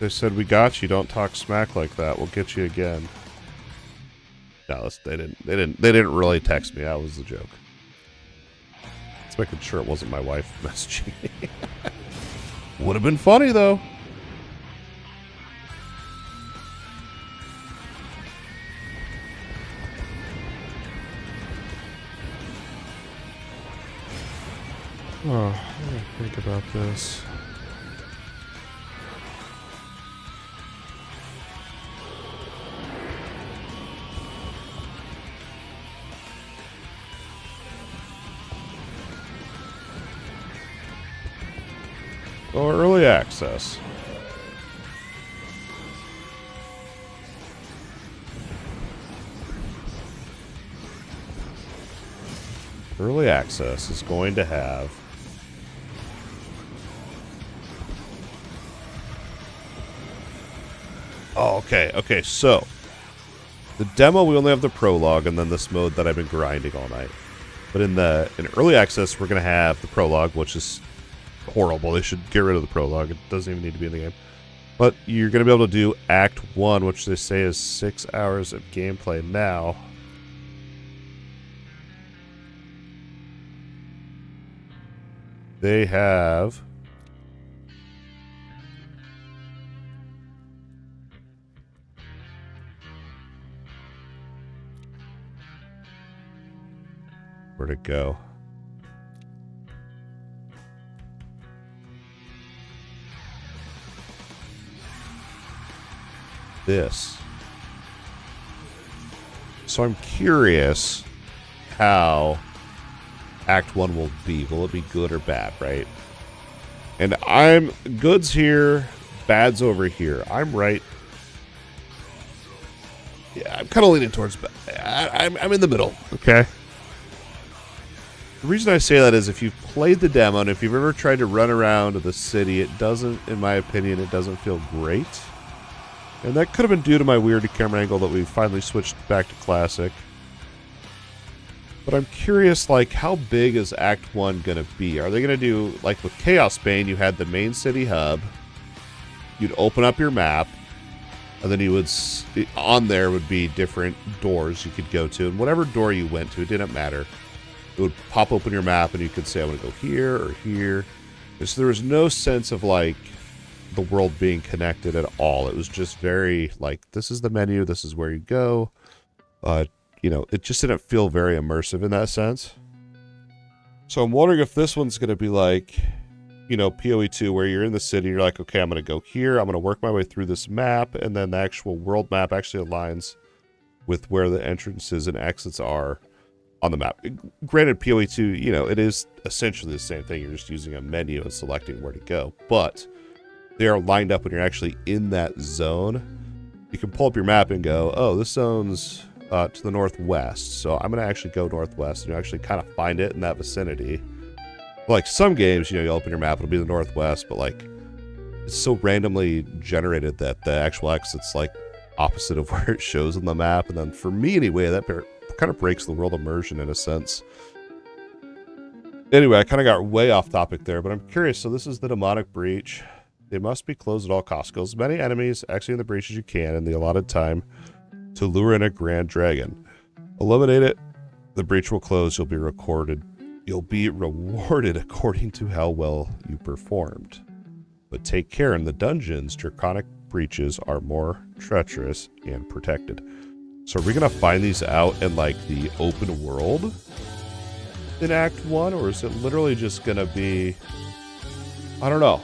They said, "We got you. Don't talk smack like that. We'll get you again." No, they didn't really text me. That was the joke. Let's making sure it wasn't my wife messaging me. Would have been funny though. Oh, I gotta think about this. Or early access. Early access is going to have okay, so the demo we only have the prologue and then this mode that I've been grinding all night. But in early access we're gonna have the prologue, which is horrible. They should get rid of the prologue. It doesn't even need to be in the game. But you're going to be able to do Act 1, which they say is 6 hours of gameplay now. They have... Where'd it go? This. So I'm curious how Act 1 will be. Will it be good or bad, right? And I'm good's here, bad's over here. I'm right. Yeah, I'm kind of leaning towards bad. I'm in the middle, okay? The reason I say that is if you've played the demo and if you've ever tried to run around the city, it doesn't, in my opinion, it doesn't feel great. And that could have been due to my weird camera angle that we finally switched back to classic. But I'm curious, like, how big is Act 1 going to be? Are they going to do, like with Chaos Bane, you had the main city hub, you'd open up your map, and then you would, on there would be different doors you could go to, and whatever door you went to, it didn't matter. It would pop open your map, and you could say, I want to go here or here. So there was no sense of, like, the world being connected at all. It was just very, like, this is the menu, this is where you go. You know, it just didn't feel very immersive in that sense. So I'm wondering if this one's going to be like, you know, PoE 2, where you're in the city, you're like, okay, I'm going to go here, I'm going to work my way through this map, and then the actual world map actually aligns with where the entrances and exits are on the map. Granted, PoE 2, you know, it is essentially the same thing. You're just using a menu and selecting where to go. But they are lined up when you're actually in that zone. You can pull up your map and go, oh, this zone's to the northwest. So I'm going to actually go northwest, and you actually kind of find it in that vicinity. Like some games, you know, you open your map, it'll be the northwest, but like it's so randomly generated that the actual exit's like opposite of where it shows on the map. And then for me anyway, that kind of breaks the world immersion in a sense. Anyway, I kind of got way off topic there, but I'm curious. So this is the demonic breach. They must be closed at all costs. Kill as many enemies actually in the breach as you can in the allotted time to lure in a grand dragon. Eliminate it. The breach will close. You'll be recorded. You'll be rewarded according to how well you performed. But take care, in the dungeons, draconic breaches are more treacherous and protected. So are we going to find these out in like the open world in Act 1? Or is it literally just going to be... I don't know.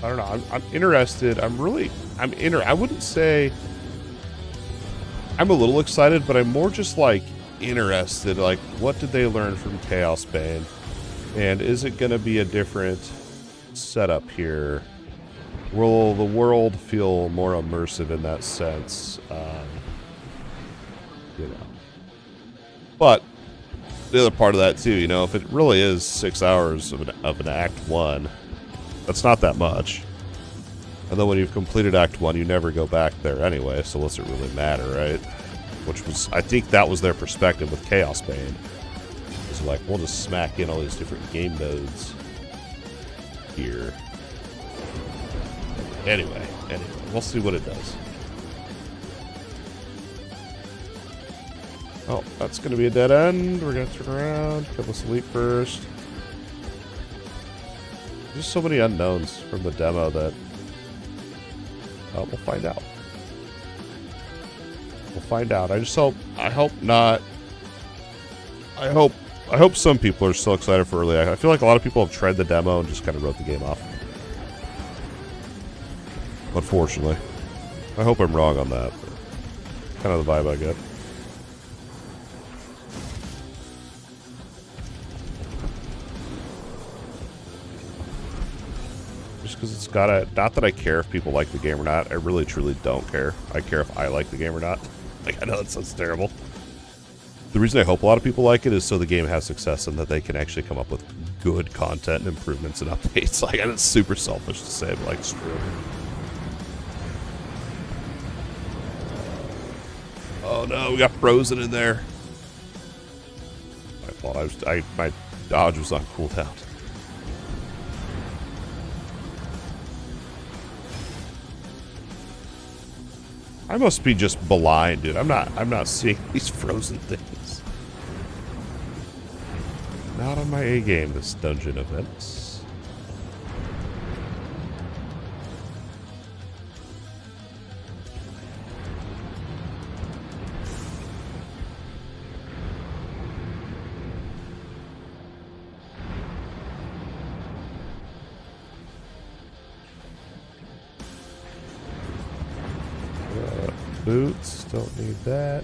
I'm interested. I wouldn't say... I'm a little excited, but I'm more just like interested. Like, what did they learn from Chaos Bane? And is it going to be a different setup here? Will the world feel more immersive in that sense? You know. But the other part of that too, you know, if it really is 6 hours of an Act 1, that's not that much. And then when you've completed Act 1, you never go back there anyway, so what's it really matter, right? Which was, I think that was their perspective with Chaos Bane. It's like, we'll just smack in all these different game modes here. Anyway, we'll see what it does. Oh, that's going to be a dead end. We're going to turn around, kill this elite first. There's so many unknowns from the demo that we'll find out. We'll find out. I hope some people are still excited for early. I feel like a lot of people have tried the demo and just kind of wrote the game off. Unfortunately. I hope I'm wrong on that. But kind of the vibe I get. Just because it's got a... Not that I care if people like the game or not. I really, truly don't care. I care if I like the game or not. Like, I know that sounds terrible. The reason I hope a lot of people like it is so the game has success and that they can actually come up with good content and improvements and updates. Like, and it's super selfish to say, but like, screw it. Oh no, we got frozen in there. My fault. My dodge was on cooldown. I must be just blind, dude. I'm not seeing these frozen things. Not on my A game, this dungeon events. Boots, don't need that.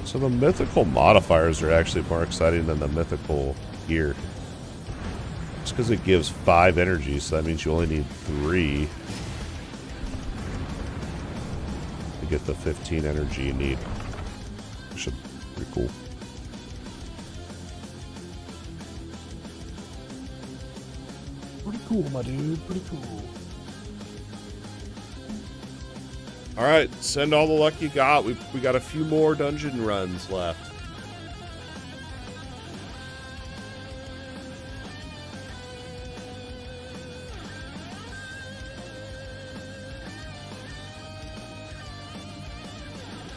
So the mythical modifiers are actually more exciting than the mythical gear. Just because it gives 5 energy, so that means you only need 3 to get the 15 energy you need. Which is pretty cool. Pretty cool, my dude. Pretty cool. All right, send all the luck you got. We got a few more dungeon runs left.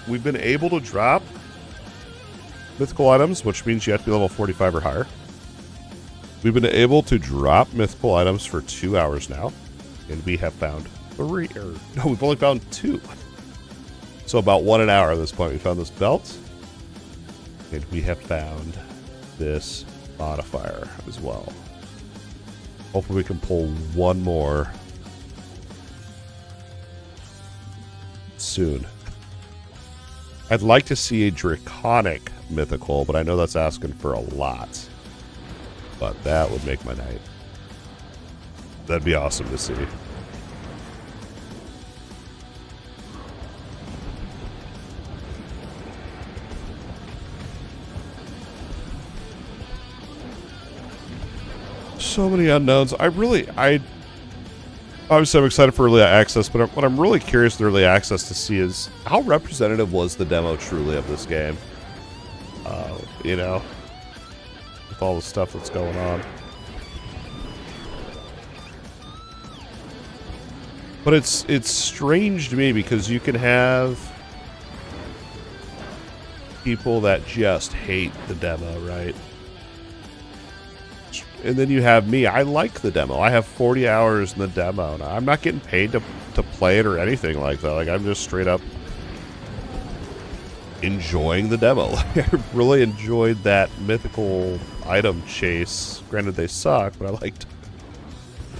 We've been able to drop mythical items, which means you have to be level 45 or higher. We've been able to drop mythical items for 2 hours now, and we have found 3, or no, we've only found 2. So about 1 an hour at this point. We found this belt, and we have found this modifier as well. Hopefully we can pull 1 more soon. I'd like to see a draconic mythical, but I know that's asking for a lot. But that would make my night. That'd be awesome to see. So many unknowns. Obviously I'm excited for early access, but what I'm really curious in early access to see is how representative was the demo truly of this game. You know, with all the stuff that's going on. But it's strange to me because you can have people that just hate the demo, right? And then you have me. I like the demo. I have 40 hours in the demo. And I'm not getting paid to play it or anything like that. Like, I'm just straight up enjoying the demo. I really enjoyed that mythical item chase. Granted, they suck, but I liked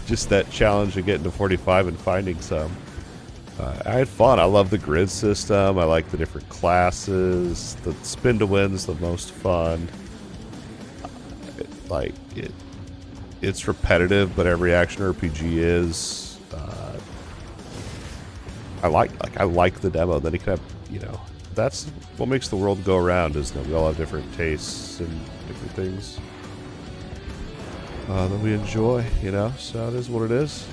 just that challenge of getting to 45 and finding some. I had fun. I love the grid system. I like the different classes. The spin to win's the most fun. It's repetitive, but every action RPG is. I like the demo. Then you can have, you know, that's what makes the world go around, is that we all have different tastes and different things that we enjoy, you know. So it is what it is.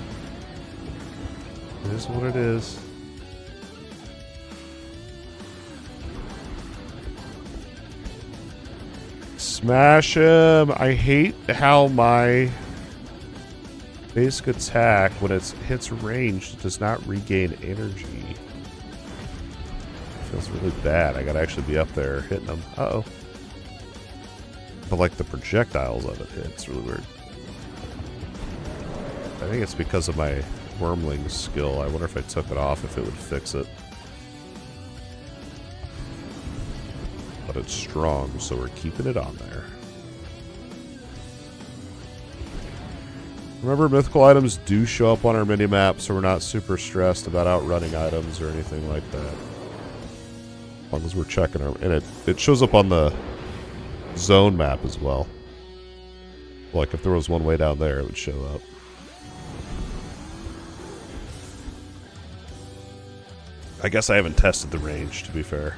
It is what it is. Smash him! I hate how my basic attack, when it hits range, does not regain energy. Feels really bad. I gotta actually be up there hitting them. Uh-oh. But like the projectiles of it hit. It's really weird. I think it's because of my Wormling skill. I wonder if I took it off, if it would fix it. But it's strong, so we're keeping it on there. Remember, mythical items do show up on our mini-map, so we're not super stressed about outrunning items or anything like that. As long as we're checking our... And it shows up on the zone map as well. Like, if there was one way down there, it would show up. I guess I haven't tested the range, to be fair.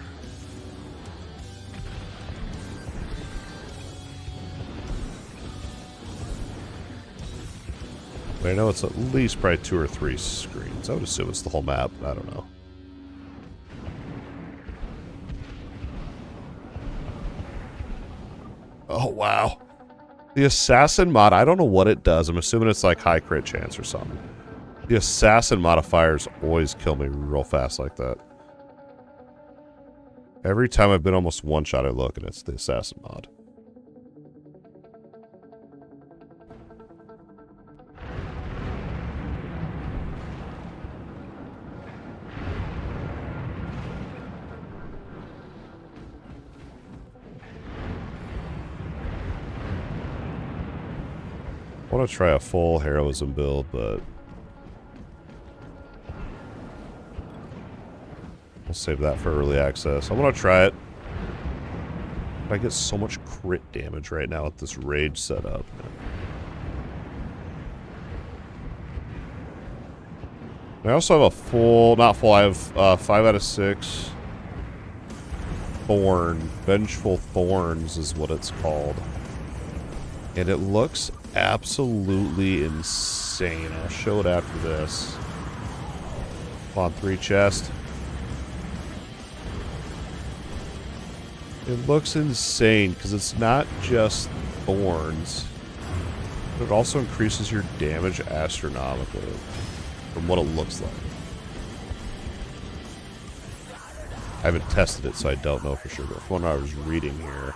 I know it's at least probably 2 or 3 screens. I would assume it's the whole map. I don't know. Oh, wow. The assassin mod, I don't know what it does. I'm assuming it's like high crit chance or something. The assassin modifiers always kill me real fast like that. Every time I've been almost one-shot, I look, and it's the assassin mod. I want to try a full heroism build, but we'll save that for early access. I want to try it. I get so much crit damage right now with this rage setup. I also have a full, not full, I have 5 out of 6 Thorn. Vengeful Thorns is what it's called. And it looks absolutely insane. I'll show it after this. Come on, 3 chest. It looks insane because it's not just thorns, but it also increases your damage astronomically from what it looks like. I haven't tested it, so I don't know for sure, but from what I was reading here,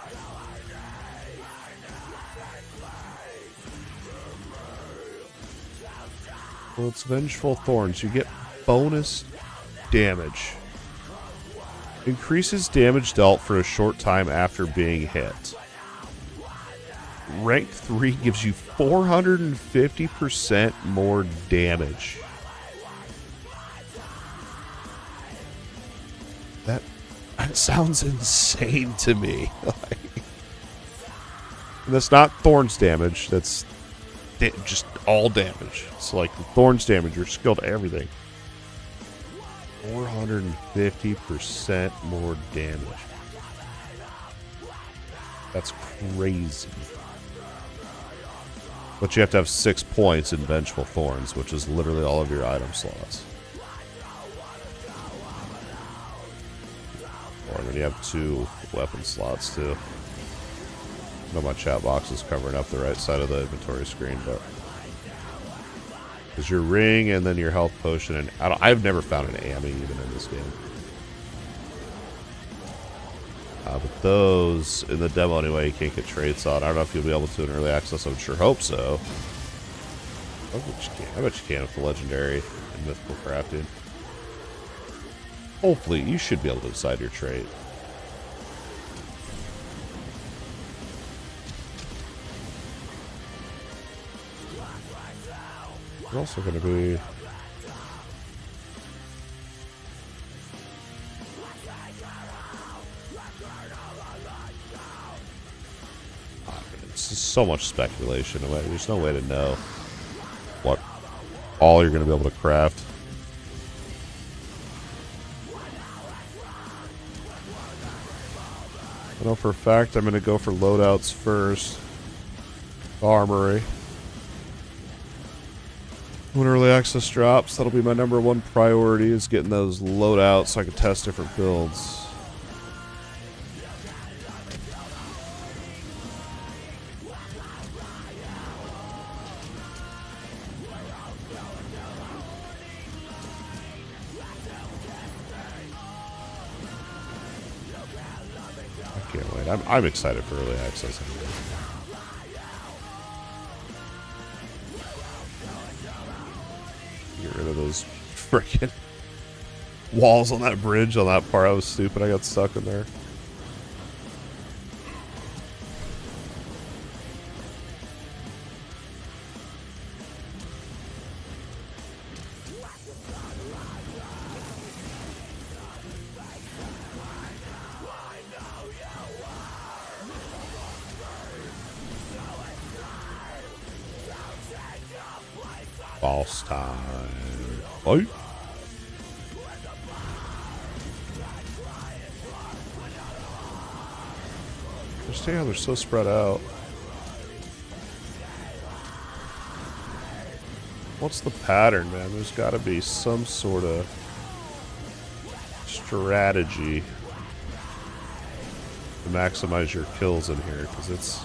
well, it's Vengeful Thorns. You get bonus damage. Increases damage dealt for a short time after being hit. Rank 3 gives you 450% more damage. That sounds insane to me. And that's not Thorns damage. That's just all damage. It's like the Thorns damage, you're skilled to everything. 450% more damage. That's crazy. But you have to have 6 points in Vengeful Thorns, which is literally all of your item slots. Or then you have 2 weapon slots too. I know my chat box is covering up the right side of the inventory screen, but there's your ring and then your health potion, and I've never found an AME even in this game. But those in the demo anyway, you can't get traits on. I don't know if you'll be able to in early access. I would sure hope so. I bet you can. I bet you can with the legendary and mythical crafting. Hopefully, you should be able to decide your trait. It's also going to be... It's just so much speculation. There's no way to know what all you're going to be able to craft. I know for a fact I'm going to go for loadouts first. Armory. When early access drops, that'll be my #1 priority, is getting those loadouts so I can test different builds. I can't wait. I'm excited for early access. Get rid of those freaking walls on that bridge on that part. I was stupid. I got stuck in there. Boss time. Fight. Just see how they're so spread out. What's the pattern, man? There's got to be some sort of strategy to maximize your kills in here, because it's...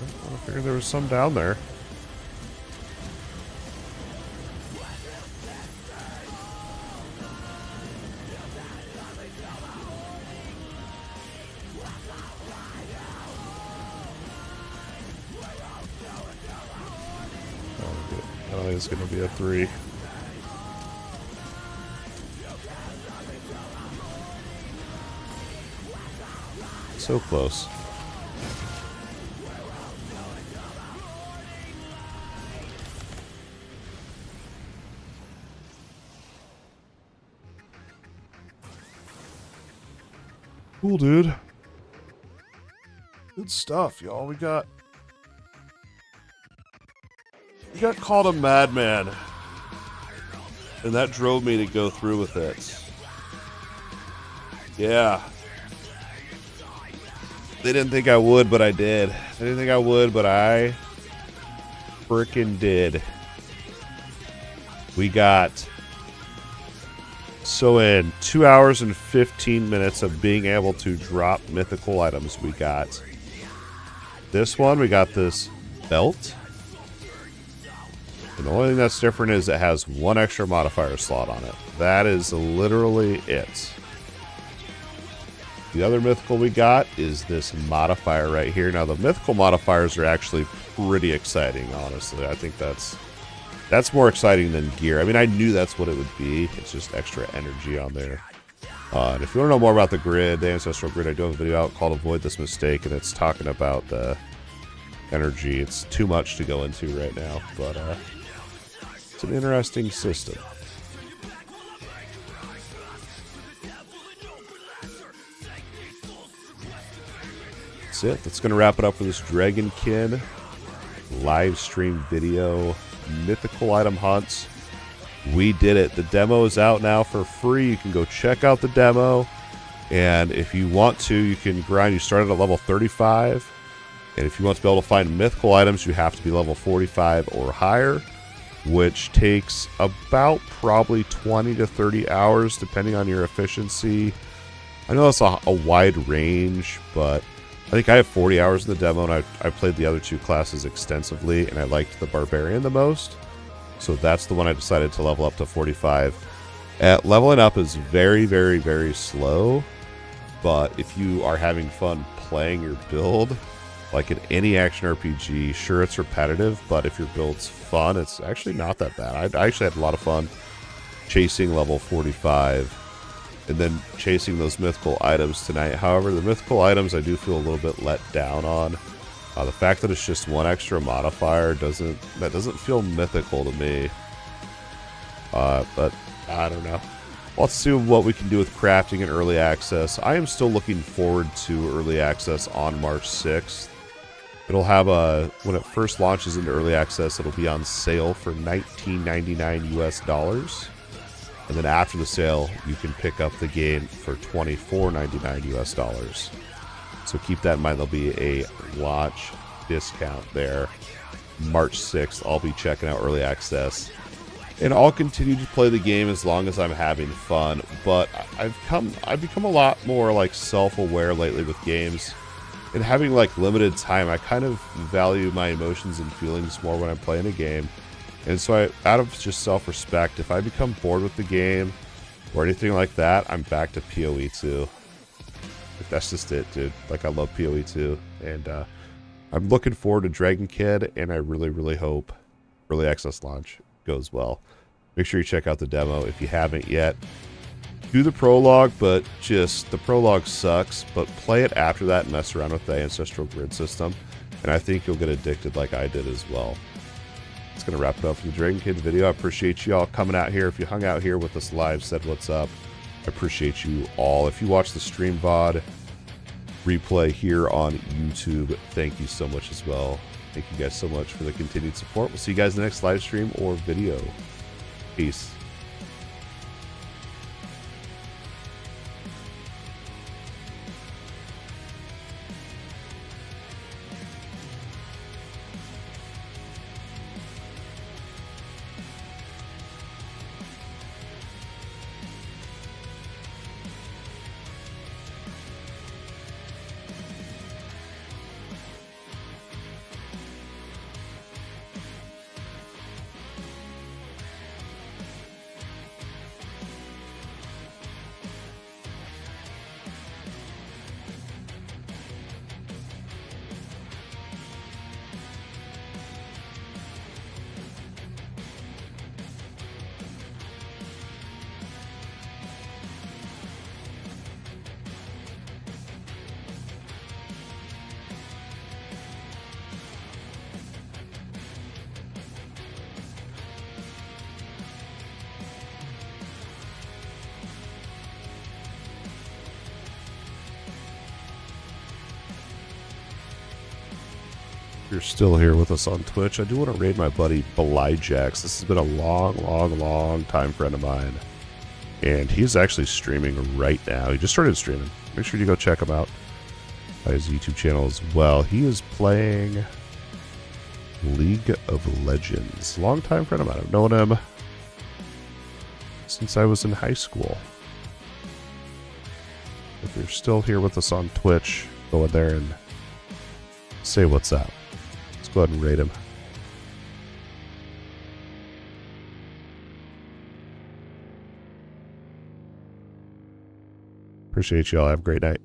I figured there was some down there. I don't think it's going to be a 3. So close. Cool, dude. Good stuff, y'all. We got called a madman, and that drove me to go through with it. Yeah. They didn't think I would, but I did. They didn't think I would, but I frickin' did. We got... So in 2 hours and 15 minutes of being able to drop mythical items, we got this one. We got this belt. And the only thing that's different is it has one extra modifier slot on it. That is literally it. The other mythical we got is this modifier right here. Now, the mythical modifiers are actually pretty exciting, honestly. I think that's more exciting than gear. I mean, I knew that's what it would be. It's just extra energy on there. And if you want to know more about the grid, the Ancestral Grid, I do have a video out called Avoid This Mistake, and it's talking about the energy. It's too much to go into right now, but it's an interesting system. That's it. That's going to wrap it up for this Dragonkin live stream video. Mythical item hunts. We did it. The demo is out now for free. You can go check out the demo. And if you want to, you can grind. You start at level 35. And if you want to be able to find mythical items, you have to be level 45 or higher, which takes about probably 20 to 30 hours, depending on your efficiency. I know that's a wide range, but I think I have 40 hours in the demo, and I played the other two classes extensively, and I liked the Barbarian the most. So that's the one I decided to level up to 45. Leveling up is very, very, very slow, but if you are having fun playing your build, like in any action RPG, sure, it's repetitive, but if your build's fun, it's actually not that bad. I actually had a lot of fun chasing level 45 and then chasing those mythical items tonight. However, the mythical items I do feel a little bit let down on. The fact that it's just one extra modifier doesn't feel mythical to me. But I don't know. Let's see what we can do with crafting and early access. I am still looking forward to early access on March 6th. It'll have when it first launches into early access, it'll be on sale for $19.99 US. And then after the sale, you can pick up the game for $24.99 US. So keep that in mind. There'll be a launch discount there. March 6th, I'll be checking out early access. And I'll continue to play the game as long as I'm having fun. But I've become a lot more like self-aware lately with games. And having like limited time, I kind of value my emotions and feelings more when I'm playing a game. And so out of just self-respect, if I become bored with the game or anything like that, I'm back to PoE 2. Like, that's just it, dude. Like, I love PoE 2. And I'm looking forward to Dragonkin, and I really, really hope early access launch goes well. Make sure you check out the demo if you haven't yet. Do the prologue, but just the prologue sucks. But play it after that and mess around with the Ancestral Grid system. And I think you'll get addicted like I did as well. It's going to wrap it up for the Dragonkin video. I appreciate you all coming out here. If you hung out here with us live, said what's up, I appreciate you all. If you watch the stream VOD replay here on YouTube, thank you so much as well. Thank you guys so much for the continued support. We'll see you guys in the next live stream or video. Peace. If you're still here with us on Twitch, I do want to raid my buddy Blyjax. This has been a long time friend of mine. And he's actually streaming right now. He just started streaming. Make sure you go check him out by his YouTube channel as well. He is playing League of Legends. Long-time friend of mine. I've known him since I was in high school. If you're still here with us on Twitch, go in there and say what's up. Let's go ahead and rate him. Appreciate y'all. Have a great night.